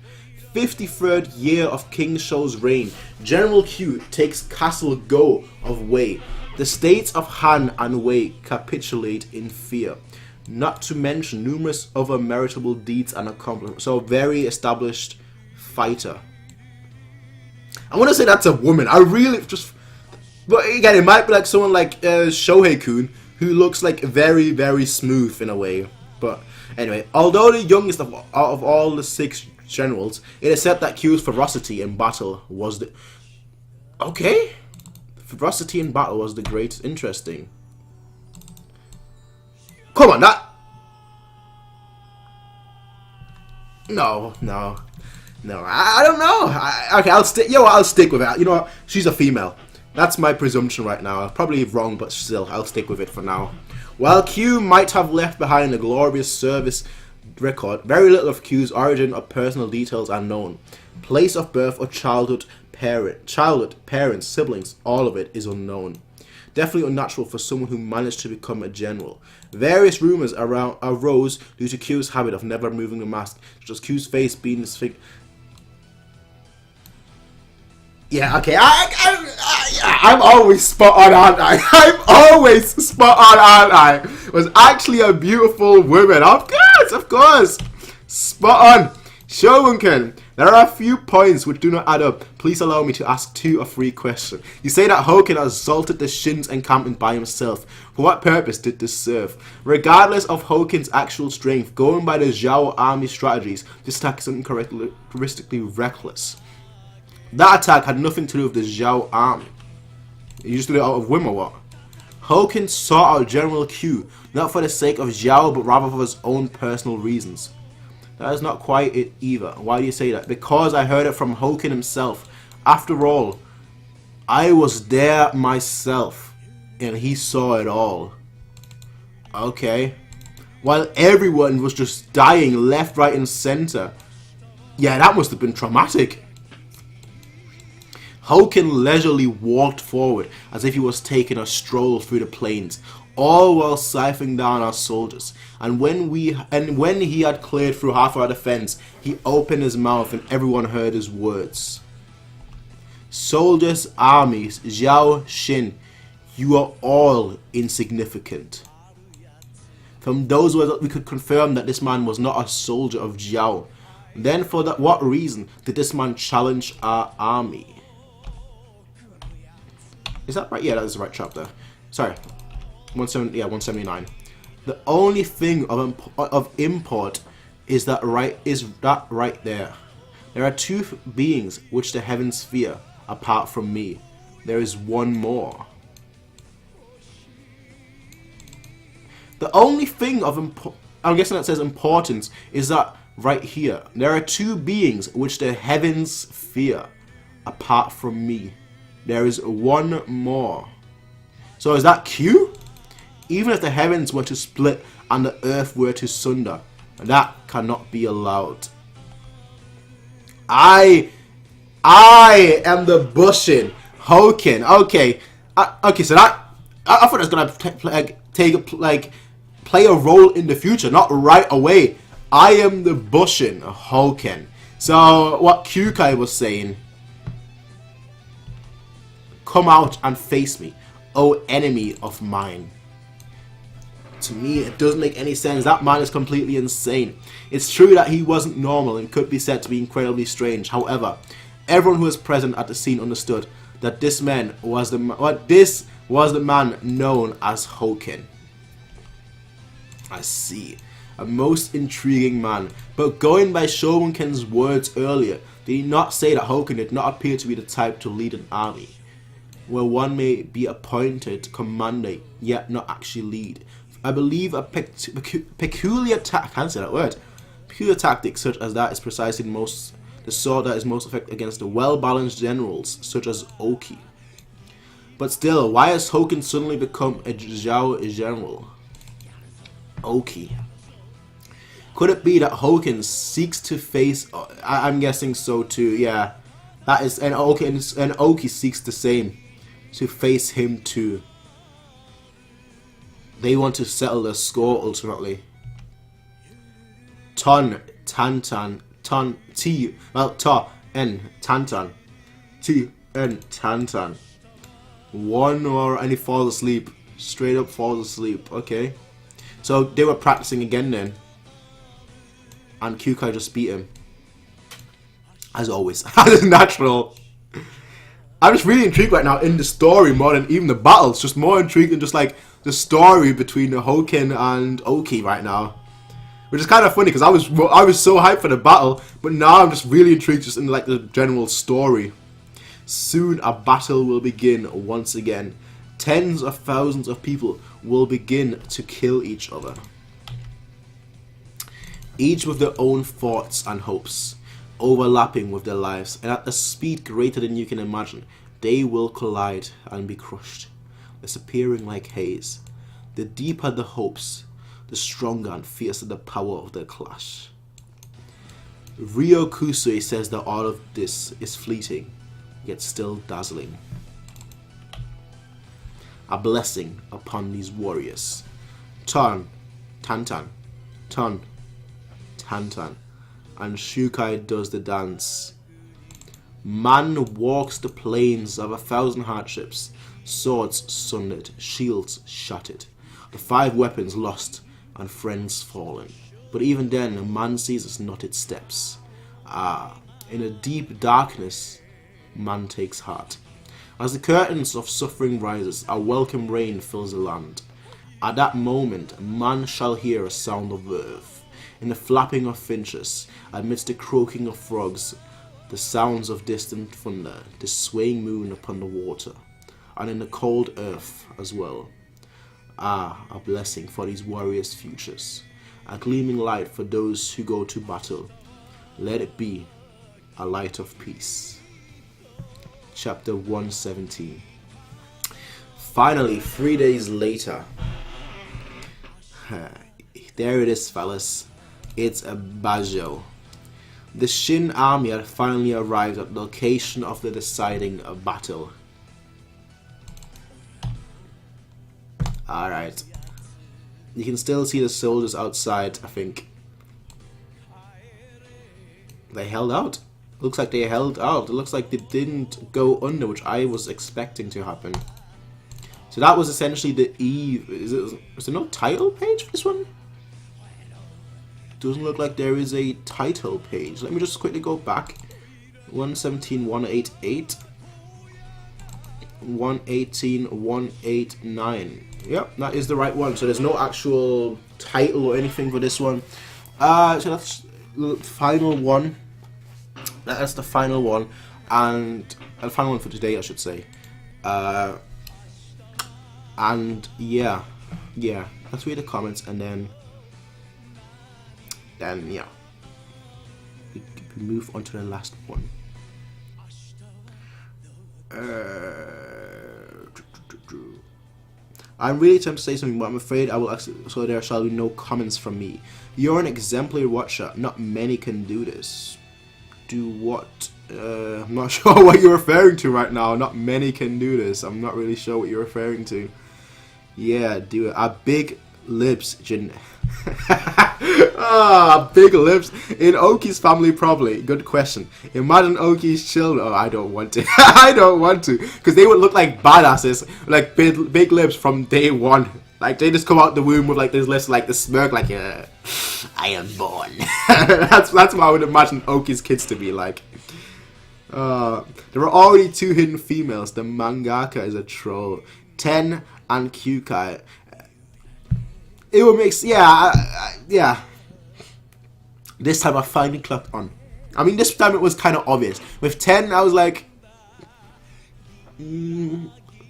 A: 53rd year of King Shou's reign. General Q takes Castle Go of Wei. The states of Han and Wei capitulate in fear. Not to mention numerous other meritable deeds and accomplishments. So, very established fighter. I want to say that's a woman. I really just... But again, it might be like someone like Shohei-kun, who looks like very, very smooth in a way. But anyway, although the youngest of all the 6 generals, it is said that Q's ferocity in battle was the... Okay? Ferocity in battle was the greatest. Interesting. Come on, that... No. I don't know. Okay, I'll stick. I'll stick with it. You know what? She's a female. That's my presumption right now. I'm probably wrong, but still, I'll stick with it for now. While Q might have left behind a glorious service record, very little of Q's origin or personal details are known. Place of birth or childhood, parents, siblings, all of it is unknown. Definitely unnatural for someone who managed to become a general. Various rumors arose due to Q's habit of never moving the mask, such as Q's face being disfigured. Yeah, okay, I'm always spot on, aren't I? I'm always spot on, aren't I? Was actually a beautiful woman. Of course. Spot on. Shogunken, there are a few points which do not add up. Please allow me to ask 2 or 3 questions. You say that Hoken assaulted the Shin's encampment by himself. For what purpose did this serve? Regardless of Hoken's actual strength, going by the Zhao army strategies, this attack is uncharacteristically reckless. That attack had nothing to do with the Zhao army. You just did it out of whim or what? Hoken sought out General Q, not for the sake of Zhao, but rather for his own personal reasons. That is not quite it either. Why do you say that? Because I heard it from Hoken himself. After all, I was there myself, and he saw it all. Okay. While everyone was just dying left, right, and center. Yeah, that must have been traumatic. Hoken leisurely walked forward as if he was taking a stroll through the plains, all while siphoning down our soldiers. And when he had cleared through half our defense, he opened his mouth and everyone heard his words. Soldiers, armies, Zhao, Shin, you are all insignificant. From those words we could confirm that this man was not a soldier of Zhao. Then for what reason did this man challenge our army? Is that right? Yeah, that is the right chapter. Sorry. 179. The only thing of import is that right there. There are 2 beings which the heavens fear, apart from me. There is one more. The only thing of I'm guessing that says importance is that right here. There are 2 beings which the heavens fear, apart from me. There is one more. So is that Q? Even if the heavens were to split and the earth were to sunder, that cannot be allowed. I am the Bushin Hoken. Okay. Okay, so that I thought it was gonna play a role in the future, not right away. I am the Bushin Hoken. So what Kyoukai was saying. Come out and face me, O enemy of mine. To me, it doesn't make any sense. That man is completely insane. It's true that he wasn't normal and could be said to be incredibly strange. However, everyone who was present at the scene understood that this man was the man known as Hoken. I see. A most intriguing man. But going by Shogunken's words earlier, did he not say that Hoken did not appear to be the type to lead an army? where one may be appointed commander, yet not actually lead. I believe a peculiar tactic such as that is precisely the sort that is most effective against the well-balanced generals, such as Oki. But still, why has Hoken suddenly become a Zhao general? Oki. Could it be that Hoken seeks to face... I'm guessing so too, yeah. That is, and Oki seeks the same, to face him too. They want to settle the score ultimately. Ta, N, Tantan. T, N, Tantan. One more and he falls asleep. Straight up falls asleep, okay. So they were practicing again then. And Kyoukai just beat him. As always. As natural. I'm just really intrigued right now in the story more than even the battles. Just more intrigued in just like the story between the Hoken and Oki right now. Which is kind of funny because I was so hyped for the battle, but now I'm just really intrigued just in like the general story. Soon a battle will begin once again. Tens of thousands of people will begin to kill each other. Each with their own thoughts and hopes, overlapping with their lives, and at a speed greater than you can imagine, they will collide and be crushed, disappearing like haze. The deeper the hopes, the stronger and fiercer the power of their clash. Ryokusui says that all of this is fleeting, yet still dazzling. A blessing upon these warriors. Tantan, Tantan, and Kyoukai does the dance. Man walks the plains of 1,000 hardships, swords sundered, shields shattered, the 5 weapons lost, and friends fallen. But even then, man seizes not its steps. In a deep darkness, man takes heart. As the curtains of suffering rises, a welcome rain fills the land. At that moment, man shall hear a sound of earth. In the flapping of finches, amidst the croaking of frogs, the sounds of distant thunder, the swaying moon upon the water, and in the cold earth as well. A blessing for these warriors' futures, a gleaming light for those who go to battle. Let it be a light of peace. Chapter 117. Finally, 3 days later, there it is, fellas. It's a Bajo. The Shin army had finally arrived at the location of the deciding battle. Alright. You can still see the soldiers outside, I think. They held out. Looks like they held out. It looks like they didn't go under, which I was expecting to happen. So that was essentially the eve. Is there no title page for this one? Doesn't look like there is a title page. Let me just quickly go back. 117, 188. 118, 189. Yep, that is the right one. So there's no actual title or anything for this one. So that's the final one. That's the final one. And the final one for today, I should say. And yeah. Let's read the comments and then yeah. We move on to the last one. I'm really tempted to say something, but I'm afraid I will actually. So there shall be no comments from me. You're an exemplary watcher. Not many can do this. Do what? I'm not sure what you're referring to right now. Not many can do this. I'm not really sure what you're referring to. Yeah, do it. Big lips, Jin. Big lips. In Oki's family, probably. Good question. Imagine Oki's children. Oh, I don't want to. I don't want to. Because they would look like badasses. Like big lips from day one. Like they just come out the womb with like this lips, like the smirk, like I am born. that's what I would imagine Oki's kids to be like. There are already 2 hidden females. The mangaka is a troll. Ten and Kyoukai. It would make yeah. This time I finally clocked on. I mean, this time it was kind of obvious. With 10, I was like,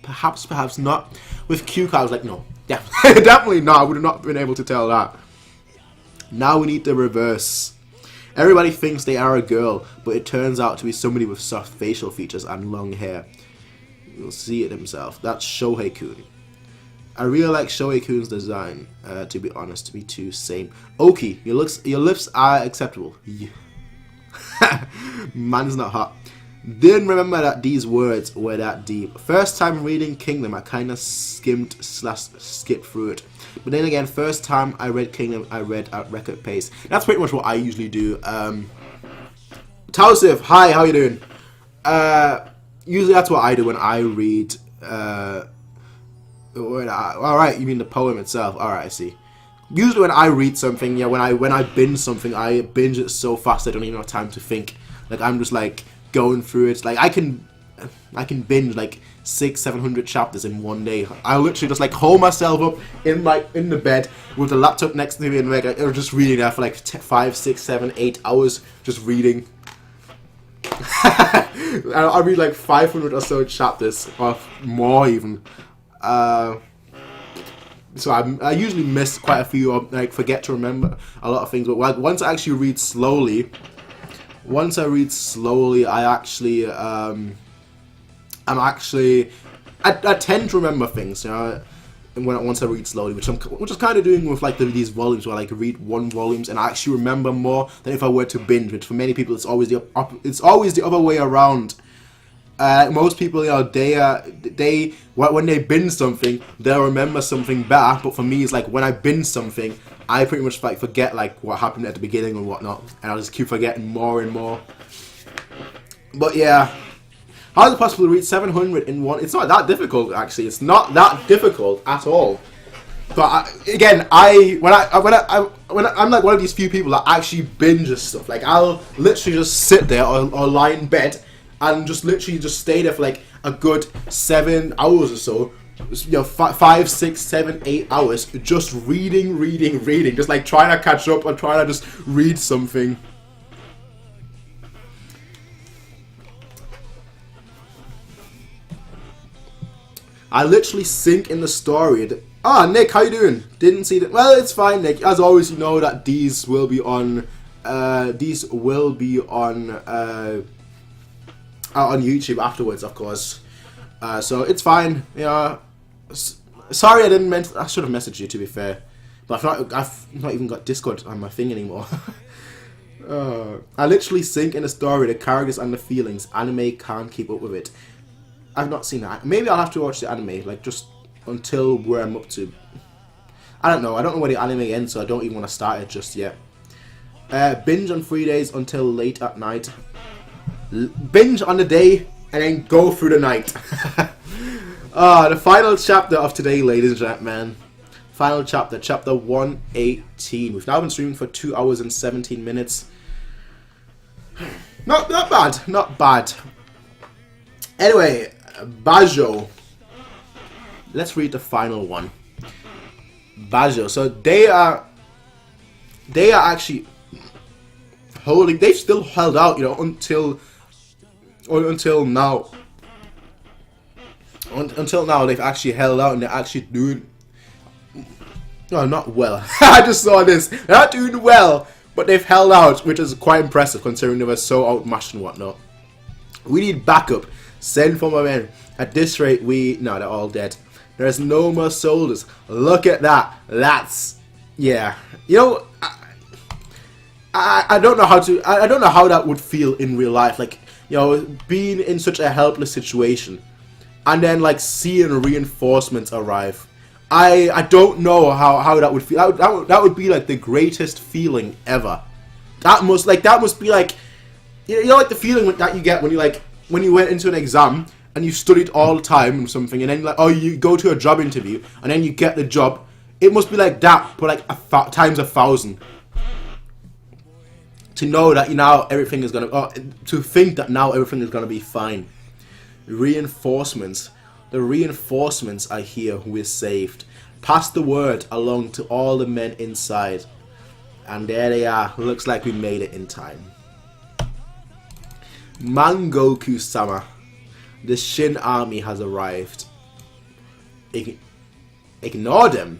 A: Perhaps not. With Kyoukai, I was like, no, definitely not. I would have not been able to tell that. Now we need the reverse. Everybody thinks they are a girl, but it turns out to be somebody with soft facial features and long hair. You'll see it himself. That's Shohei-kun. I really like Shohei-kun's design, to be honest, to be too same. Oki, your lips are acceptable. Man's not hot. Didn't remember that these words were that deep. First time reading Kingdom, I kind of skipped through it. But then again, first time I read Kingdom, I read at record pace. That's pretty much what I usually do. Tausif, hi, how you doing? Usually that's what I do when I read. Alright, you mean the poem itself. Alright, I see. Usually when I read something, yeah, when I binge something, I binge it so fast I don't even have time to think. Like, I'm just like going through it. Like, I can binge like 600-700 chapters in one day. I literally just like hold myself up in the bed with the laptop next to me and like I was just reading there for like 5, 6, 7, 8 hours just reading. I read like 500 or so chapters or more even. So I usually miss quite a few, or like forget to remember a lot of things. But like once I actually read slowly, I actually I tend to remember things, you know, once I read slowly, which is kind of doing with like these volumes where I like read one volumes and I actually remember more than if I were to binge. Which for many people it's always the other way around. Most people, you know, when they binge something, they'll remember something better. But for me, it's like when I binge something, I pretty much like forget like what happened at the beginning and whatnot, and I'll just keep forgetting more and more. But yeah, how is it possible to read 700 in one? It's not that difficult, actually. It's not that difficult at all. But I'm like one of these few people that actually binges stuff. Like I'll literally just sit there or lie in bed and just literally just stay there for like a good 7 hours or so. You know, 5, 6, 7, 8 hours just reading, just like trying to catch up or trying to just read something. I literally sink in the story. Nick, how you doing? Didn't see that. Well, it's fine, Nick. As always, you know that these will be on. On YouTube afterwards, of course. So it's fine. You know, sorry I should have messaged you, to be fair, but I've not even got Discord on my thing anymore. I literally sink in the story, the characters and the feelings. Anime can't keep up with it. I've not seen that. Maybe I'll have to watch the anime, like just until where I'm up to. I don't know where the anime ends, so I don't even want to start it just yet. Binge on 3 days until late at night. Binge on the day and then go through the night. The final chapter of today, ladies and gentlemen. Final chapter, chapter 118. We've now been streaming for 2 hours and 17 minutes. Not bad. Anyway, Bajo. Let's read the final one. Bajo. So they are actually holding. They've still held out, you know, until now. Until now, they've actually held out and they're actually doing. No, not well. I just saw this. They're not doing well, but they've held out, which is quite impressive considering they were so outmatched and whatnot. We need backup. Send for my men. At this rate, no, they're all dead. There's no more soldiers. Look at that. That's, yeah. You know, I don't know how to. I don't know how that would feel in real life. Like, you know, being in such a helpless situation, and then like seeing reinforcements arrive. I don't know how that would feel. That would be like the greatest feeling ever. That must be like, you know, like the feeling that you get when you went into an exam and you studied all the time or something, and then like, oh, you go to a job interview and then you get the job. It must be like that, but like times 1,000. To know that now everything is gonna, to think that now everything is gonna be fine. Reinforcements. The reinforcements are here. We're saved. Pass the word along to all the men inside. And there they are. Looks like we made it in time. Mangoku-sama. The Shin army has arrived. Ignore them.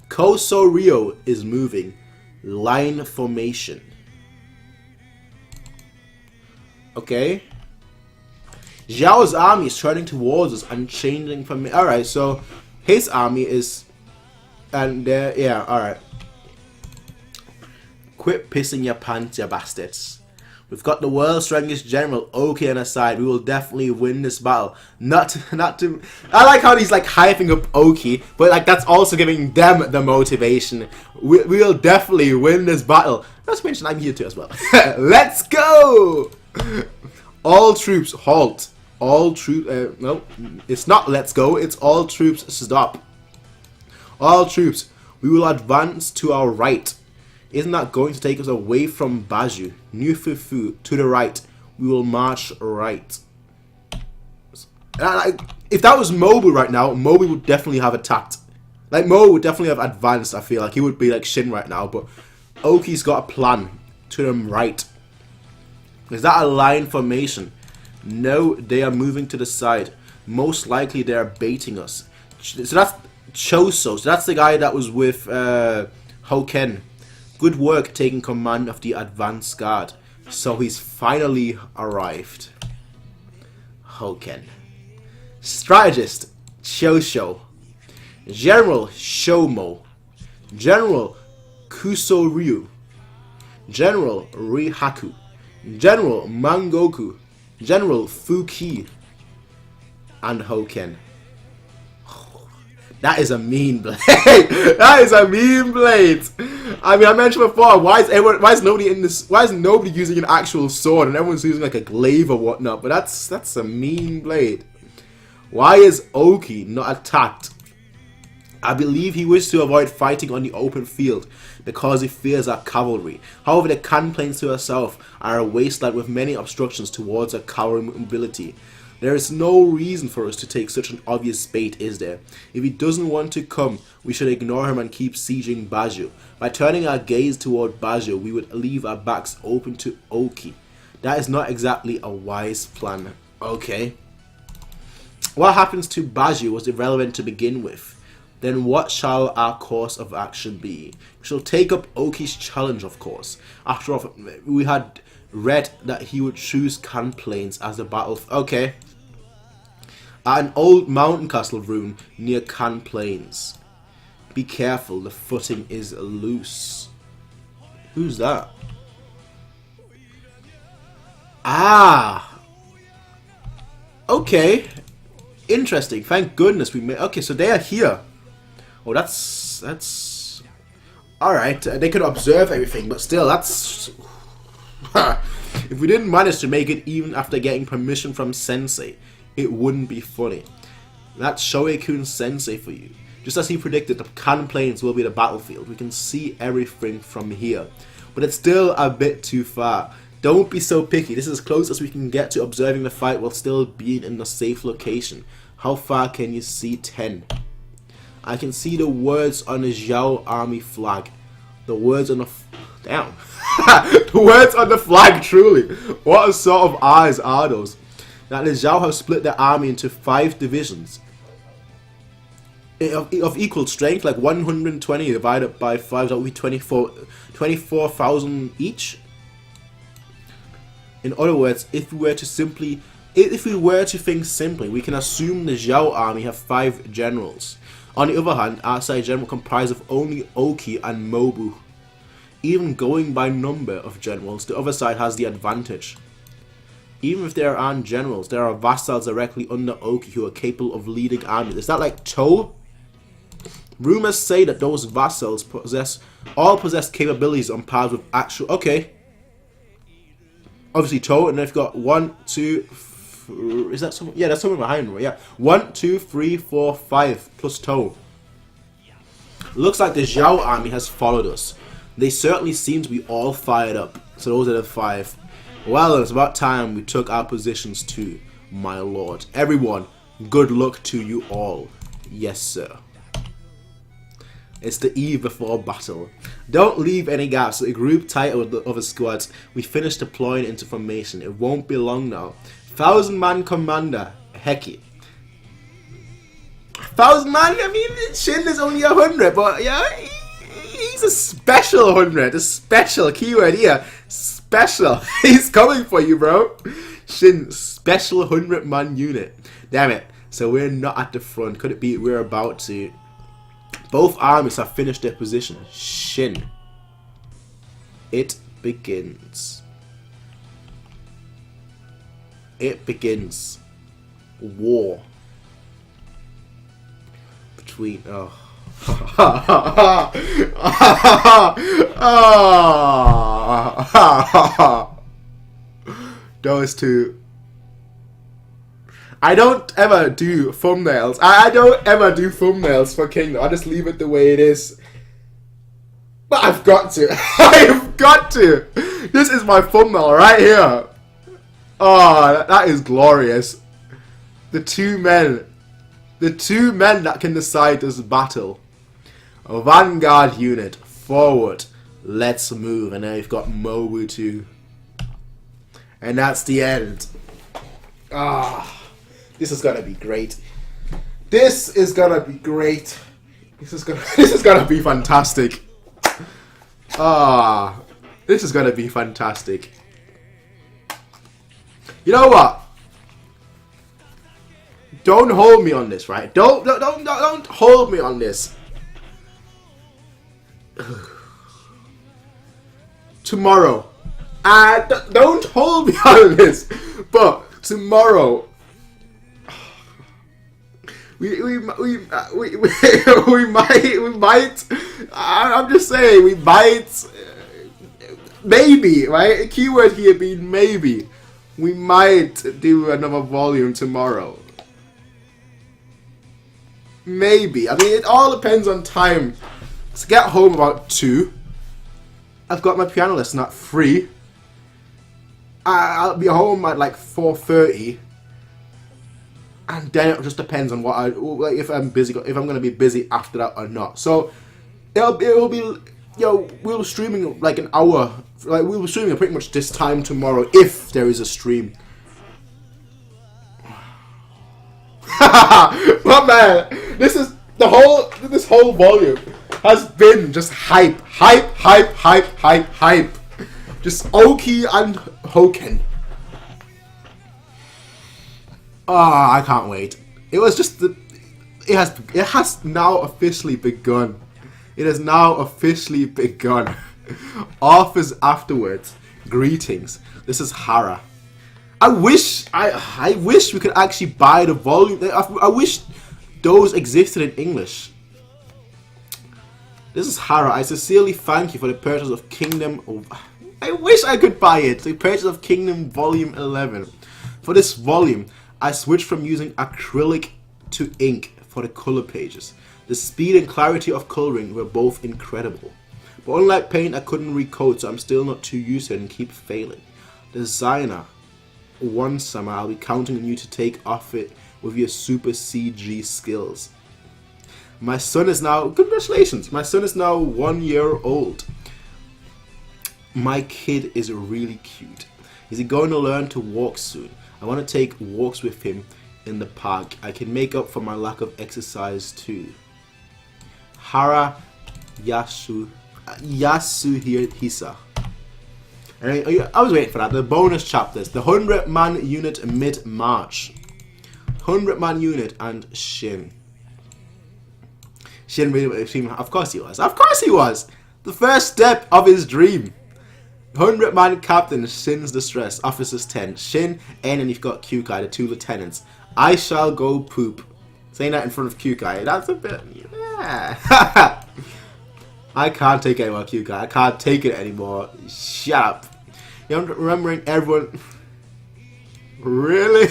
A: Koso Ryo is moving. Line formation. Okay. Zhao's army is turning towards us and changing from me. Alright, so his army is... And there, yeah, alright. Quit pissing your pants, you bastards. We've got the world's strongest general, Oki, on our side. We will definitely win this battle. Not to. I like how he's like hyping up Oki, but like that's also giving them the motivation. We will definitely win this battle. Let's mention I'm here too as well. Let's go! All troops halt. All troops. No, it's not. Let's go. It's all troops stop. All troops. We will advance to our right. Isn't that going to take us away from Baju? New Fufu, to the right. We will march right. If that was Mobu right now, Mobu would definitely have attacked. Like, Mobu would definitely have advanced, I feel like. He would be like Shin right now, but Oki's got a plan. To the right. Is that a line formation? No, they are moving to the side. Most likely they are baiting us. So that's Choso. So that's the guy that was with Hoken. Good work taking command of the advance guard. So he's finally arrived. Hoken. Strategist Chosho. General Shomo. General Kusoryu. General Rihaku. General Mangoku. General Fuki. And Hoken. That is a mean blade. That is a mean blade. I mean, I mentioned before, why is nobody using an actual sword and everyone's using like a glaive or whatnot? But that's a mean blade. Why is Oki not attacked? I believe he wished to avoid fighting on the open field because he fears our cavalry. However, the Kan Plains to herself are a wasteland with many obstructions towards our cavalry mobility. There is no reason for us to take such an obvious bait, is there? If he doesn't want to come, we should ignore him and keep sieging Baju. By turning our gaze toward Baju, we would leave our backs open to Oki. That is not exactly a wise plan. Okay. What happens to Baju was irrelevant to begin with. Then what shall our course of action be? We shall take up Oki's challenge, of course. After all, we had read that he would choose Kan Plains as the battle. Okay. At an old mountain castle ruin near Kan Plains. Be careful, the footing is loose. Who's that? Ah! Okay. Interesting. Thank goodness we made... Okay, so they are here. Oh, that's... Alright, they could observe everything, but still, that's... If we didn't manage to make it even after getting permission from Sensei, it wouldn't be funny. That's Shoei-kun Sensei for you. Just as he predicted, the Kan Plains will be the battlefield. We can see everything from here. But it's still a bit too far. Don't be so picky. This is as close as we can get to observing the fight while still being in a safe location. How far can you see? 10. I can see the words on the Zhao army flag. The words on the... Damn. The words on the flag, truly. What a sort of eyes are those? That the Zhao have split their army into 5 divisions. Of equal strength, like 120 divided by 5, that would be 24,000 each. In other words, if we were to think simply, we can assume the Zhao army have 5 generals. On the other hand, our side general comprised of only Oki and Mobu. Even going by number of generals, the other side has the advantage. Even if there aren't generals, there are vassals directly under Oki who are capable of leading armies. Is that like Toe? Rumors say that those vassals all possess capabilities on par with actual... Okay. Obviously Toe, and they've got 1, 2... Is that someone? Yeah, that's someone behind me. Yeah. 1, 2, 3, 4, 5 plus Toe. Looks like the Zhao army has followed us. They certainly seem to be all fired up. So those are the 5. Well, it's about time we took our positions too, my lord. Everyone, good luck to you all. Yes, sir. It's the eve before battle. Don't leave any gaps. A group tight with the other squads. We finished deploying into formation. It won't be long now. 1,000-man commander Hecky. 1,000 man, I mean, Shin is only 100, but yeah, he's a special 100, a special keyword here, special. He's coming for you, bro. Shin, special 100 man unit. Damn it. So we're not at the front. Could it be we're about to? Both armies have finished their position. Shin. It begins. It begins. War. Between those two. I don't ever do thumbnails. I don't ever do thumbnails for Kingdom. I just leave it the way it is. But I've got to. I've got to. This is my thumbnail right here. Oh, that is glorious. The two men that can decide this battle. A vanguard unit, forward, let's move. And now you've got Mobu too. And that's the end. This is gonna be great. This is gonna be great. This is gonna be fantastic. This is gonna be fantastic. You know what? Don't hold me on this, right? Don't hold me on this. Tomorrow. Don't hold me on this. But tomorrow, we might. I'm just saying, we might. Maybe, right? Keyword here being maybe. We might do another volume tomorrow. Maybe. I mean, it all depends on time. So get home about 2. I've got my piano lesson at 3. I'll be home at like 4:30. And then it just depends on what like if I'm busy, if I'm gonna be busy after that or not. So it'll be, we'll be streaming like an hour. Like we'll be streaming pretty much this time tomorrow if there is a stream. But man, this whole volume has been just hype. Just Oki and Hoken. I can't wait. It was just it has now officially begun. It has now officially begun. Offers afterwards. Greetings. This is Hara. I wish we could actually buy the volume. I wish those existed in English. This is Hara. I sincerely thank you for the purchase of Kingdom. I wish I could buy it. The purchase of Kingdom Volume 11. For this volume, I switched from using acrylic to ink for the color pages. The speed and clarity of coloring were both incredible. But unlike paint, I couldn't recode, so I'm still not too used to it and keep failing. Designer, one summer I'll be counting on you to take off it with your super CG skills. My son is now, congratulations, my son is now 1 year old. My kid is really cute. Is he going to learn to walk soon? I want to take walks with him in the park. I can make up for my lack of exercise too. Hara Yasuhisa. I was waiting for that. The bonus chapters. The 100-man unit mid-March. 100-man unit and Shin. Shin really, of course he was. Of course he was. The first step of his dream. 100-man captain, Shin's distress. Officers 10. Shin, N, and you've got Kyoukai, the 2 lieutenants. I shall go poop. Saying that in front of Kyoukai. That's a bit... Yeah. I can't take it anymore, Kyoukai. I can't take it anymore. Shut up. You're remembering everyone... Really?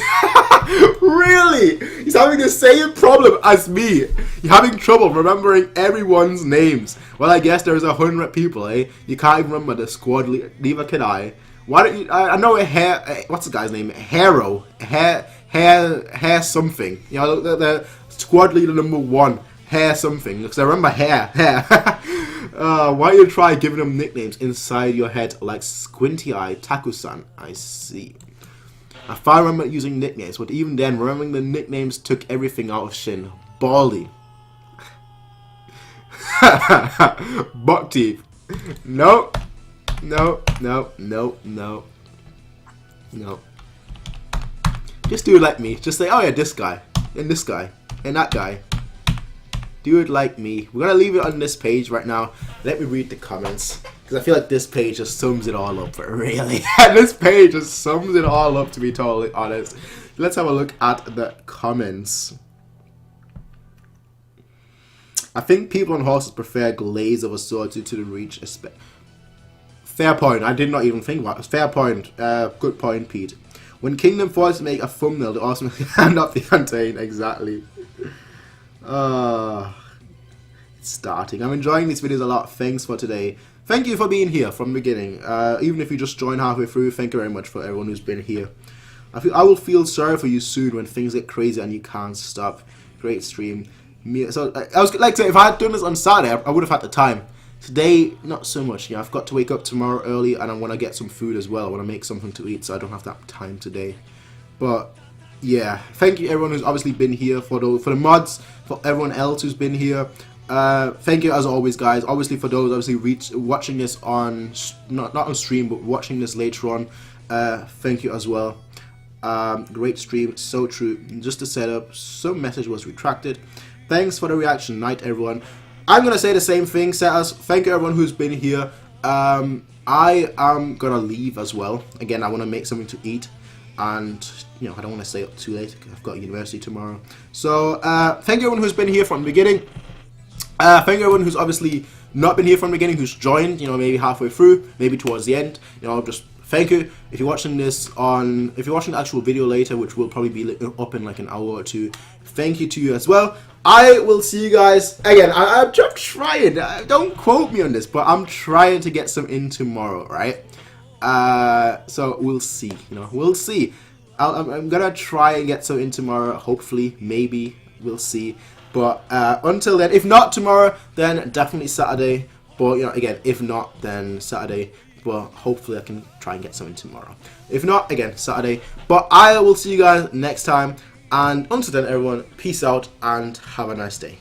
A: Really? He's having the same problem as me. You're having trouble remembering everyone's names. Well, I guess there's 100 people, eh? You can't even remember the squad leader. Neither can I. Why don't you... I know what's the guy's name? Hair something. You know, the squad leader number 1. Hair something. Because I remember hair. Why don't you try giving them nicknames inside your head like Squinty Eye, Taku-san? I see. I finally remember using nicknames, but even then, remembering the nicknames took everything out of Shin. Baldy. Buck teeth. No. No. No. No. No. No. Just do it like me. Just say, oh yeah, this guy. And this guy. And that guy. Do it like me. We're going to leave it on this page right now. Let me read the comments. Because I feel like this page just sums it all up, really. This page just sums it all up, to be totally honest. Let's have a look at the comments. I think people on horses prefer glaze over sword due to the reach. Fair point. I did not even think about it. Fair point. Good point, Pete. When Kingdom forces to make a thumbnail, they also hand up the contain. Exactly. It's starting. I'm enjoying these videos a lot. Thanks for today. Thank you for being here from the beginning. Even if you just joined halfway through, thank you very much for everyone who's been here. I will feel sorry for you soon when things get crazy and you can't stop. Great stream. So I was like, if I had done this on Saturday, I would have had the time. Today, not so much. Yeah, I've got to wake up tomorrow early, and I want to get some food as well. I want to make something to eat, so I don't have that time today. But yeah, thank you everyone who's obviously been here, for the mods, for everyone else who's been here. Thank you as always, guys. Obviously for those obviously watching this on not on stream, but watching this later on. Thank you as well. Great stream, so true. Just to set up, some message was retracted. Thanks for the reaction. Night, everyone. I'm gonna say the same thing, Setters. Thank you everyone who's been here. I am gonna leave as well. Again, I want to make something to eat, and you know, I don't want to stay up too late. I've got university tomorrow. So thank you everyone who's been here from the beginning. Thank you everyone who's obviously not been here from the beginning, who's joined, you know, maybe halfway through, maybe towards the end. You know, just thank you. If you're watching this on, if you're watching the actual video later, which will probably be up in like an hour or two, thank you to you as well. I will see you guys again. I'm trying. Don't quote me on this, but I'm trying to get some in tomorrow, right? So we'll see. You know, we'll see. I'm gonna try and get some in tomorrow. Hopefully, maybe we'll see. But until then, if not tomorrow, then definitely Saturday. But you know, again, if not, then Saturday. But hopefully, I can try and get something tomorrow. If not, again, Saturday. But I will see you guys next time. And until then, everyone, peace out and have a nice day.